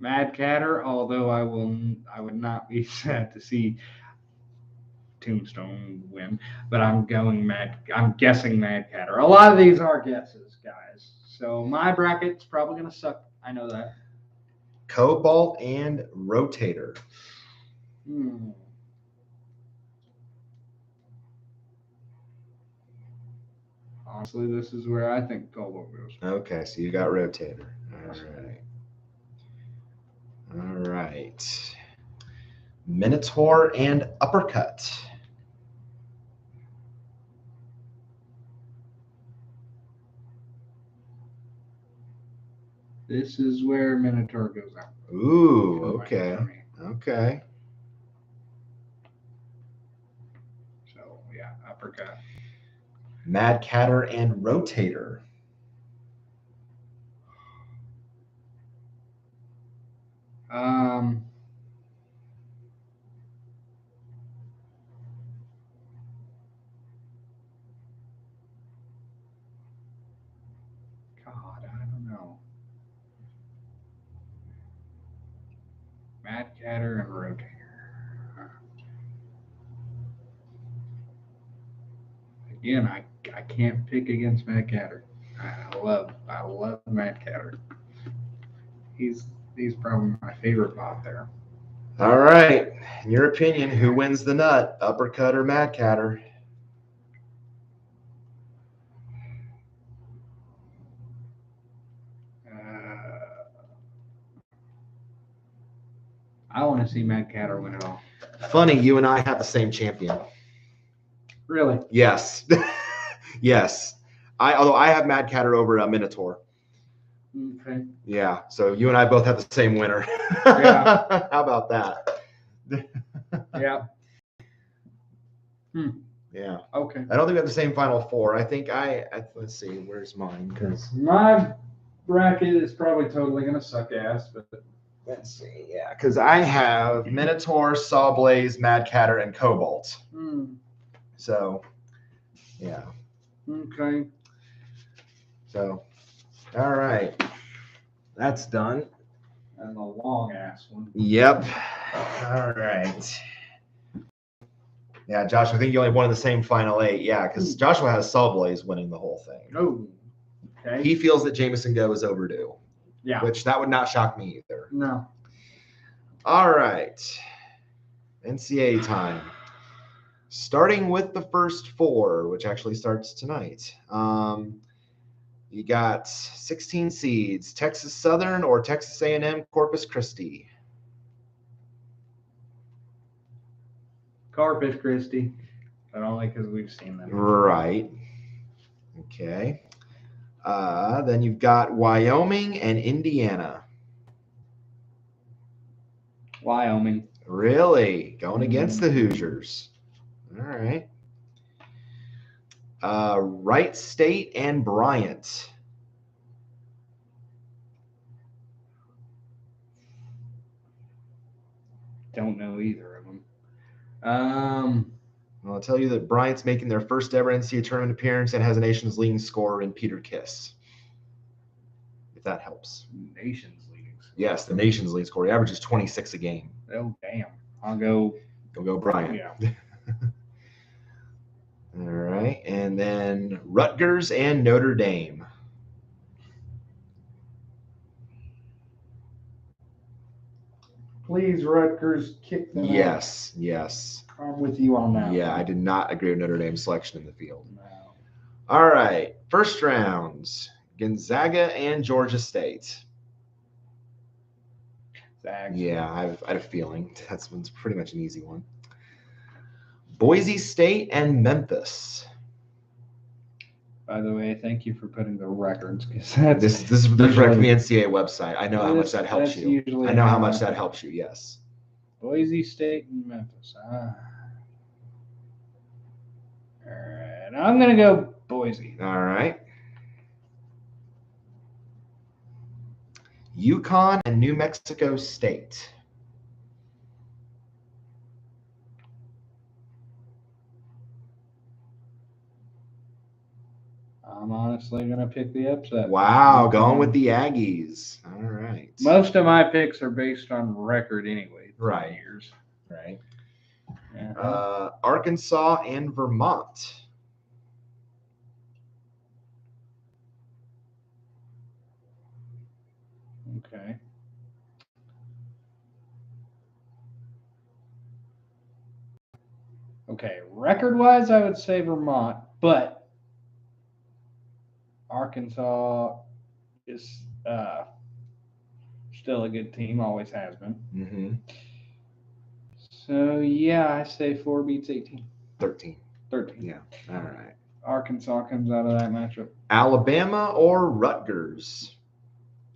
Mad Catter, although I would not be sad to see Tombstone win, but I'm guessing Mad Catter. A lot of these are guesses, guys. So my bracket's probably gonna suck. I know that. Cobalt and Rotator. Honestly, this is where I think Cobalt goes. Okay, so you got Rotator. All right. All right. Minotaur and Uppercut. This is where Minotaur goes out. Ooh, For okay. me. Okay. So yeah, Uppercut. Mad Catter and Rotator. God, I don't know. Mad Catter and Rotator. Again, I can't pick against Mad Catter. I love Mad Catter. He's probably my favorite bot there. All right. In your opinion, who wins the nut, Uppercut or Mad Catter? I want to see Mad Catter win it all. Funny, you and I have the same champion. Really? Yes. Yes. Although I have Mad Catter over Minotaur. Okay. Yeah. So you and I both have the same winner. Yeah. How about that? Yeah. Yeah. Okay. I don't think we have the same final four. I think let's see, where's mine? Because My bracket is probably totally gonna suck ass, but let's see, yeah, because I have Minotaur, Sawblaze, Mad Catter, and Cobalt. So, yeah. Okay. So, all right, that's done. And the long ass one. Yep. All right. Yeah, Josh, I think you only won in the same final 8. Yeah, because Joshua has Sawblaze winning the whole thing. Oh. Okay. He feels that Jameson Go is overdue. Yeah. Which that would not shock me either. No. All right. NCAA time. Starting with the first 4, which actually starts tonight. You got 16 seeds, Texas Southern or Texas A&M Corpus Christi. Corpus Christi, but only because we've seen them. Right. Okay. Then you've got Wyoming and Indiana. Wyoming. Really? Going against the Hoosiers. All right. Wright State and Bryant. Don't know either of them. Well, I'll tell you that Bryant's making their first ever NCAA tournament appearance and has a nation's leading scorer in Peter Kiss. If that helps. Nation's leading. Yes, the nation's leading scorer. He averages 26 a game. Oh, damn. I'll go. Go Bryant. Yeah. All right. And then Rutgers and Notre Dame. Please, Rutgers, kick them out. Yes. I'm with you on that. Yeah, I did not agree with Notre Dame's selection in the field. No. All right. First rounds, Gonzaga and Georgia State. Yeah, I had a feeling. That's one's pretty much an easy one. Boise State and Memphis. By the way, thank you for putting the records, because This is direct from the NCAA website. I know how much that helps you. I know how much that helps you. Yes. Boise State and Memphis. All right, I'm gonna go Boise. All right. Yukon and New Mexico State. I'm honestly going to pick the upset. Wow, going with the Aggies. All right. Most of my picks are based on record anyway. Right. Years. Right. Uh-huh. Arkansas and Vermont. Okay. Okay, record-wise, I would say Vermont, but Arkansas is still a good team, always has been. Mm-hmm. So, yeah, I say 4 beats 18. 13. 13. Yeah. All right. Arkansas comes out of that matchup. Alabama or Rutgers?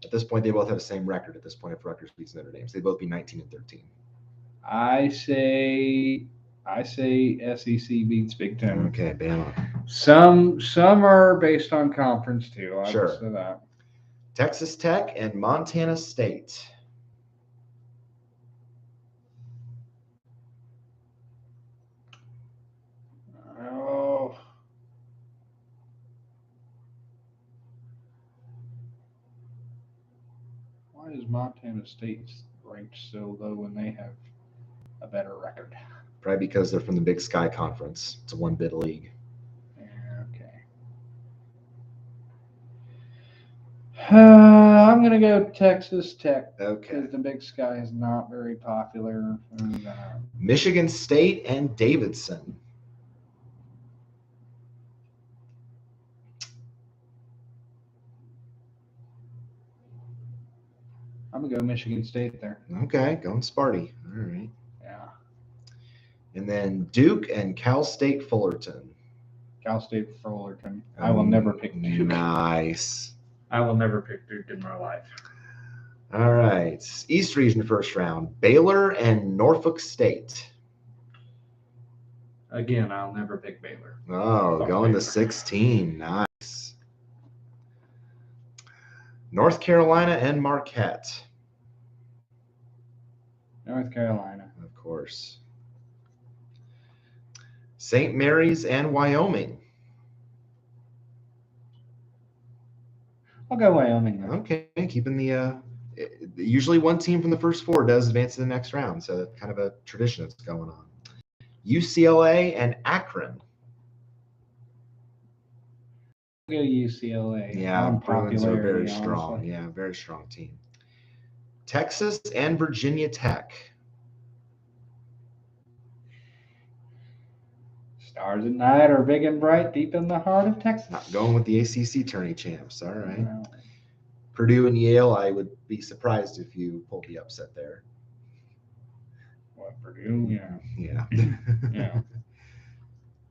At this point, they both have the same record. At this point, if Rutgers beats Notre Dame, so they'd both be 19 and 13. I say SEC beats Big Ten. Okay, Bama. Some are based on conference too. I Sure. would say that. Texas Tech and Montana State. Oh. Why is Montana State ranked so low when they have a better record? Probably because they're from the Big Sky Conference. It's a one-bid league. Okay. I'm going to go Texas Tech. Okay. Because the Big Sky is not very popular. And, Michigan State and Davidson. I'm going to go Michigan State there. Okay, going Sparty. All right. Yeah. And then Duke and Cal State Fullerton. Cal State Fullerton. I will never pick Duke. Nice. I will never pick Duke in my life. All right. East Region first round. Baylor and Norfolk State. Again, I'll never pick Baylor. Oh, Fuck going Baylor. to 16. Nice. North Carolina and Marquette. North Carolina. Of course. St. Mary's and Wyoming. I'll go Wyoming then. Okay, keeping the usually one team from the first four does advance to the next round, so that's kind of a tradition that's going on. UCLA and Akron. I'll go UCLA. Yeah, on Bruins are very popularity, strong. honestly. Yeah, very strong team. Texas and Virginia Tech. Stars at night are big and bright deep in the heart of Texas. Not going with the ACC tourney champs. All right. Well, Purdue and Yale, I would be surprised if you pulled the upset there. what, Purdue? Yeah. Yeah. Yeah.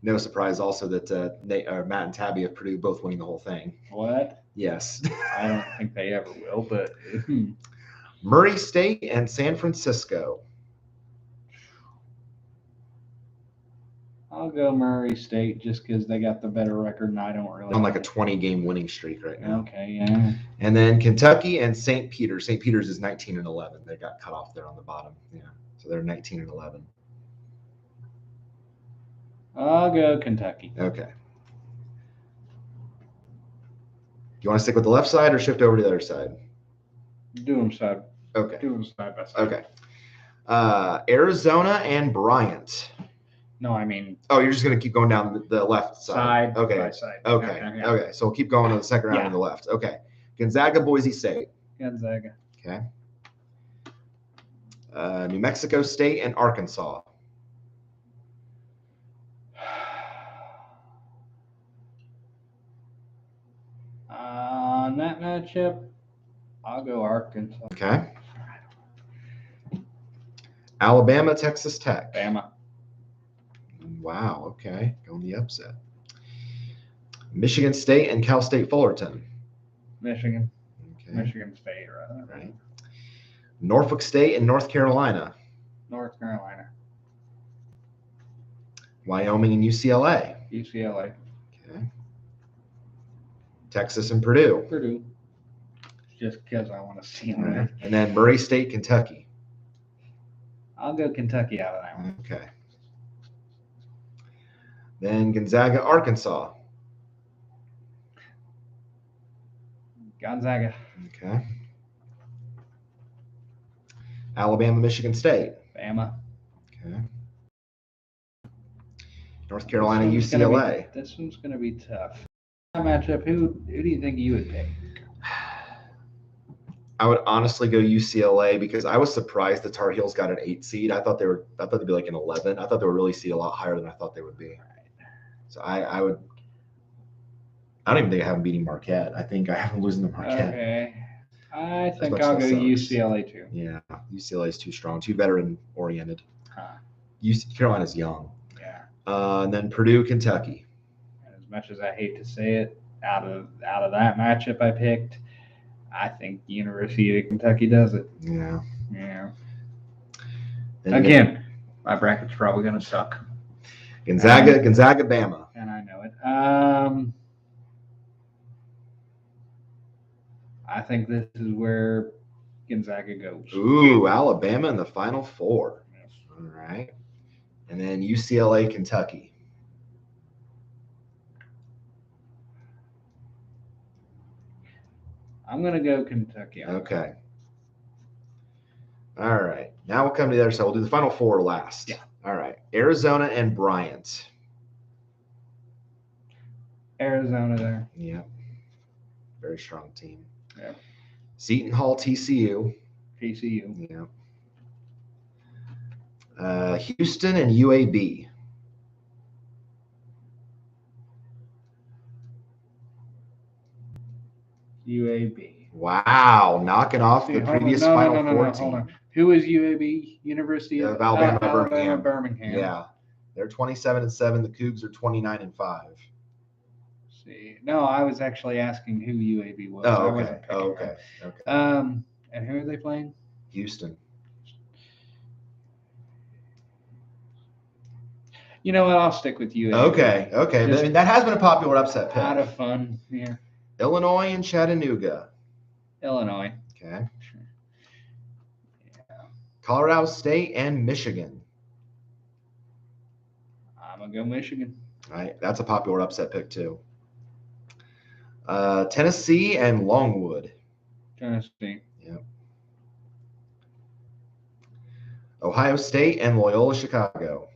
No surprise also that Matt and Tabby of Purdue both winning the whole thing. What? Yes. I don't think they ever will, but Murray State and San Francisco. I'll go Murray State just because they got the better record and I don't really. On like a 20-game winning streak right now. Okay, yeah. And then Kentucky and St. Peter's. St. Peter's is 19 and 11. They got cut off there on the bottom. Yeah. So they're 19 and 11. I'll go Kentucky. Okay. You want to stick with the left side or shift over to the other side? Do them side. Okay. Do them side by side. Okay. Arizona and Bryant. No, I mean Oh, you're just going to keep going down the left side. side Okay. by side. Okay. Yeah. Okay. So we'll keep going on the second round Yeah. on the left. Okay. Gonzaga, Boise State. Gonzaga. Okay. New Mexico State and Arkansas. On that matchup, I'll go Arkansas. Okay. Alabama, Texas Tech. Bama. Wow. Okay. Going the upset. Michigan State and Cal State Fullerton. Michigan. Okay. Michigan State, rather. Right. Norfolk State and North Carolina. North Carolina. Wyoming and UCLA. UCLA. Okay. Texas and Purdue. Purdue. just because I want to see All right. them. And then Murray State, Kentucky. I'll go Kentucky out of that one. Okay. Then Gonzaga, Arkansas. Gonzaga. Okay. Alabama, Michigan State. Bama. Okay. North Carolina, UCLA. This one's going to be tough. That matchup, who do you think you would pick? I would honestly go UCLA because I was surprised the Tar Heels got an 8 seed. I thought they'd be like an 11. I thought they would really seed a lot higher than I thought they would be. So I don't even think I have them beating Marquette. I think I have them losing to Marquette. Okay. I think much I'll as go that sucks. UCLA too. Yeah, UCLA is too strong, too veteran oriented. Huh. Carolina's young. Yeah. And then Purdue, Kentucky. And as much as I hate to say it, out of that matchup I picked, I think the University of Kentucky does it. Yeah. Yeah. Then Again, my bracket's probably going to suck. Gonzaga, Bama. And I know it. I think this is where Gonzaga goes. Ooh, Alabama in the Final Four. All right. And then UCLA, Kentucky. I'm going to go Kentucky. Okay. All right. Now we'll come to the other side. We'll do the Final Four last. Yeah. All right. Arizona and Bryant. Arizona there. Yeah. Very strong team. Yeah. Seton Hall, TCU. TCU. Yeah. Houston and UAB. UAB. Wow. Knocking off the previous Final Four team. Hold on. Who is UAB? University of Alabama, Birmingham. Yeah. They're 27-7. The Cougs are 29-5. See. No, I was actually asking who UAB was. Oh, I okay. wasn't picking Okay. them. Okay. And who are they playing? Houston. You know what? I'll stick with UAB. Okay. Okay. Just I mean, that has been a popular upset pick. Out of fun. Yeah. Illinois and Chattanooga. Illinois. Okay. Yeah. Colorado State and Michigan. I'm going to go Michigan. All right. That's a popular upset pick, too. Tennessee and Longwood. Tennessee. Yep. Ohio State and Loyola Chicago.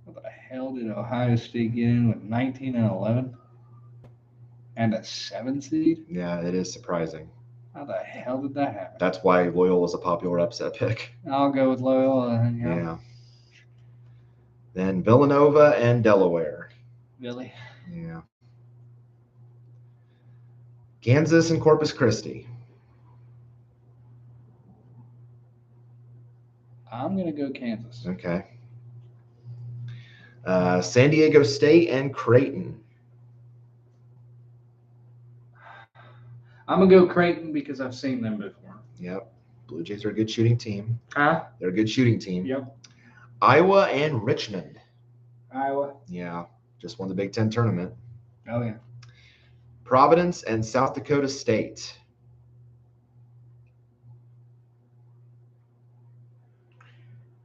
What the hell did Ohio State get in with 19 and 11? And a 7 seed? Yeah, it is surprising. How the hell did that happen? That's why Loyola is a popular upset pick. I'll go with Loyola. Yeah. Then Villanova and Delaware. Really? Yeah. Kansas and Corpus Christi. I'm going to go Kansas. Okay. San Diego State and Creighton. I'm going to go Creighton because I've seen them before. Yep. Blue Jays are a good shooting team. Huh? They're a good shooting team. Yep. Iowa and Richmond. Iowa. Yeah. Just won the Big Ten tournament. Oh, yeah. Providence and South Dakota State.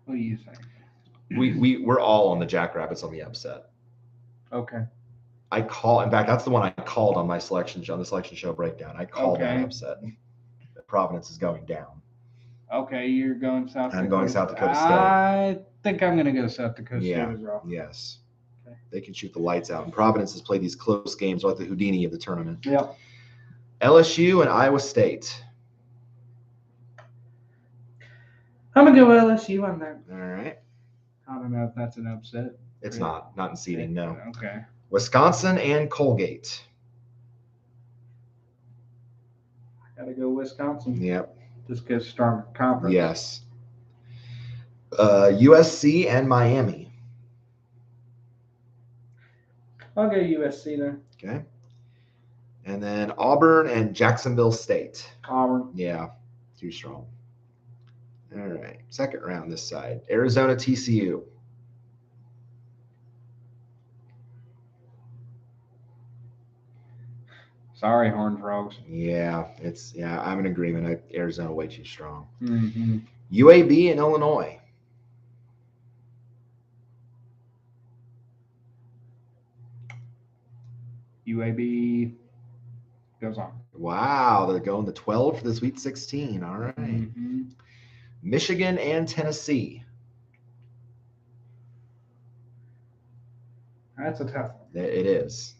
What do you think? We're all on the Jackrabbits on the upset. Okay. In fact, that's the one I called on my selection show breakdown. I called that upset. That Providence is going down. Okay, you're going South Dakota. I'm going South Dakota State. I think I'm going to go South Dakota State as well. Yes. Okay. They can shoot the lights out. And Providence has played these close games like the Houdini of the tournament. Yep. LSU and Iowa State. I'm going to go LSU on that. All right. I don't know if that's an upset. It's not in seeding, no. Okay. Wisconsin and Colgate. I got to go Wisconsin. Yep. Just because stronger conference. Yes. USC and Miami. I'll go USC there. Okay. And then Auburn and Jacksonville State. Auburn. Yeah. Too strong. All right. Second round this side. Arizona, TCU. Sorry, Horned Frogs. Yeah, I'm in agreement. Arizona way too strong. Mm-hmm. UAB and Illinois. UAB goes on. Wow, they're going to 12 for the Sweet 16. All right. Mm-hmm. Michigan and Tennessee. That's a tough one. It is.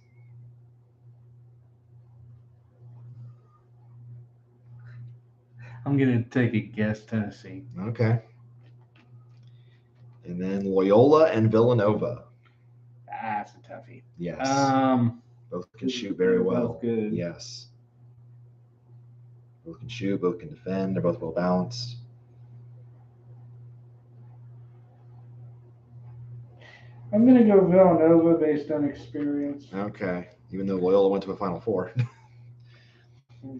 I'm going to take a guess, Tennessee. Okay. And then Loyola and Villanova. That's a toughie. Yes. Both can shoot very they're well. both good. Yes. Both can shoot, both can defend. They're both well balanced. I'm going to go Villanova based on experience. Okay. Even though Loyola went to a Final Four.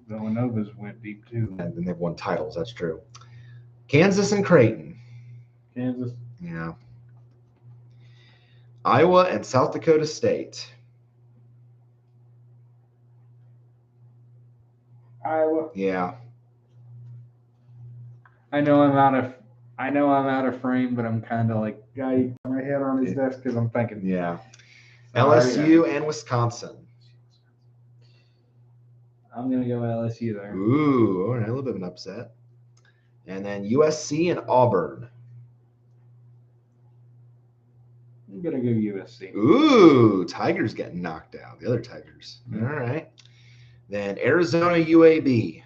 Villanova's went deep too. And then they've won titles. That's true. Kansas and Creighton. Kansas. Yeah. Iowa and South Dakota State. Iowa. Yeah. I know I'm out of frame, but I'm kind of like guy got my head on his desk because I'm thinking. Yeah. Sorry, LSU and Wisconsin. I'm gonna go LSU there. Ooh, all right, a little bit of an upset. And then USC and Auburn. I'm gonna go USC. Ooh, Tigers getting knocked out. The other Tigers. Mm-hmm. All right. Then Arizona UAB.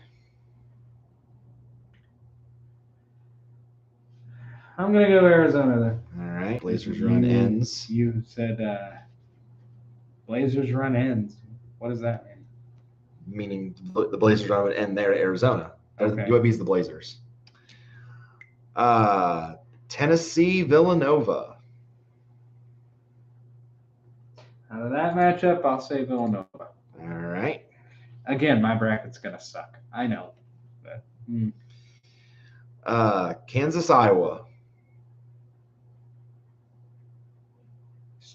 I'm gonna go Arizona there. All right. Blazers run ends. You said Blazers run ends. What does that mean? Meaning the Blazers run would end there at Arizona. Okay. UAB's the Blazers. Tennessee Villanova. Out of that matchup, I'll say Villanova. All right. Again, my bracket's gonna suck. I know. But, Kansas Iowa.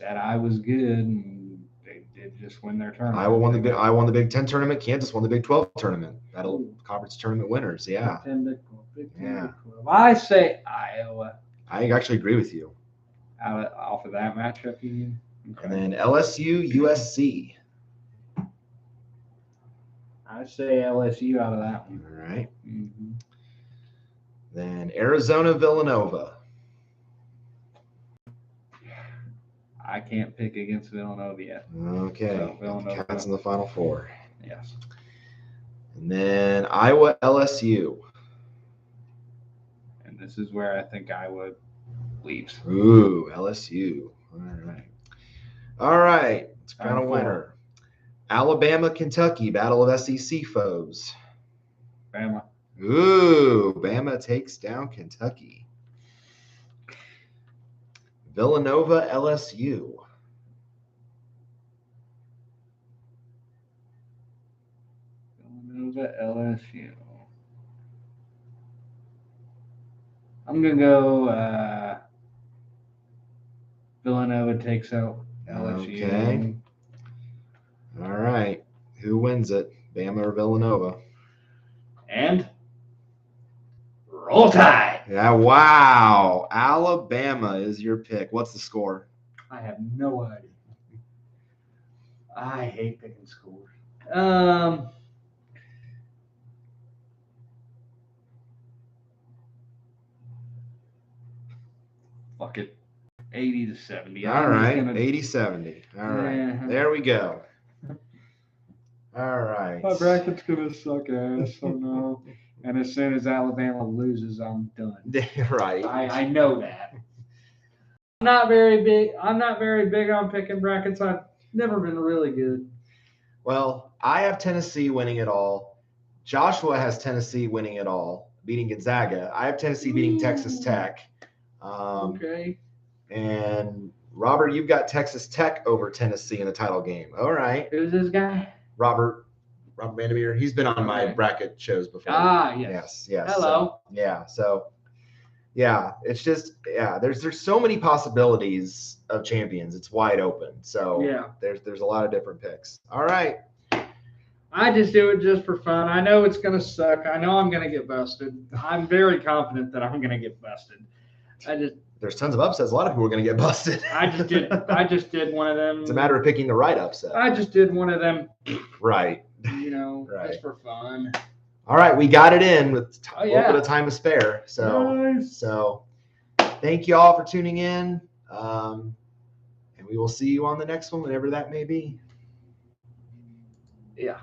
said I was good, and they did just win their tournament. Iowa won the Big 10 tournament. Kansas won the Big 12 tournament. That'll conference tournament winners. Yeah. Big 10, Big 12, Big 10, Yeah. Big 12. I say Iowa. I actually agree with you. Off of that matchup, you mean? Okay. And then LSU USC. I say LSU out of that one. All right. Mm-hmm. Then Arizona Villanova. I can't pick against Villanova yet. Okay. So, Villanova. Cats in the Final Four. Yes. And then Iowa LSU. And this is where I think Iowa leaves. Ooh, LSU. All right. All right. Let's crown a Final winner. Alabama, Kentucky, battle of SEC foes. Bama. Ooh, Bama takes down Kentucky. Villanova, LSU. Villanova, LSU. I'm going to go Villanova takes out LSU. Okay. All right. Who wins it? Bama or Villanova? And roll tide. Yeah, wow. Alabama is your pick. What's the score? I have no idea. I hate picking scores. Fuck it. 80 to 70. All right. 80-70. All right. Yeah. There we go. All right. My bracket's gonna suck ass, so no. And as soon as Alabama loses, I'm done. Right. I know that. I'm not very big on picking brackets. I've never been really good. Well, I have Tennessee winning it all. Joshua has Tennessee winning it all, beating Gonzaga. I have Tennessee beating Texas Tech. Okay. And Robert, you've got Texas Tech over Tennessee in the title game. All right. Who's this guy? Robert Vandermeer. He's been on my Okay. bracket shows before. Ah, yes. Yes. Hello. It's just, there's so many possibilities of champions. It's wide open. So Yeah. there's a lot of different picks. All right. I just do it just for fun. I know it's gonna suck. I know I'm gonna get busted. I'm very confident that I'm gonna get busted. There's tons of upsets. A lot of people are going to get busted. I just did one of them. It's a matter of picking the right upset. I just did one of them. Right. Right. Just for fun. All right, we got it in with a little yeah. bit of time to spare. So, Nice. So thank you all for tuning in. And we will see you on the next one, whenever that may be. Yeah.